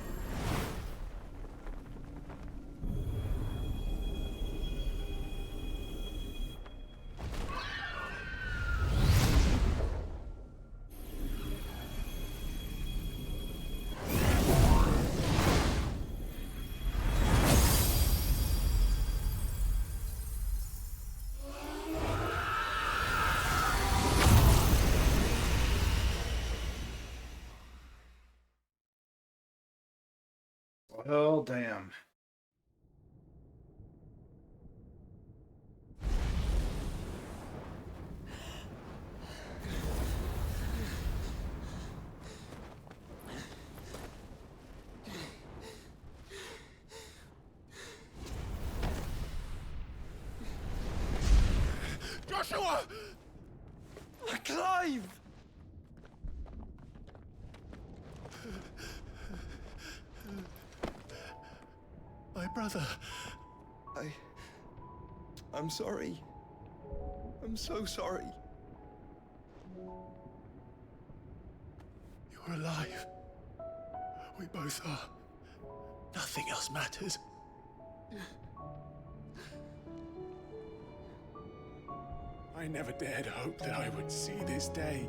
Well, damn. Joshua! Clive! My brother. I'm sorry. I'm so sorry. You're alive. We both are. Nothing else matters. I never dared hope that I would see this day.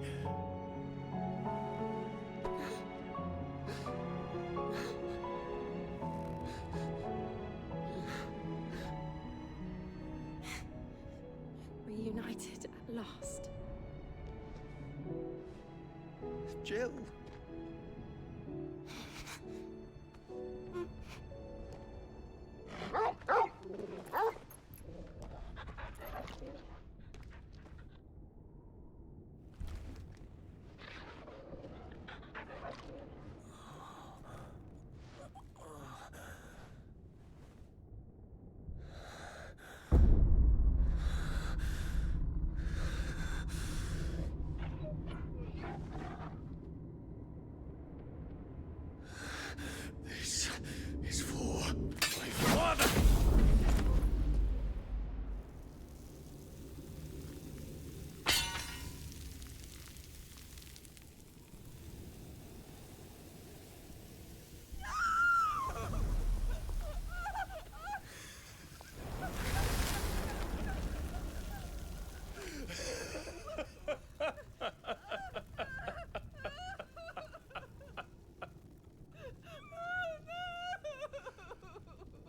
Reunited at last. Jill.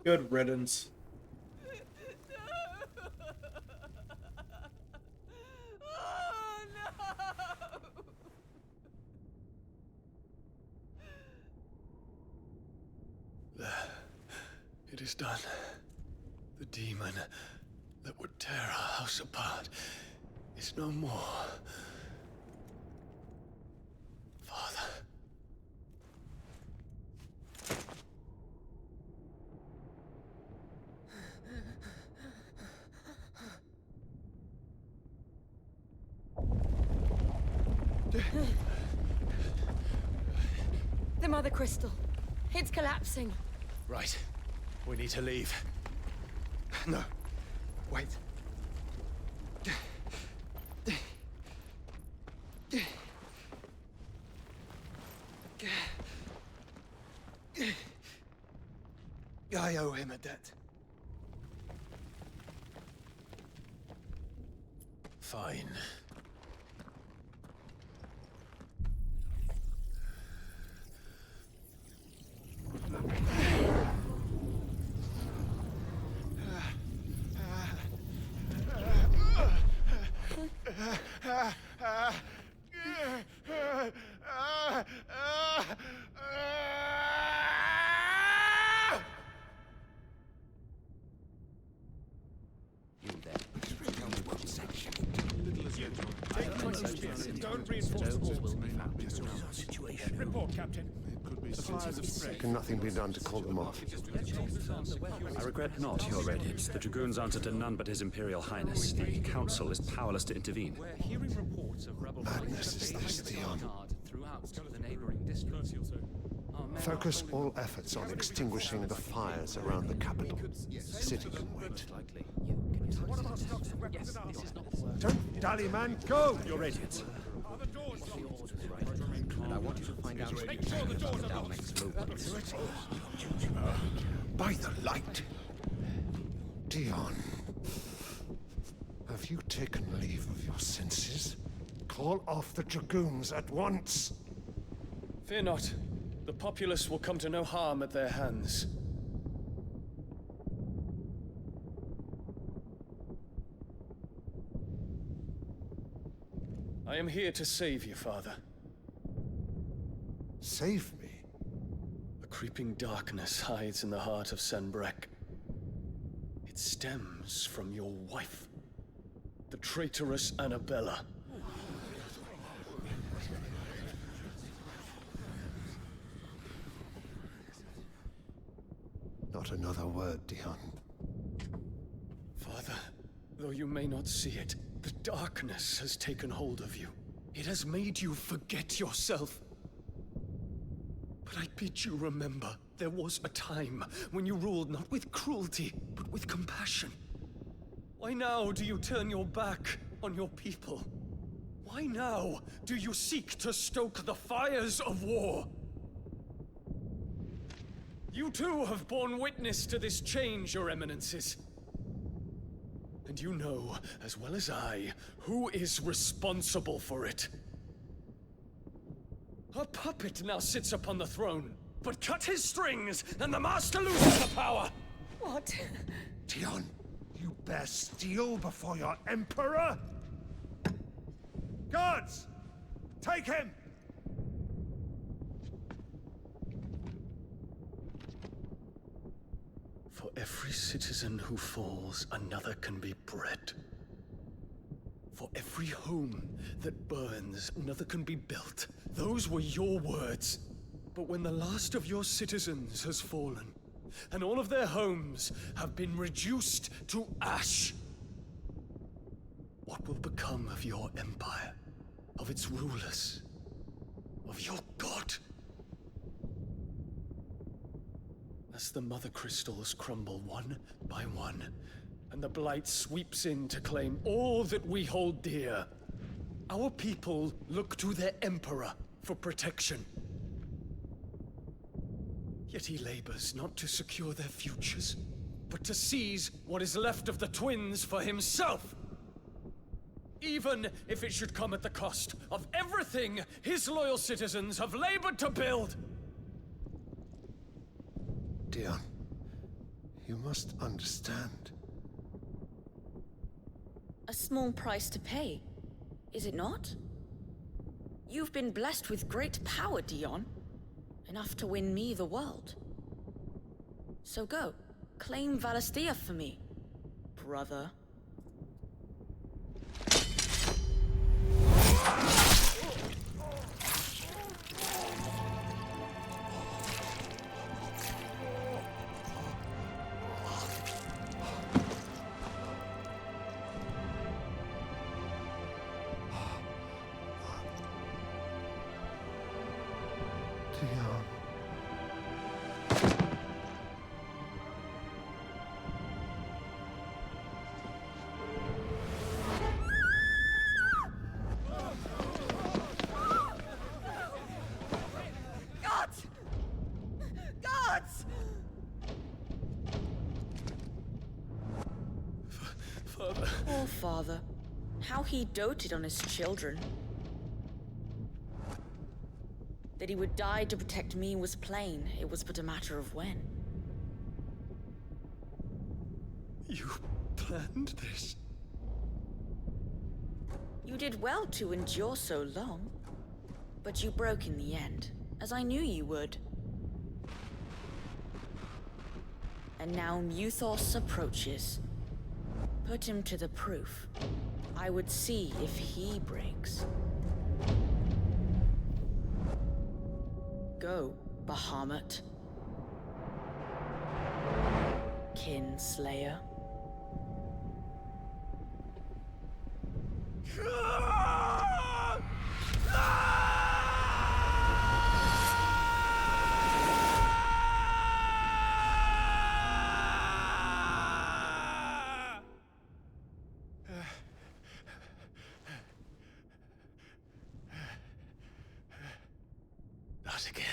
Good riddance. There. It is done. The demon that would tear our house apart is no more. Father. The Mother Crystal. It's collapsing. Right. We need to leave. No. Wait. I owe him a debt. Fine. Don't reinforce the situation. Report, Captain. Can nothing be done to call them off? I regret not, Your Radiance. The Dragoons answer to none but His Imperial Highness. The Council is powerless to intervene. Madness is this, Theon. Focus all efforts on extinguishing the fires around the capital. The city can wait. Don't dally, man. Go! Your Radiance. And I want you to find out everything about Dalmec's movements. By the light. Dion. Have you taken leave of your senses? Call off the Dragoons at once. Fear not. The populace will come to no harm at their hands. I am here to save you, Father. Save me? A creeping darkness hides in the heart of Sanbreque. It stems from your wife, the traitorous Annabella. Not another word, Dion. Father, though you may not see it, the darkness has taken hold of you. It has made you forget yourself. But I bid you remember, there was a time when you ruled not with cruelty, but with compassion. Why now do you turn your back on your people? Why now do you seek to stoke the fires of war? You too have borne witness to this change, Your Eminences. And you know, as well as I, who is responsible for it. A puppet now sits upon the throne, but cut his strings, and the Master loses the power! What? Dion, you bear steel before your Emperor? Guards! Take him! For every citizen who falls, another can be bred. For every home that burns, another can be built. Those were your words. But when the last of your citizens has fallen, and all of their homes have been reduced to ash, what will become of your empire, of its rulers, of your god? As the Mother Crystals crumble one by one, and the Blight sweeps in to claim all that we hold dear, our people look to their Emperor for protection. Yet he labors not to secure their futures, but to seize what is left of the twins for himself! Even if it should come at the cost of everything his loyal citizens have labored to build! Dion, You must understand. A small price to pay, is it not? You've been blessed with great power, Dion. Enough to win me the world. So go, claim Valisthea for me, brother. Dion. Gods! Gods! Father. Poor father. How he doted on his children. That he would die to protect me was plain. It was but a matter of when. You planned this? You did well to endure so long. But you broke in the end, as I knew you would. And now Muthos approaches. Put him to the proof. I would see if he breaks. Go, Bahamut. Kinslayer. Not again.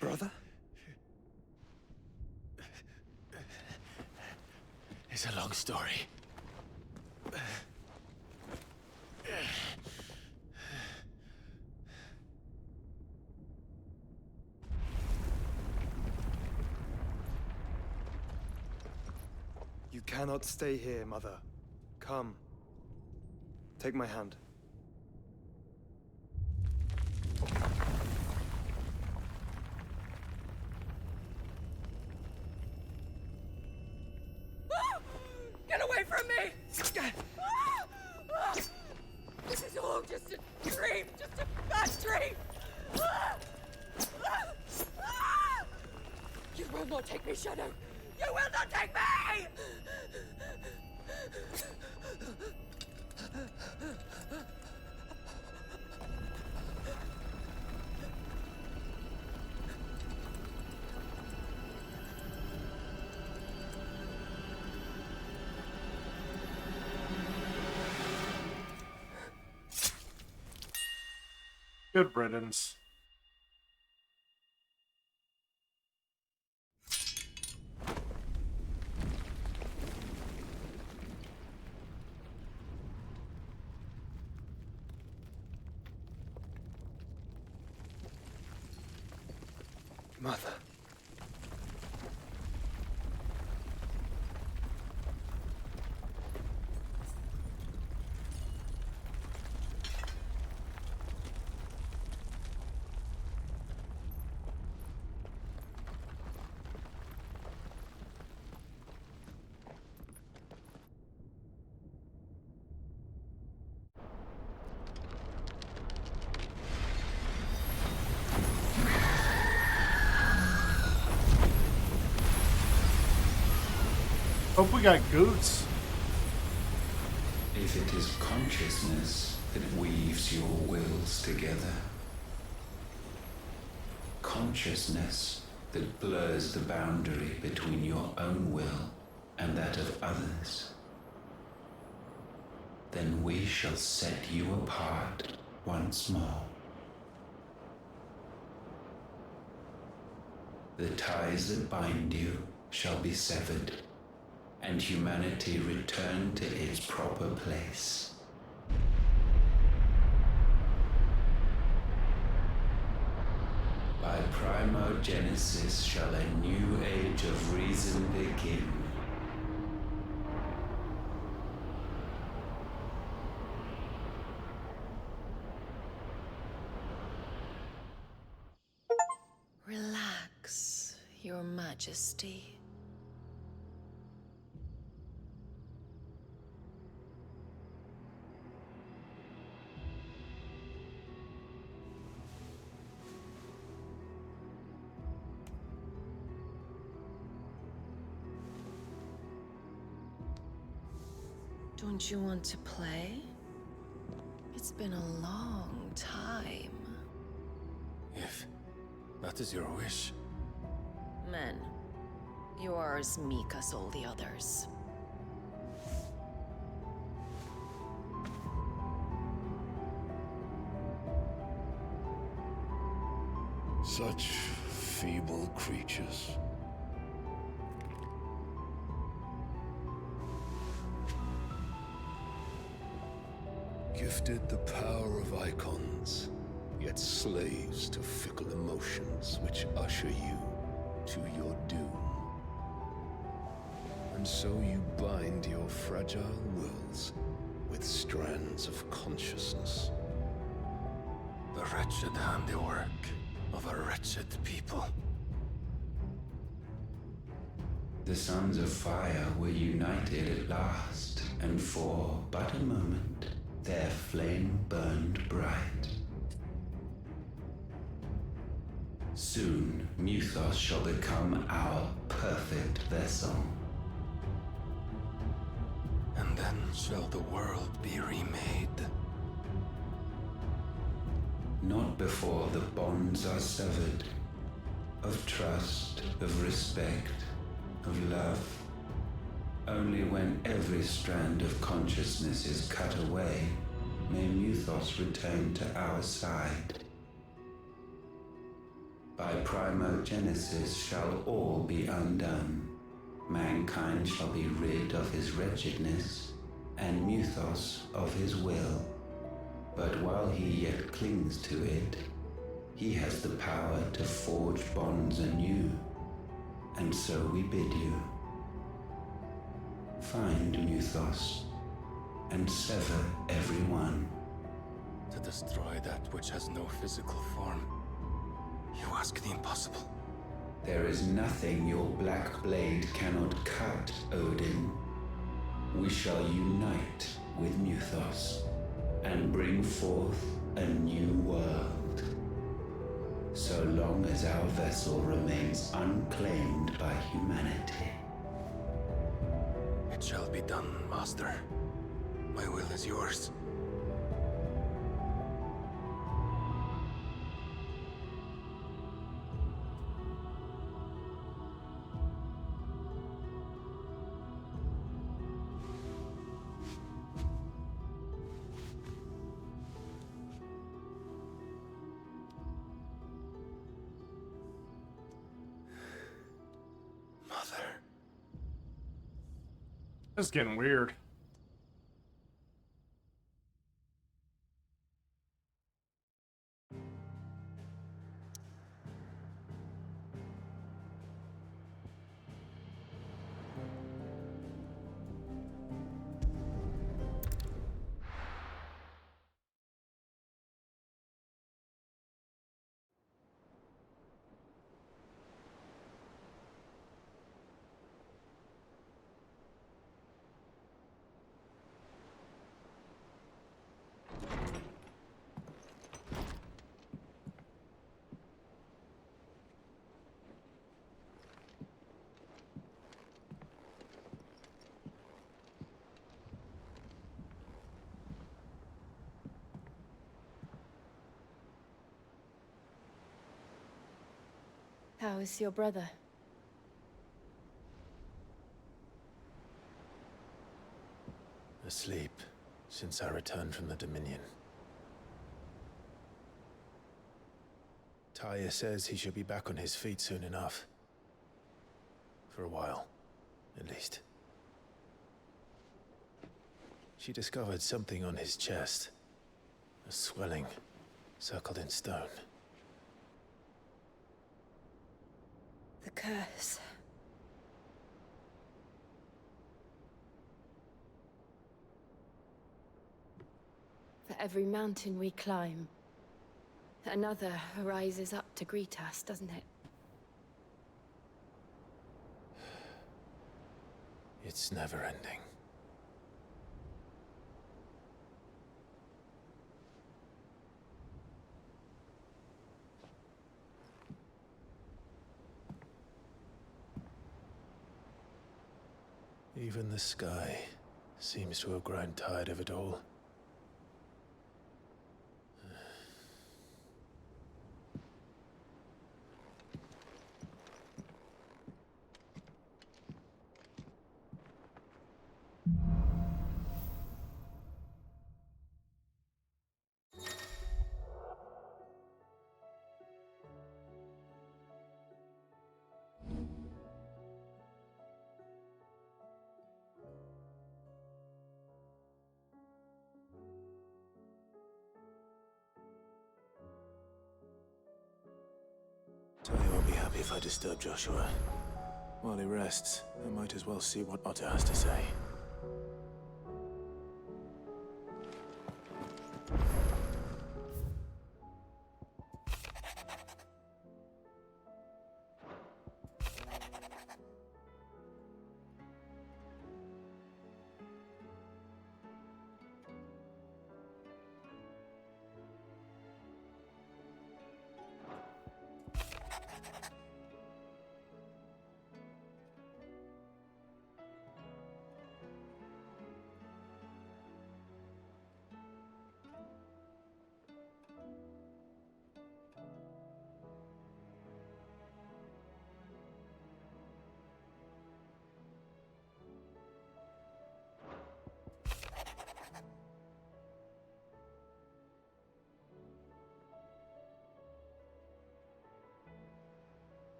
Brother? It's a long story. You cannot stay here, Mother. Come. Take my hand. Get away from me! This is all just a dream, just a bad dream! You will not take me, Shadow! You will not take me! Good riddance. Mother. Hope we got Goots. If it is consciousness that weaves your wills together, consciousness that blurs the boundary between your own will and that of others, then we shall set you apart once more. The ties that bind you shall be severed, and humanity return to its proper place. By pride Primogenesis shall a new age of reason begin. Relax, Your Majesty. Don't you want to play? It's been a long time. If that is your wish. Men, you are as meek as all the others. Such feeble creatures. Gifted the power of icons, yet slaves to fickle emotions which usher you to your doom. And so you bind your fragile wills with strands of consciousness. The wretched handiwork of a wretched people. The Sons of Fire were united at last, and for but a moment, their flame burned bright. Soon, Muthos shall become our perfect vessel. And then shall the world be remade. Not before the bonds are severed, of trust, of respect, of love. Only when every strand of consciousness is cut away, may Muthos return to our side. By Primogenesis shall all be undone. Mankind shall be rid of his wretchedness, and Muthos of his will. But while he yet clings to it, he has the power to forge bonds anew. And so we bid you. Find Muthos, and sever everyone. To destroy that which has no physical form. You ask the impossible. There is nothing your black blade cannot cut, Odin. We shall unite with Muthos, and bring forth a new world. So long as our vessel remains unclaimed by humanity. It shall be done, Master. My will is yours. This is getting weird. How is your brother? Asleep, since I returned from the Dominion. Taya says he should be back on his feet soon enough. For a while, at least. She discovered something on his chest. A swelling, circled in stone. The curse. For every mountain we climb, another rises up to greet us, doesn't it? It's never ending. Even the sky seems to have grown tired of it all. So you won't be happy if I disturb Joshua. While he rests, I might as well see what Otter has to say.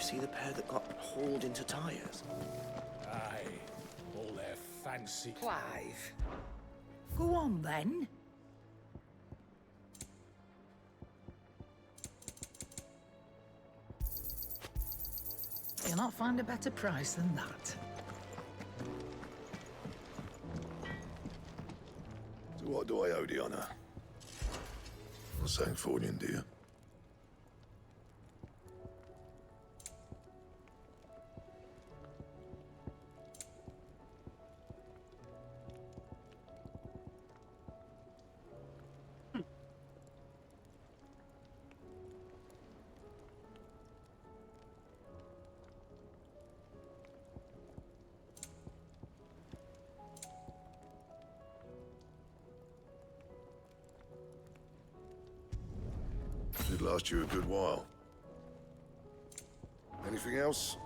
See the pair that got hauled into tires? Aye, all their fancy... Clive. Go on, then. You'll not find a better price than that. So what do I owe the honor? Not saying fortune, do you? Should last you a good while. Anything else?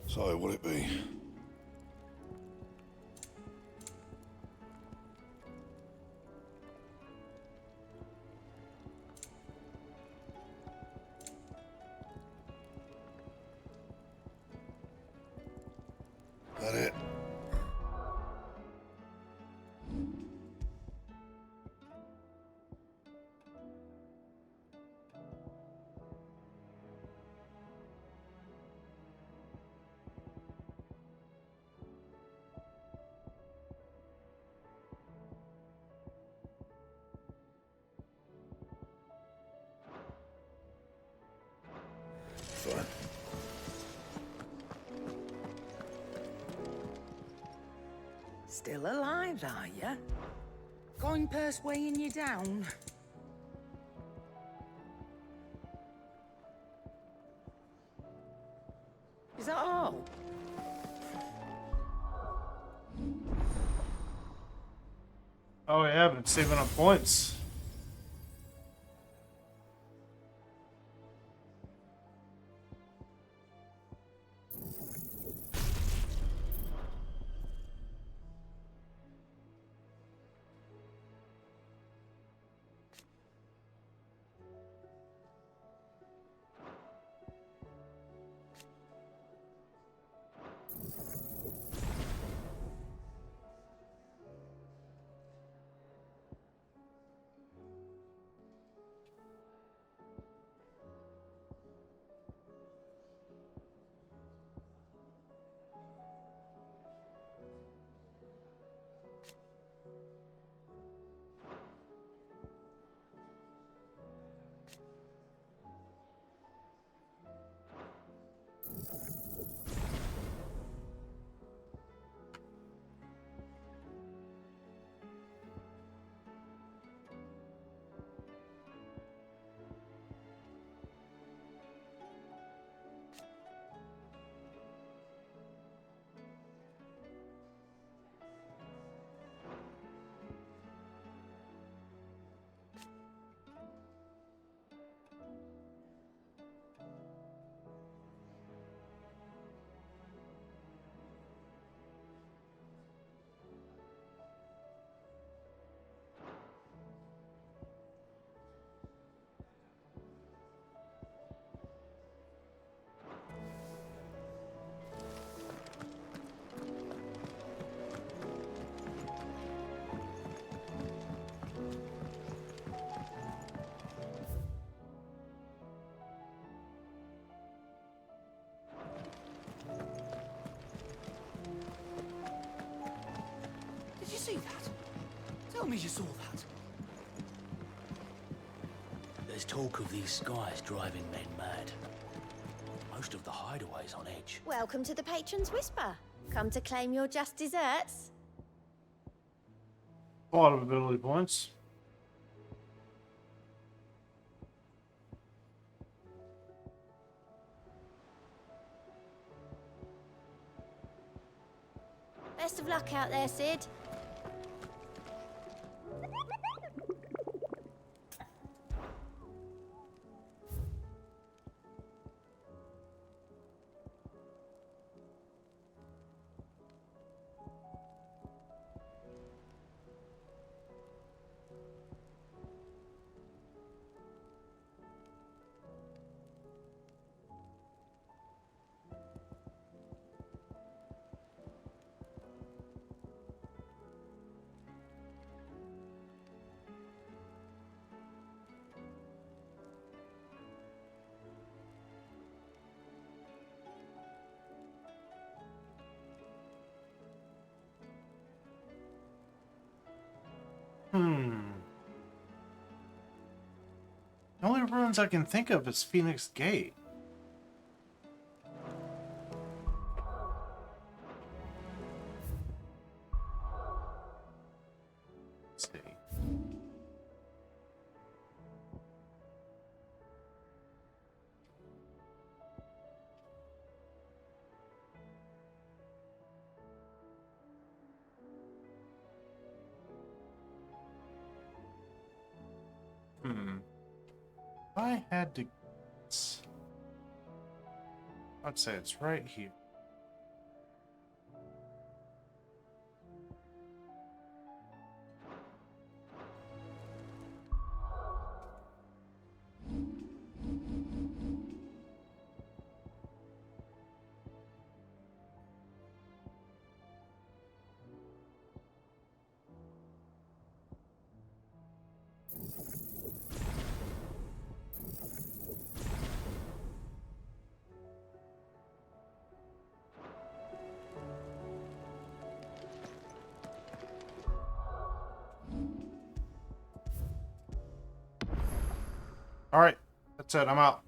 So, what'll it be? That it? Fine. Still alive, are ya? Coin purse weighing you down? Is that all? Oh yeah, been saving up points. Did you see that? Tell me you saw that. There's talk of these skies driving men mad. Most of the hideaways on edge. Welcome to the Patron's Whisper. Come to claim your just desserts. A lot of ability points. Best of luck out there, Sid. The only ruins I can think of is Phoenix Gate. Let's see. If I had to guess, I'd say it's right here. All right, that's it. I'm out.